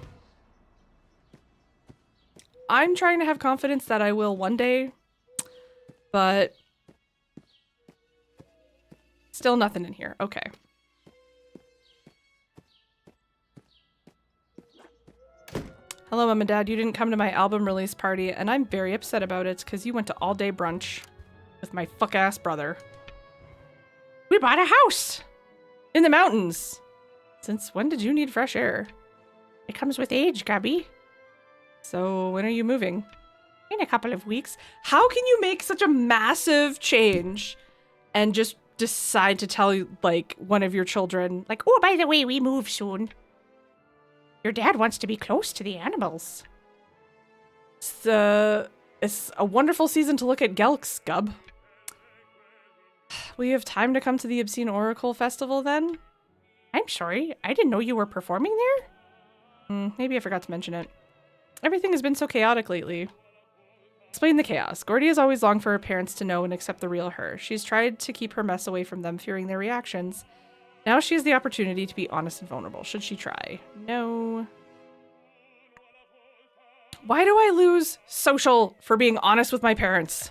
I'm trying to have confidence that I will one day, but still nothing in here. Okay. Hello, Mom and Dad. You didn't come to my album release party, and I'm very upset about it because you went to all-day brunch with my fuck-ass brother. We bought a house in the mountains. Since when did you need fresh air? It comes with age, Gabby. So when are you moving? In a couple of weeks. How can you make such a massive change and just decide to tell, like, one of your children, like, oh, by the way, we move soon. Your dad wants to be close to the animals. It's a wonderful season to look at Gelks, Gub. Will you have time to come to the Obscene Oracle Festival then? I'm sorry, I didn't know you were performing there? Maybe I forgot to mention it. Everything has been so chaotic lately. Explain the chaos. Gordy has always longed for her parents to know and accept the real her. She's tried to keep her mess away from them, fearing their reactions. Now she has the opportunity to be honest and vulnerable. Should she try? No. Why do I lose social for being honest with my parents?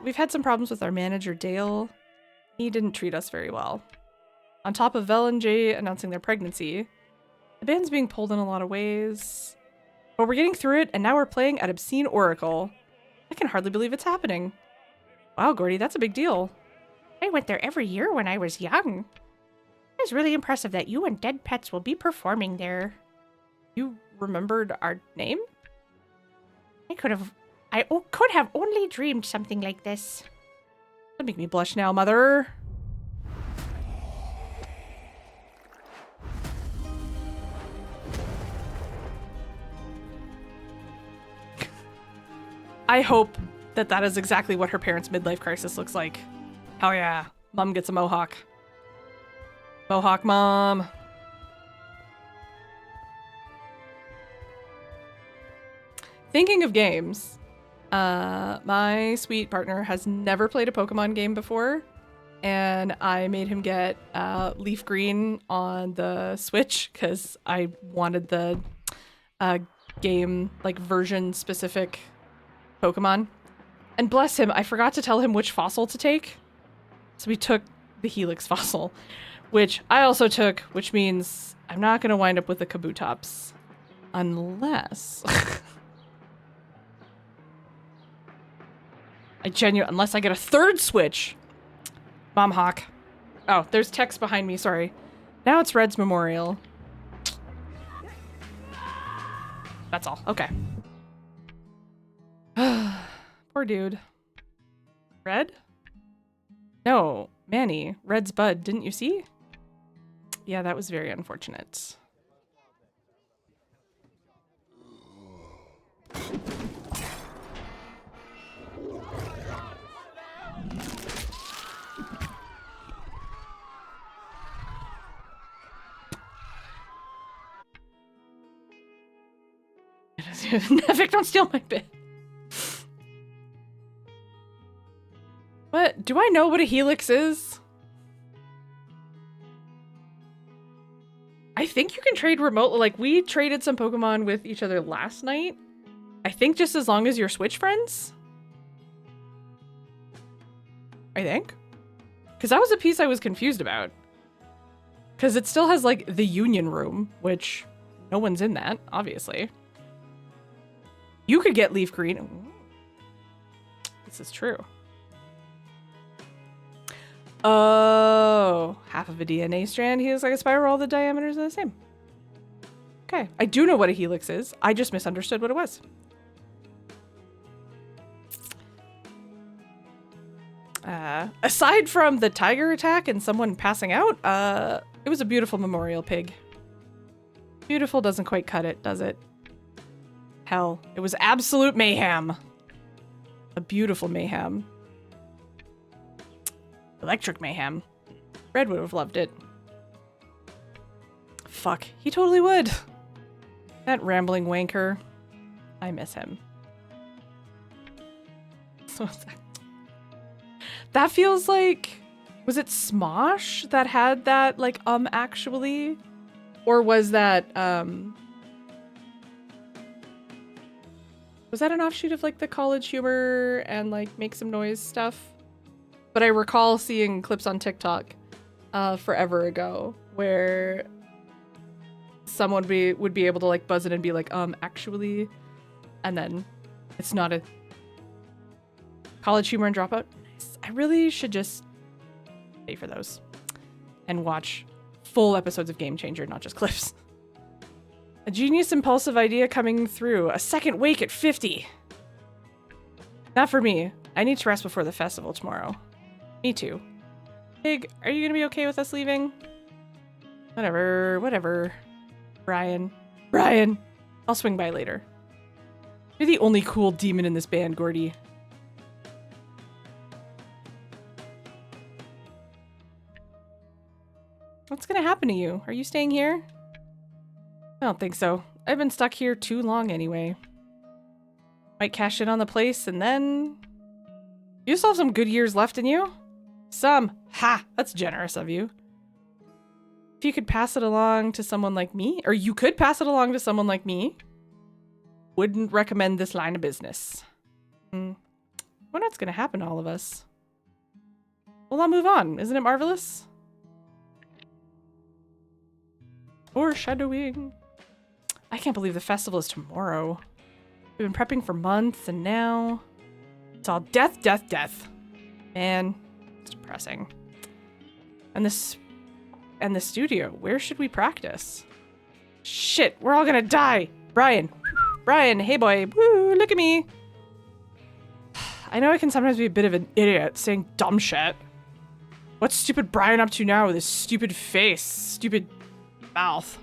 We've had some problems with our manager, Dale. He didn't treat us very well. On top of Vel and Jay announcing their pregnancy, the band's being pulled in a lot of ways. But we're getting through it, and now we're playing at Obscene Oracle. I can hardly believe it's happening. Wow, Gordy, that's a big deal. I went there every year when I was young. It's really impressive that you and Dead Pets will be performing there. You remembered our name? I could have only dreamed something like this. Don't make me blush now, Mother. I hope that that is exactly what her parents' midlife crisis looks like. Hell yeah. Mom gets a mohawk. Mohawk mom. Thinking of games, my sweet partner has never played a Pokemon game before, and I made him get Leaf Green on the Switch because I wanted the game, like, version specific Pokemon. And bless him, I forgot to tell him which fossil to take. So we took the Helix fossil, which I also took, which means I'm not going to wind up with the Kabutops. Unless... unless I get a third Switch. Mom Hawk. Oh, there's text behind me, sorry. Now it's Red's memorial. That's all, okay. Poor dude. Red? No, Manny. Red's bud, didn't you see? Yeah, that was very unfortunate. Nevik, don't steal my bit. What? Do I know what a helix is? I think you can trade remotely. Like, we traded some Pokemon with each other last night. I think just as long as you're Switch friends. I think. Because that was a piece I was confused about. Because it still has, like, the Union Room, which no one's in that, obviously. You could get Leaf Green. Ooh. This is true. Oh, half of a DNA strand. He looks like a spiral. All the diameters are the same. Okay. I do know what a helix is. I just misunderstood what it was. Aside from the tiger attack and someone passing out, it was a beautiful memorial pig. Beautiful doesn't quite cut it, does it? Hell, it was absolute mayhem. A beautiful mayhem. Electric mayhem. Red would have loved it. Fuck, he totally would. That rambling wanker. I miss him. So that feels like... Was it Smosh that had that, like, actually? Or was that, Was that an offshoot of like the College Humor and like Make Some Noise stuff? But I recall seeing clips on TikTok forever ago where someone would be able to like buzz in and be like, actually, and then it's not a College Humor and Dropout. Nice. I really should just pay for those and watch full episodes of Game Changer, not just clips. A genius impulsive idea coming through. A second wake at 50. Not for me. I need to rest before the festival tomorrow. Me too. Pig, are you gonna be okay with us leaving? Whatever. Brian. I'll swing by later. You're the only cool demon in this band, Gordy. What's gonna happen to you? Are you staying here? I don't think so. I've been stuck here too long anyway. Might cash in on the place and then... You still have some good years left in you? Some. Ha! That's generous of you. If you could pass it along to someone like me, or you could pass it along to someone like me, wouldn't recommend this line of business. Wonder what's gonna happen to all of us. Well, I'll move on. Isn't it marvelous? Foreshadowing. I can't believe the festival is tomorrow. We've been prepping for months and now it's all death. Man, it's depressing. And the studio, where should we practice? Shit, we're all gonna die. Brian, hey boy, woo, look at me. I know I can sometimes be a bit of an idiot saying dumb shit. What's stupid Brian up to now with his stupid face, stupid mouth?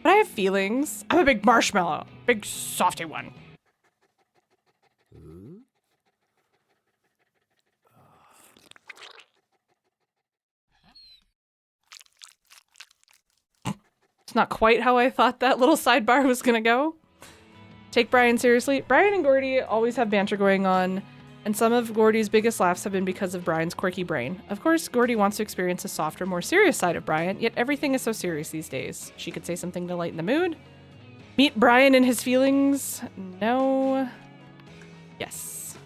But I have feelings. I'm a big marshmallow. Big softy one. It's not quite how I thought that little sidebar was gonna go. Take Brian seriously. Brian and Gordy always have banter going on, and some of Gordy's biggest laughs have been because of Brian's quirky brain. Of course, Gordy wants to experience a softer, more serious side of Brian, yet everything is so serious these days. She could say something to lighten the mood. Meet Brian and his feelings. No. Yes.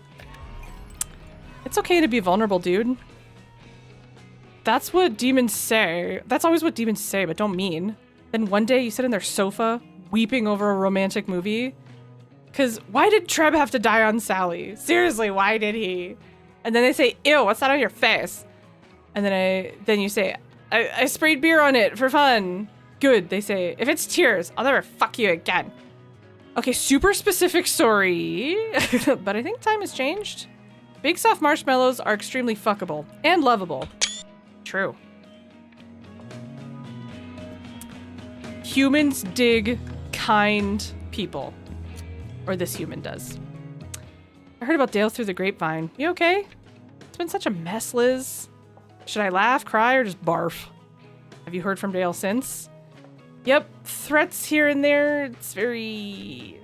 It's okay to be vulnerable, dude. That's what demons say. That's always what demons say, but don't mean. Then one day you sit on their sofa, weeping over a romantic movie. Because why did Treb have to die on Sally? Seriously, why did he? And then they say, ew, what's that on your face? And then you say, I sprayed beer on it for fun. Good, they say. If it's tears, I'll never fuck you again. Okay, super specific story. But I think time has changed. Big soft marshmallows are extremely fuckable and lovable. True. Humans dig kind people. Or this human does. I heard about Dale through the grapevine. You okay? It's been such a mess, Liz. Should I laugh, cry, or just barf? Have you heard from Dale since? Yep, threats here and there. It's very...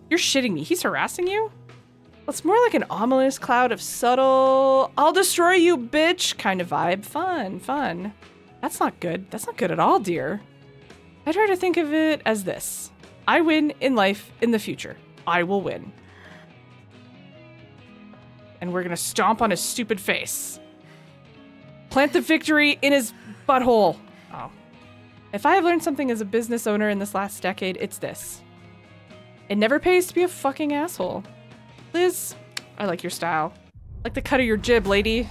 You're shitting me. He's harassing you? Well, it's more like an ominous cloud of subtle, I'll destroy you, bitch, kind of vibe. Fun. That's not good. That's not good at all, dear. I try to think of it as this. I win in life in the future. I will win. And we're gonna stomp on his stupid face. Plant the victory in his butthole. Oh. If I have learned something as a business owner in this last decade, it's this. It never pays to be a fucking asshole. Liz, I like your style. Like the cut of your jib, lady.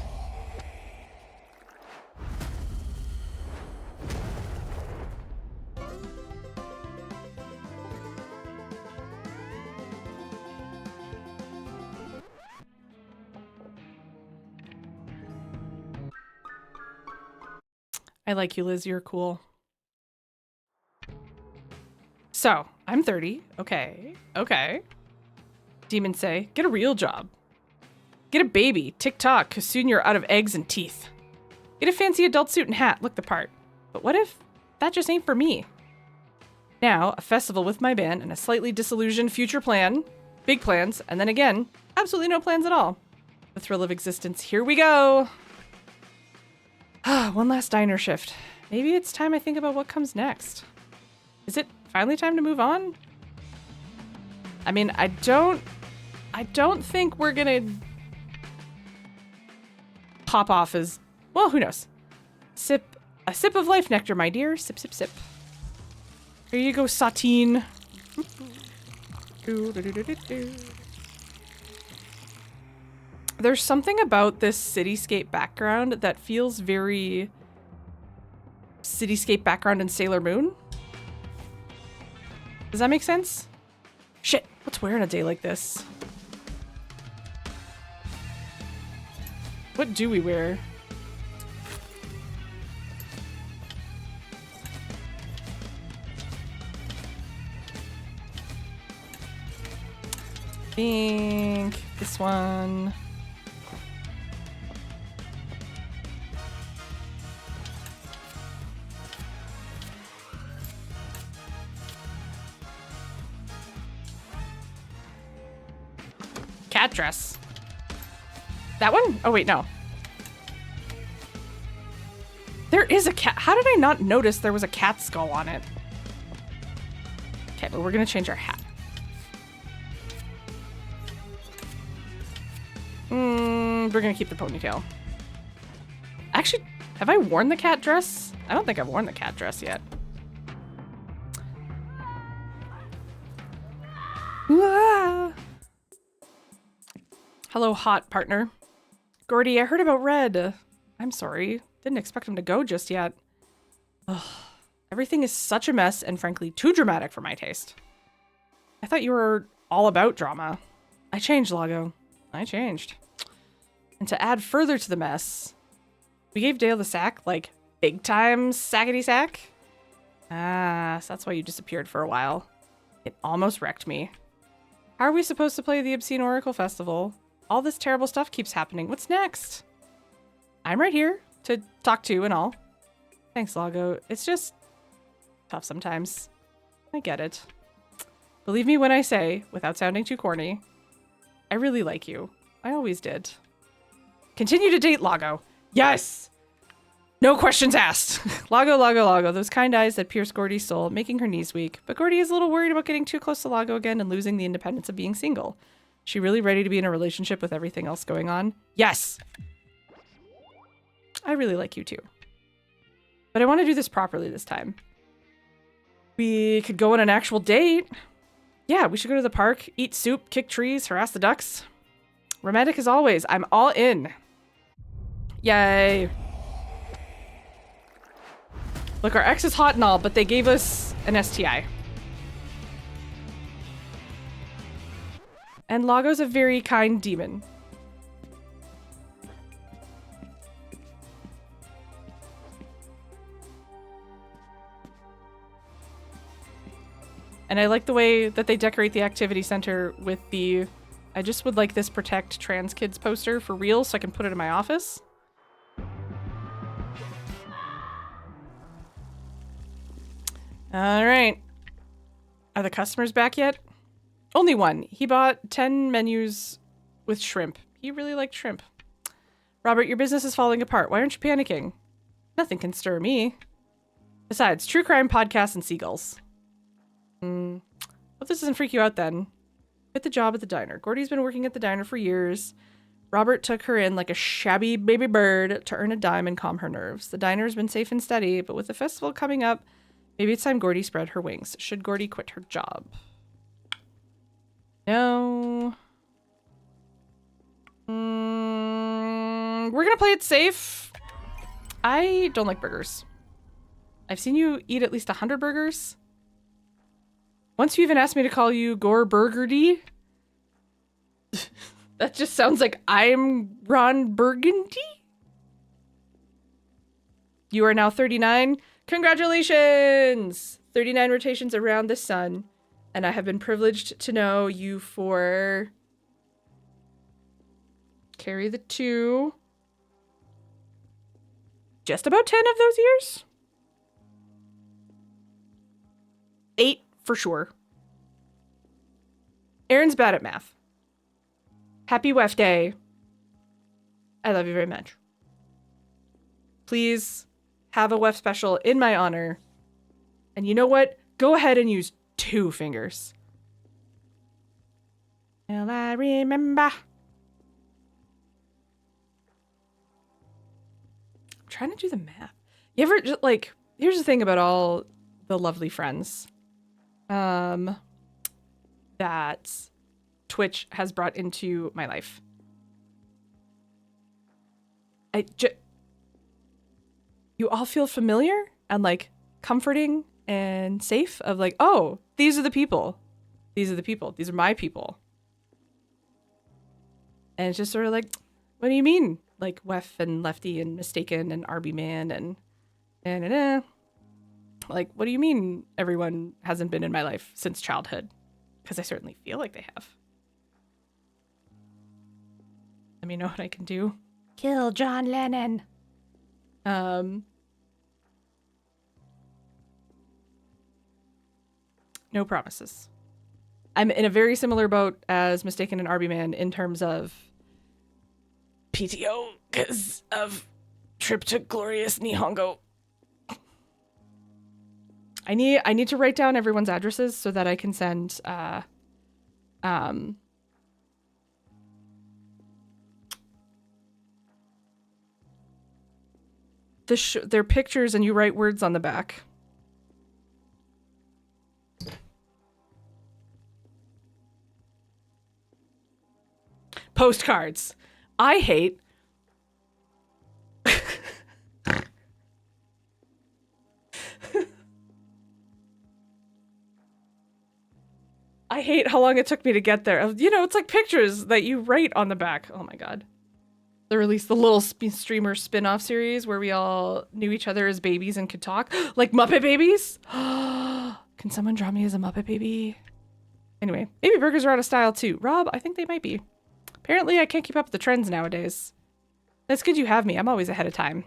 I like you, Liz. You're cool. So, I'm 30. Okay. Demons say, get a real job. Get a baby. Tick-tock, cause soon you're out of eggs and teeth. Get a fancy adult suit and hat. Look the part. But what if that just ain't for me? Now, a festival with my band and a slightly disillusioned future plan. Big plans. And then again, absolutely no plans at all. The thrill of existence. Here we go. One last diner shift. Maybe it's time I think about what comes next. Is it finally time to move on? I mean, I don't think we're gonna pop off as, well, who knows? A sip of life nectar, my dear. Sip, sip, sip. Here you go, Satine. There's something about this cityscape background that feels very cityscape background in Sailor Moon. Does that make sense? Shit, what's wearing a day like this? What do we wear? I think this one. Cat dress. That one? Oh, wait, no. There is a cat. How did I not notice there was a cat skull on it? Okay, but we're going to change our hat. We're going to keep the ponytail. Actually, have I worn the cat dress? I don't think I've worn the cat dress yet. Ah. Hello, hot partner. Gordy, I heard about Red. I'm sorry. Didn't expect him to go just yet. Ugh. Everything is such a mess and frankly too dramatic for my taste. I thought you were all about drama. I changed, Lago. I changed. And to add further to the mess, we gave Dale the sack, like big time sackety sack. Ah, so that's why you disappeared for a while. It almost wrecked me. How are we supposed to play the Obscene Oracle Festival? All this terrible stuff keeps happening. What's next? I'm right here to talk to and all. Thanks, Lago. It's just tough sometimes. I get it. Believe me when I say, without sounding too corny, I really like you. I always did. Continue to date, Lago. Yes! No questions asked. Lago, Lago, Lago. Those kind eyes that pierce Gordy's soul, making her knees weak. But Gordy is a little worried about getting too close to Lago again and losing the independence of being single. She really ready to be in a relationship with everything else going on? Yes! I really like you too. But I want to do this properly this time. We could go on an actual date. Yeah, we should go to the park, eat soup, kick trees, harass the ducks. Romantic as always. I'm all in. Yay. Look, our ex is hot and all, but they gave us an STI. And Lago's a very kind demon. And I like the way that they decorate the activity center with the I just would like this protect trans kids poster for real so I can put it in my office. All right. Are the customers back yet? Only one. He bought 10 menus with shrimp. He really liked shrimp. Robert, your business is falling apart. Why aren't you panicking? Nothing can stir me. Besides, true crime podcasts and seagulls. Well, this doesn't freak you out then. Quit the job at the diner. Gordy's been working at the diner for years. Robert took her in like a shabby baby bird to earn a dime and calm her nerves. The diner's been safe and steady, but with the festival coming up, maybe it's time Gordy spread her wings. Should Gordy quit her job? No. We're gonna play it safe. I don't like burgers. I've seen you eat at least 100 burgers. Once you even asked me to call you Gore Burgundy. That just sounds like I'm Ron Burgundy. You are now 39. Congratulations! 39 rotations around the sun. And I have been privileged to know you for... Carry the 2. Just about 10 of those years? 8 for sure. Aaron's bad at math. Happy WEF Day. I love you very much. Please have a WEF special in my honor. And you know what? Go ahead and use 2 fingers. Will I remember? I'm trying to do the math. You ever just like, here's the thing about all the lovely friends that Twitch has brought into my life. You all feel familiar and like comforting and safe of like, oh, these are the people. These are the people. These are my people. And it's just sort of like, what do you mean? Like Wef and Lefty and Mistaken and RB Man and like, what do you mean everyone hasn't been in my life since childhood? Because I certainly feel like they have. Let me know what I can do. Kill John Lennon. No promises. I'm in a very similar boat as Mistaken and RB Man in terms of PTO because of trip to glorious Nihongo. I need to write down everyone's addresses so that I can send their pictures and you write words on the back. Postcards. I hate I hate how long it took me to get there. You know, it's like pictures that you write on the back. Oh my god. They released the little streamer spin-off series where we all knew each other as babies and could talk. Like Muppet Babies? Can someone draw me as a Muppet Baby? Anyway, baby burgers are out of style too. Rob, I think they might be. Apparently I can't keep up with the trends nowadays. That's good you have me. I'm always ahead of time.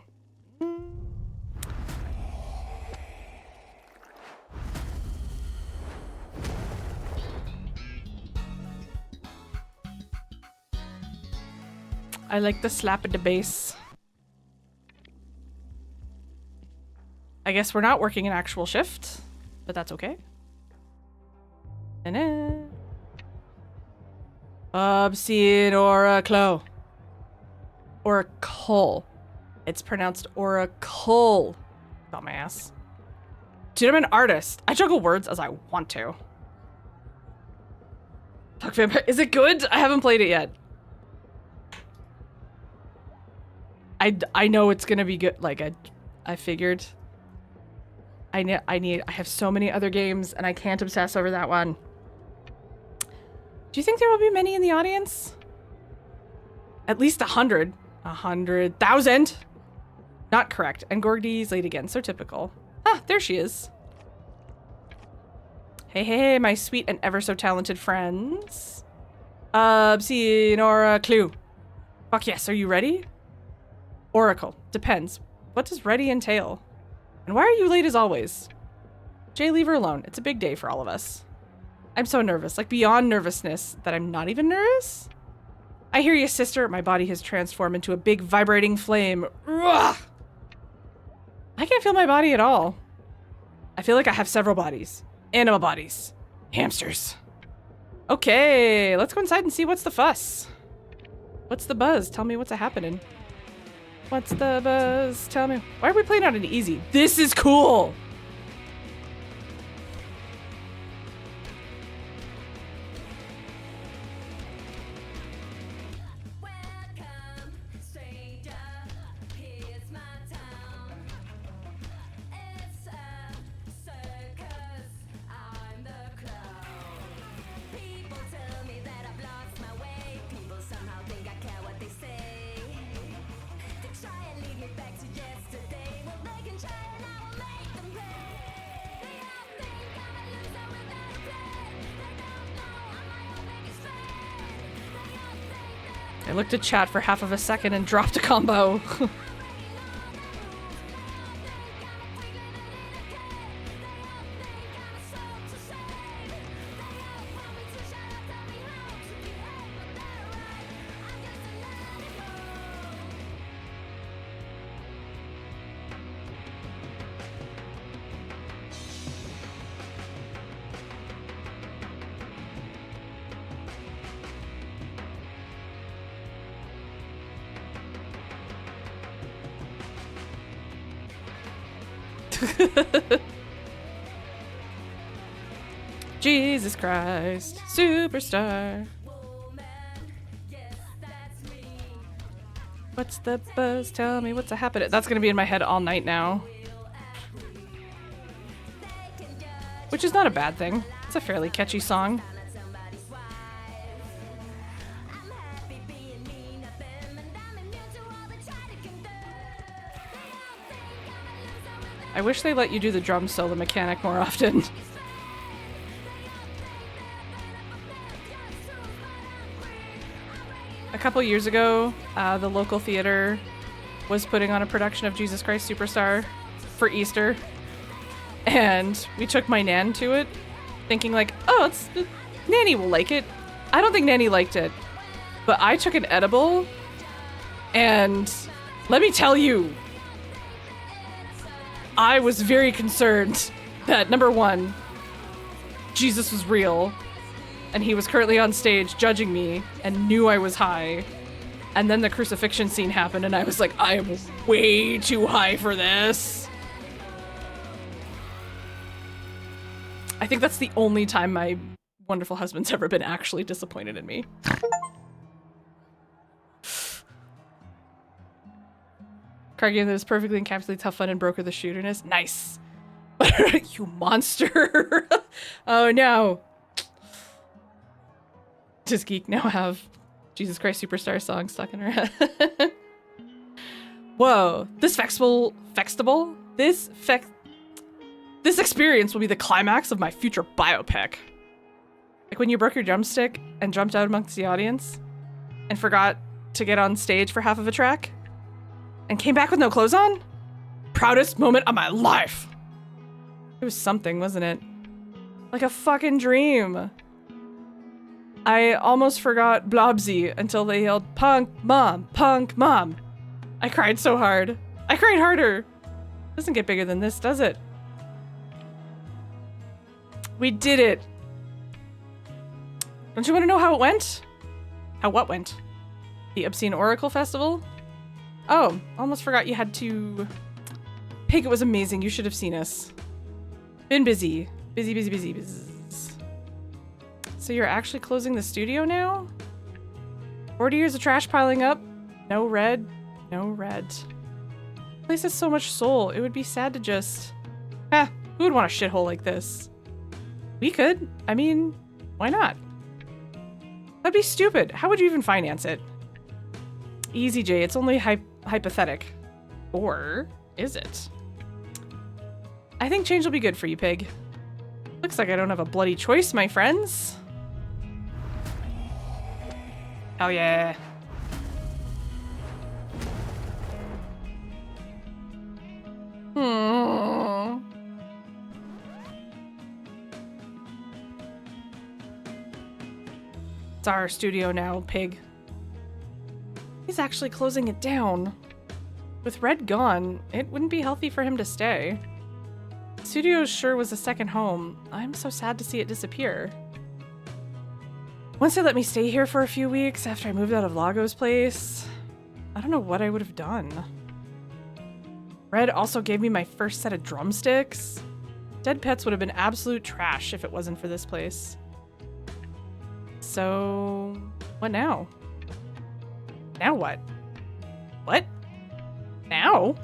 I like the slap at the base. I guess we're not working an actual shift, but that's okay. Obscene Oracle. Oracle. It's pronounced Oracle. Got my ass. Dude, I'm an artist. I juggle words as I want to. Fuck Vampire. Is it good? I haven't played it yet. I know it's gonna be good. Like I figured. I have so many other games and I can't obsess over that one. Do you think there will be many in the audience? At least 100. 100,000. Not correct. And Gorgdy's late again. So typical. Ah, there she is. Hey, hey, hey, my sweet and ever so talented friends. Obscene Oracle. Fuck yes, are you ready? Oracle. Depends. What does ready entail? And why are you late as always? Jay, leave her alone. It's a big day for all of us. I'm so nervous, like beyond nervousness that I'm not even nervous. I hear you, sister. My body has transformed into a big vibrating flame. Ugh! I can't feel my body at all. I feel like I have several bodies. Animal bodies. Hamsters. Okay, let's go inside and see what's the fuss. What's the buzz? Tell me what's happening. What's the buzz? Tell me. Why are we playing on an easy? This is cool. I looked at chat for half of a second and dropped a combo. Jesus Christ, superstar. What's the buzz? Tell me what's happening. That's gonna be in my head all night now. Which is not a bad thing. It's a fairly catchy song. I wish they let you do the drum solo mechanic more often. A couple years ago, the local theater was putting on a production of Jesus Christ Superstar for Easter. And we took my Nan to it, thinking like, oh, Nanny will like it. I don't think Nanny liked it. But I took an edible, and let me tell you, I was very concerned that, number one, Jesus was real, and he was currently on stage judging me and knew I was high. And then the crucifixion scene happened, and I was like, I am way too high for this. I think that's the only time my wonderful husband's ever been actually disappointed in me. Card game that is perfectly encapsulates how fun and broker the shooterness. Nice. You monster. Oh no. Does Geek now have Jesus Christ Superstar song stuck in her head? Whoa. This experience will be the climax of my future biopic. Like when you broke your drumstick and jumped out amongst the audience and forgot to get on stage for half of a track and came back with no clothes on? Proudest moment of my life. It was something, wasn't it? Like a fucking dream. I almost forgot Blobsy until they yelled, "Punk Mom, Punk Mom." I cried so hard. I cried harder. Doesn't get bigger than this, does it? We did it. Don't you want to know how it went? How what went? The Obscene Oracle Festival? Oh, almost forgot you had to... Pig, it was amazing. You should have seen us. Been busy. Busy. So you're actually closing the studio now? 40 years of trash piling up? No red. No red. The place has so much soul. It would be sad to just... who would want a shithole like this? We could. I mean, why not? That'd be stupid. How would you even finance it? Easy, Jay. It's only hypothetic. Or is it? I think change will be good for you, Pig. Looks like I don't have a bloody choice, my friends. Hell yeah. It's our studio now, Pig. He's actually closing it down. With Red gone, it wouldn't be healthy for him to stay. The studio sure was a second home. I'm so sad to see it disappear. Once they let me stay here for a few weeks after I moved out of Lago's place, I don't know what I would have done. Red also gave me my first set of drumsticks. Dead Pets would have been absolute trash if it wasn't for this place. So, what now? Now what? What? Now?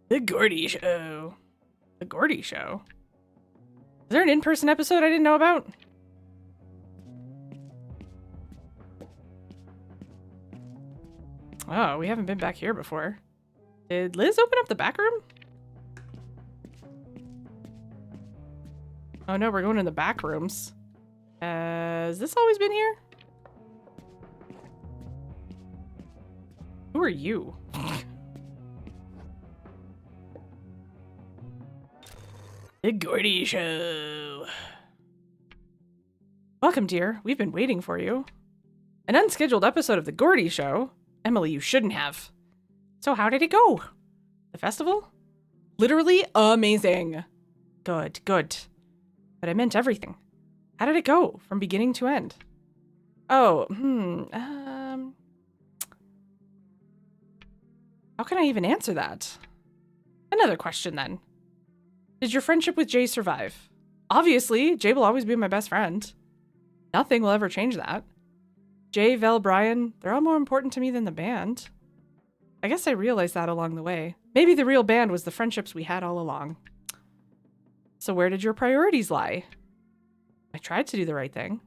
The Gordy Show. The Gordy Show? Is there an in-person episode I didn't know about? Oh, we haven't been back here before. Did Liz open up the back room? Oh no, we're going in the back rooms. Has this always been here? Who are you? The Gordy Show. Welcome, dear. We've been waiting for you. An unscheduled episode of The Gordy Show? Emily, you shouldn't have. So how did it go? The festival? Literally amazing. Good. But I meant everything. How did it go from beginning to end? Oh, how can I even answer that? Another question then. Did your friendship with Jay survive? Obviously, Jay will always be my best friend. Nothing will ever change that. Jay, Vel, Brian, they're all more important to me than the band. I guess I realized that along the way. Maybe the real band was the friendships we had all along. So where did your priorities lie? I tried to do the right thing.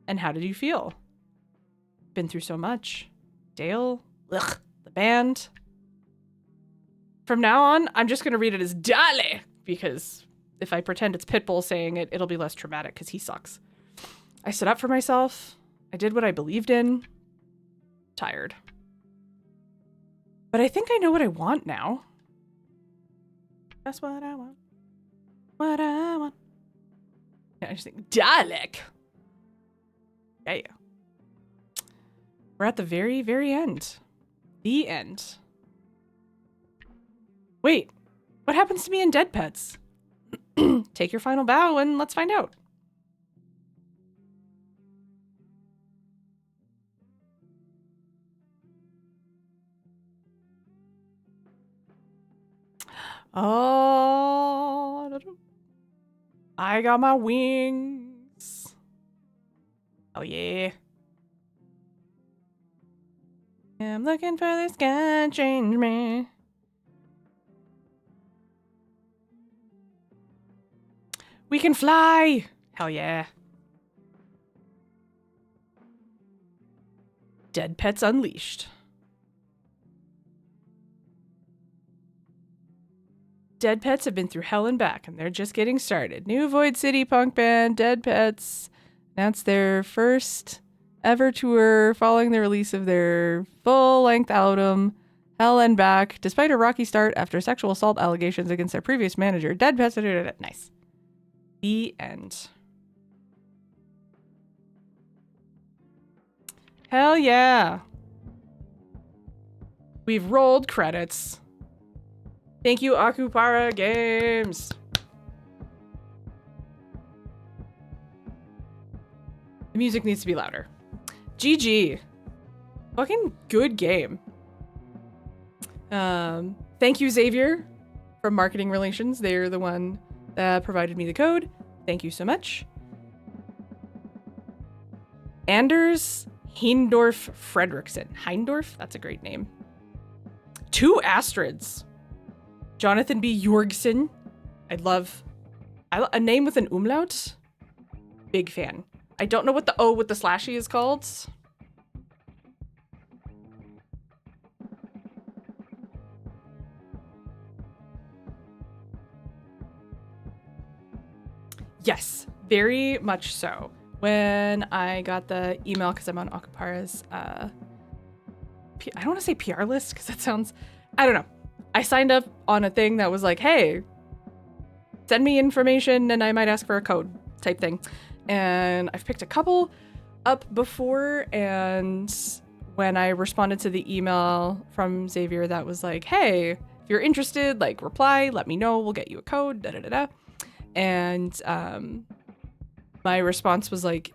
And how did you feel? Been through so much. Dale, ugh, the band. From now on, I'm just going to read it as Dale, because if I pretend it's Pitbull saying it, it'll be less traumatic because he sucks. I stood up for myself. I did what I believed in. Tired. But I think I know what I want now. That's what I want. What I want. Yeah, I just think, Dalek. Yeah. We're at the very, very end. The end. Wait, what happens to me in Dead Pets? Take your final bow and let's find out. Oh, I got my wings. Oh yeah. I'm looking for this guy, change me. We can fly! Hell yeah. Dead Pets Unleashed. Dead Pets have been through hell and back, and they're just getting started. New Void City punk band, Dead Pets, announced their first ever tour following the release of their full-length album, Hell and Back, despite a rocky start after sexual assault allegations against their previous manager. Dead Pets, nice. The end. Hell yeah. We've rolled credits. Thank you, Akupara Games. The music needs to be louder. GG. Fucking good game. Thank you, Xavier, from Marketing Relations. They're the one that provided me the code. Thank you so much. Anders Heindorf Fredrickson. Heindorf? That's a great name. 2 Astrids. Jonathan B. Jorgsen. I love a name with an umlaut. Big fan. I don't know what the O with the slashy is called. Yes, very much so. When I got the email, because I'm on Akupara's, I don't want to say PR list, because that sounds, I don't know. I signed up on a thing that was like, hey, send me information and I might ask for a code type thing. And I've picked a couple up before, and when I responded to the email from Xavier that was like, hey, if you're interested, like, reply, let me know, we'll get you a code, da-da-da-da. And my response was like,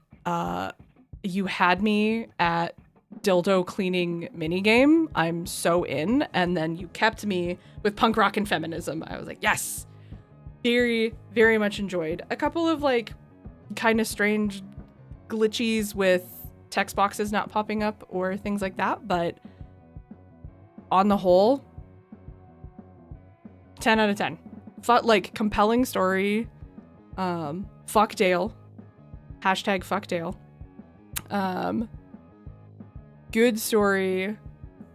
you had me at dildo cleaning minigame. I'm so in. And then you kept me with punk rock and feminism. I was like, yes. Very, very much enjoyed. A couple of like kind of strange glitchies with text boxes not popping up or things like that. But on the whole, 10 out of 10. Like compelling story. Fuck Dale. Hashtag fuck Dale. Good story.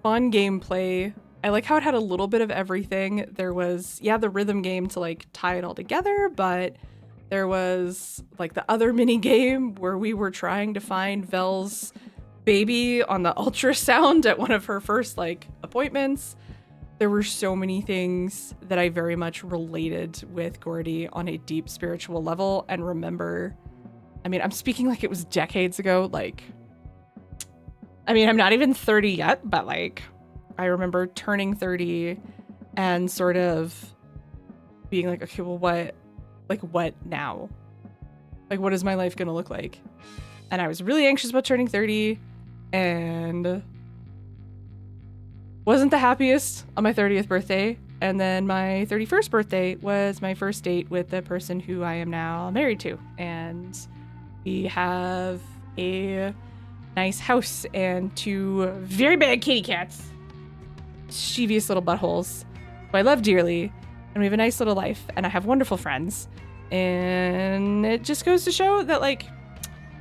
Fun gameplay. I like how it had a little bit of everything. There was, yeah, the rhythm game to like tie it all together, but there was like the other mini game where we were trying to find Vel's baby on the ultrasound at one of her first like appointments. There were so many things that I very much related with Gordy on a deep spiritual level and remember. I mean, I'm speaking like it was decades ago. Like, I mean, I'm not even 30 yet, but like, I remember turning 30 and sort of being like, okay, well, what now? Like, what is my life going to look like? and I was really anxious about turning 30 and wasn't the happiest on my 30th birthday. And then my 31st birthday was my first date with the person who I am now married to. And we have a nice house and 2 very bad kitty cats. Mischievous little buttholes who I love dearly. And we have a nice little life. And I have wonderful friends. And it just goes to show that, like,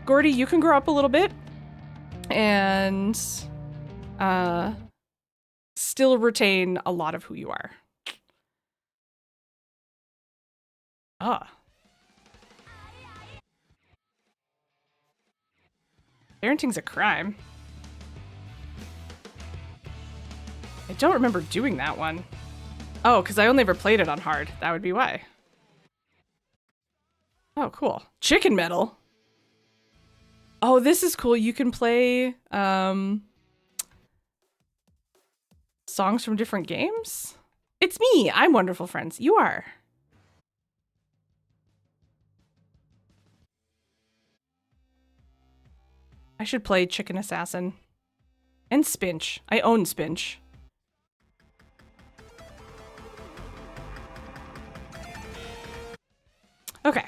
Gordy, you can grow up a little bit and still retain a lot of who you are. Parenting's a crime. I don't remember doing that one. Oh, because I only ever played it on hard. That would be why. Oh, cool. Chicken Metal. Oh, this is cool. You can play songs from different games? It's me. I'm Wonderful Friends. You are. I should play Chicken Assassin. And Spinch. I own Spinch. Okay.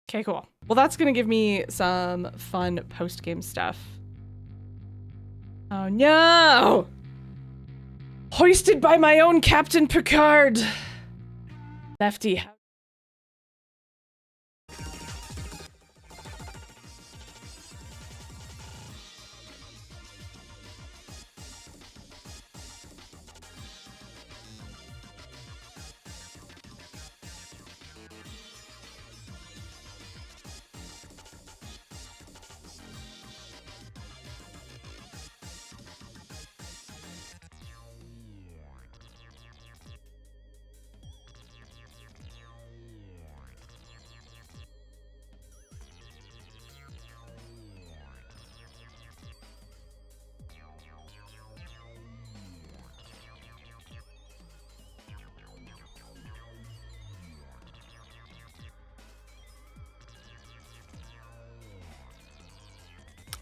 Okay, cool. Well, that's gonna give me some fun post-game stuff. Oh no! Hoisted by my own Captain Picard! Lefty.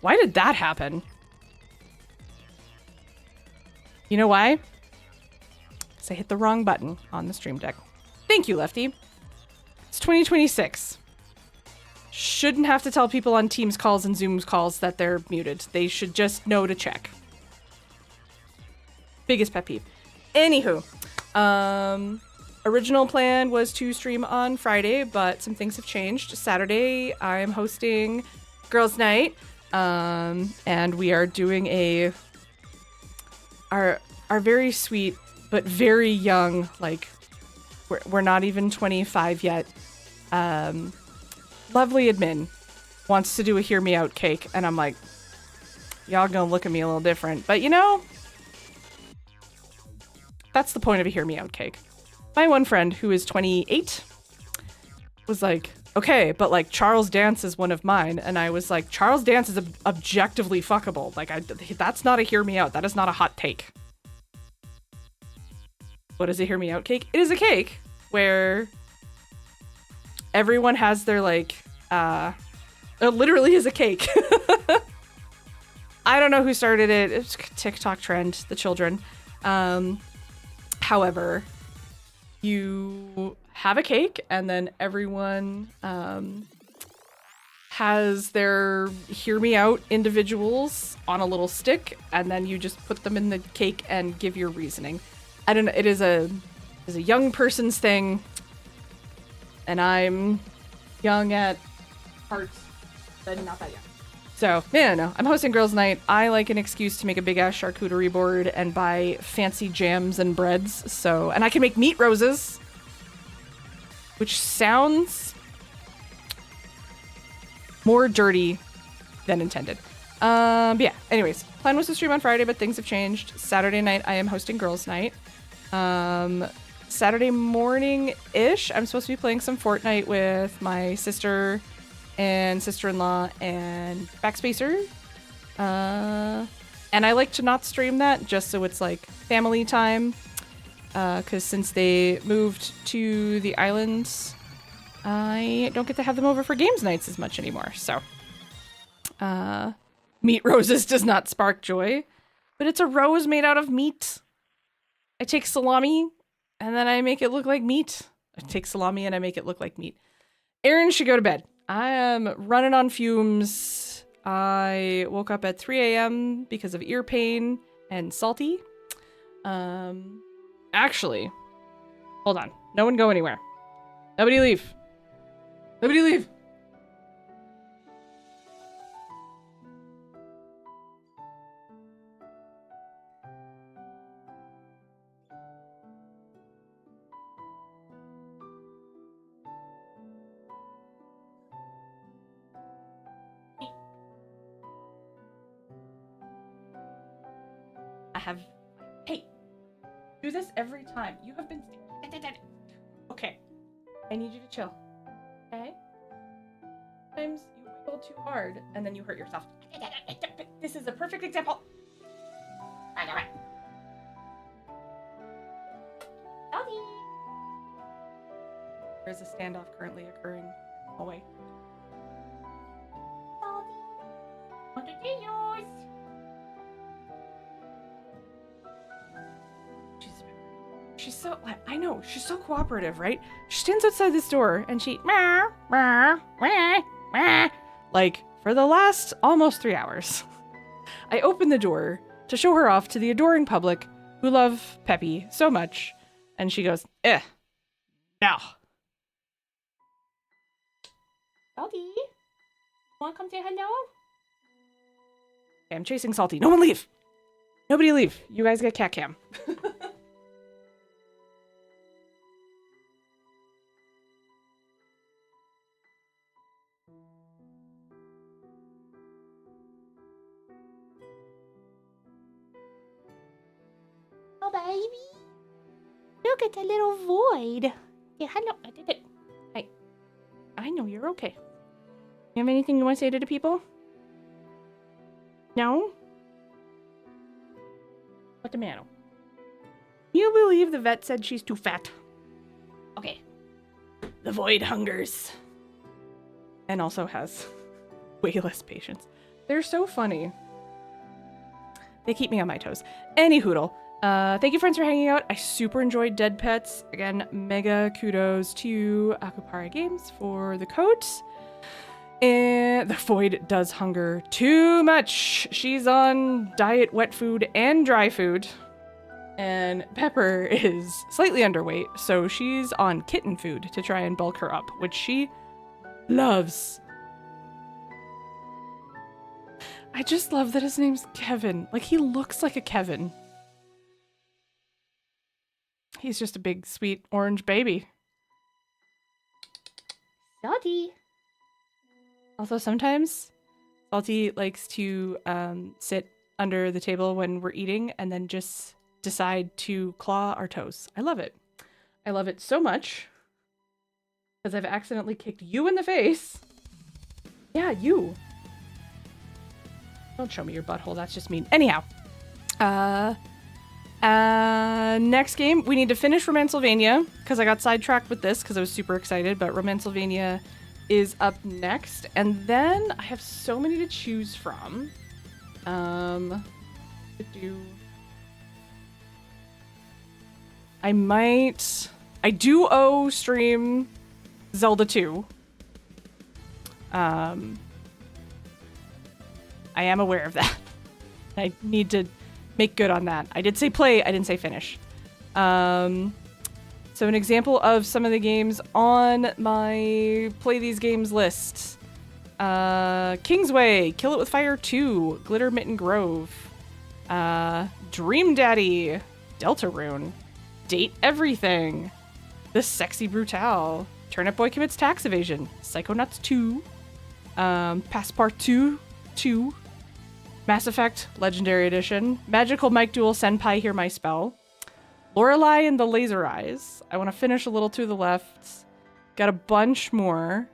Why did that happen? You know why? Because I hit the wrong button on the stream deck. Thank you, Lefty. It's 2026. Shouldn't have to tell people on Teams calls and Zooms calls that they're muted. They should just know to check. Biggest pet peeve. Anywho, original plan was to stream on Friday, but some things have changed. Saturday, I'm hosting Girls' Night. And we are doing our very sweet but very young, like we're not even 25 yet. Lovely admin wants to do a hear me out cake, and I'm like, y'all gonna look at me a little different, but you know, that's the point of a hear me out cake. My one friend who is 28 was like, okay, but like Charles Dance is one of mine. And I was like, Charles Dance is objectively fuckable. Like, that's not a hear me out. That is not a hot take. What is a hear me out cake? It is a cake where everyone has their like, it literally is a cake. I don't know who started it. It's a TikTok trend, the children. However, you have a cake, and then everyone has their hear me out individuals on a little stick, and then you just put them in the cake and give your reasoning. I don't know, it is a young person's thing, and I'm young at heart, but not that young. So, yeah, no, I'm hosting Girls' Night. I like an excuse to make a big-ass charcuterie board and buy fancy jams and breads, so, and I can make meat roses, which sounds more dirty than intended. But yeah, anyways, plan was to stream on Friday, but things have changed. Saturday night, I am hosting Girls' Night. Saturday morning-ish, I'm supposed to be playing some Fortnite with my sister and sister-in-law and Backspacer. And I like to not stream that just so it's like family time. because since they moved to the islands, I don't get to have them over for games nights as much anymore. So, meat roses does not spark joy, but it's a rose made out of meat. I take salami and then I make it look like meat. I take salami and I make it look like meat. Aaron should go to bed. I am running on fumes. I woke up at 3 a.m. because of ear pain and salty. Actually, hold on. No one go anywhere. Nobody leave. Nobody leave. Hey, do this every time. You have been. Okay. I need you to chill. Okay? Sometimes you wiggle too hard and then you hurt yourself. This is a perfect example. I know it. There's a standoff currently occurring. Oh, wait. What did you use? She's so, I know, she's so cooperative, right? She stands outside this door and she, like, for the last almost 3 hours. I open the door to show her off to the adoring public who love Peppy so much. And she goes, no. Salty, wanna come say hello? Okay, I'm chasing Salty. No one leave. Nobody leave. You guys get cat cam. Oh, baby. Look at the little void. Yeah, hello. I did it. I know you're okay. You have anything you want to say to the people? No? What the matter? You believe the vet said she's too fat? Okay. The void hungers. And also has way less patience. They're so funny. They keep me on my toes. Any hoodle. Thank you, friends, for hanging out. I super enjoyed Dead Pets. Again, mega kudos to Akupara Games for the codes. And the Void does hunger too much. She's on diet wet food and dry food. And Pepper is slightly underweight, so she's on kitten food to try and bulk her up, which she loves. I just love that his name's Kevin. Like, he looks like a Kevin. He's just a big, sweet, orange baby. Salty. Also, sometimes Salty likes to sit under the table when we're eating and then just decide to claw our toes. I love it. I love it so much. Because I've accidentally kicked you in the face. Yeah, you. Don't show me your butthole. That's just mean. Anyhow. Next game, we need to finish Romancylvania, because I got sidetracked with this because I was super excited, but Romancylvania is up next, and then I have so many to choose from. I do owe stream Zelda 2. I am aware of that. I need to make good on that. I did say play, I didn't say finish. So an example of some of the games on my play these games list. Kingsway, Kill It With Fire 2, Glitter Mitten Grove, Dream Daddy, Deltarune, Date Everything, The Sexy Brutale, Turnip Boy Commits Tax Evasion, Psychonauts 2, Passepartout 2, Mass Effect Legendary Edition, Magical Mike Duel Senpai Hear My Spell, Lorelei and the Laser Eyes. I want to finish a little to the left. Got a bunch more.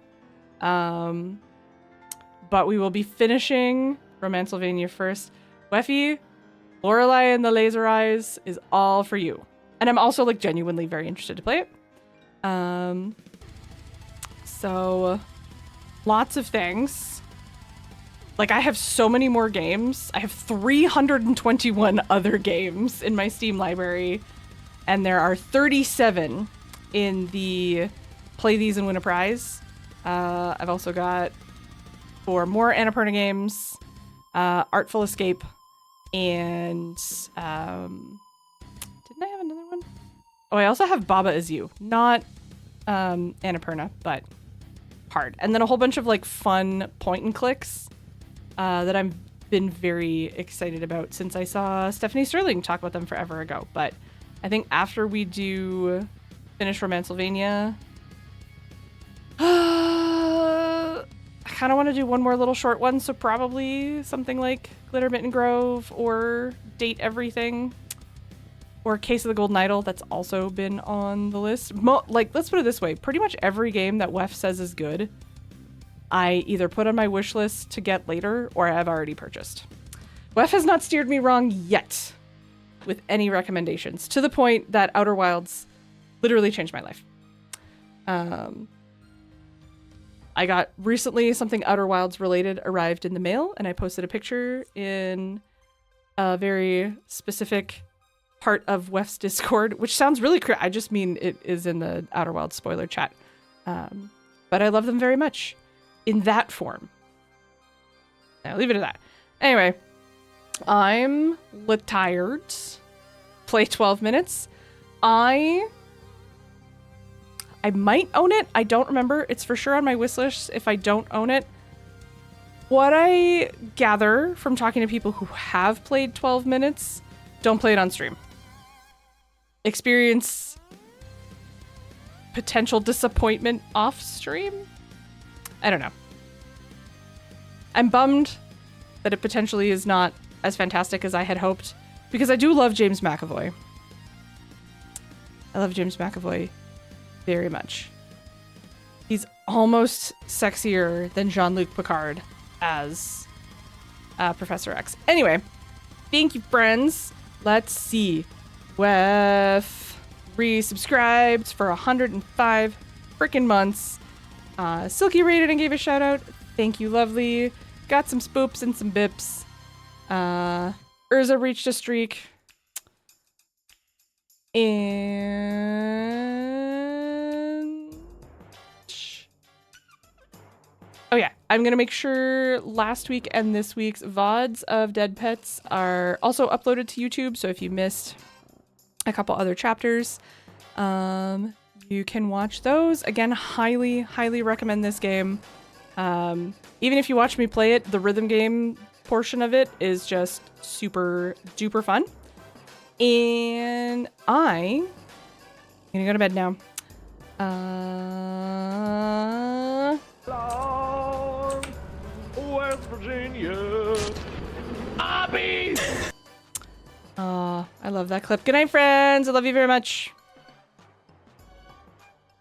But we will be finishing Romancylvania first. Weffy, Lorelei and the Laser Eyes is all for you. And I'm also like genuinely very interested to play it. So lots of things. Like I have so many more games. I have 321 other games in my Steam library, and there are 37 in the Play These and Win a Prize. I've also got 4 more Annapurna games, Artful Escape, and didn't I have another one? Oh, I also have Baba Is You. Not Annapurna, but hard. And then a whole bunch of like fun point and clicks that I've been very excited about since I saw Stephanie Sterling talk about them forever ago. But I think after we do finish Romancylvania, I kind of want to do one more little short one. So probably something like Glitter Mitten Grove or Date Everything. Or Case of the Golden Idol, that's also been on the list. Like, let's put it this way. Pretty much every game that WEF says is good, I either put on my wish list to get later, or I have already purchased. WEF has not steered me wrong yet with any recommendations, to the point that Outer Wilds literally changed my life. I got recently something Outer Wilds related arrived in the mail, and I posted a picture in a very specific part of WEF's Discord, which sounds really I just mean it is in the Outer Wilds spoiler chat. But I love them very much in that form. I'll leave it at that. Anyway, I'm tired. Play 12 minutes. I might own it. I don't remember. It's for sure on my wish list if I don't own it. What I gather from talking to people who have played 12 minutes, don't play it on stream. Experience potential disappointment off stream? I don't know. I'm bummed that it potentially is not as fantastic as I had hoped, because I do love James McAvoy. I love James McAvoy very much. He's almost sexier than Jean-Luc Picard as Professor X. Anyway, thank you, friends. Let's see. WEF resubscribed for 105 freaking months. Silky rated and gave a shout out. Thank you, lovely. Got some spoops and some bips. Urza reached a streak. And oh yeah, I'm gonna make sure last week and this week's VODs of Dead Pets are also uploaded to YouTube. So if you missed a couple other chapters, you can watch those. Again, highly, highly recommend this game. Even if you watch me play it, the rhythm game portion of it is just super duper fun. And I'm gonna go to bed now. West Virginia. Abby! I love that clip. Good night, friends. I love you very much.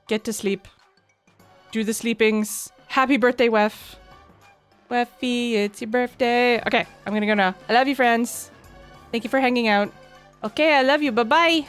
Get to sleep. Do the sleepings. Happy birthday, WEF. WEFy, it's your birthday. Okay, I'm gonna go now. I love you, friends. Thank you for hanging out. Okay, I love you. Bye-bye.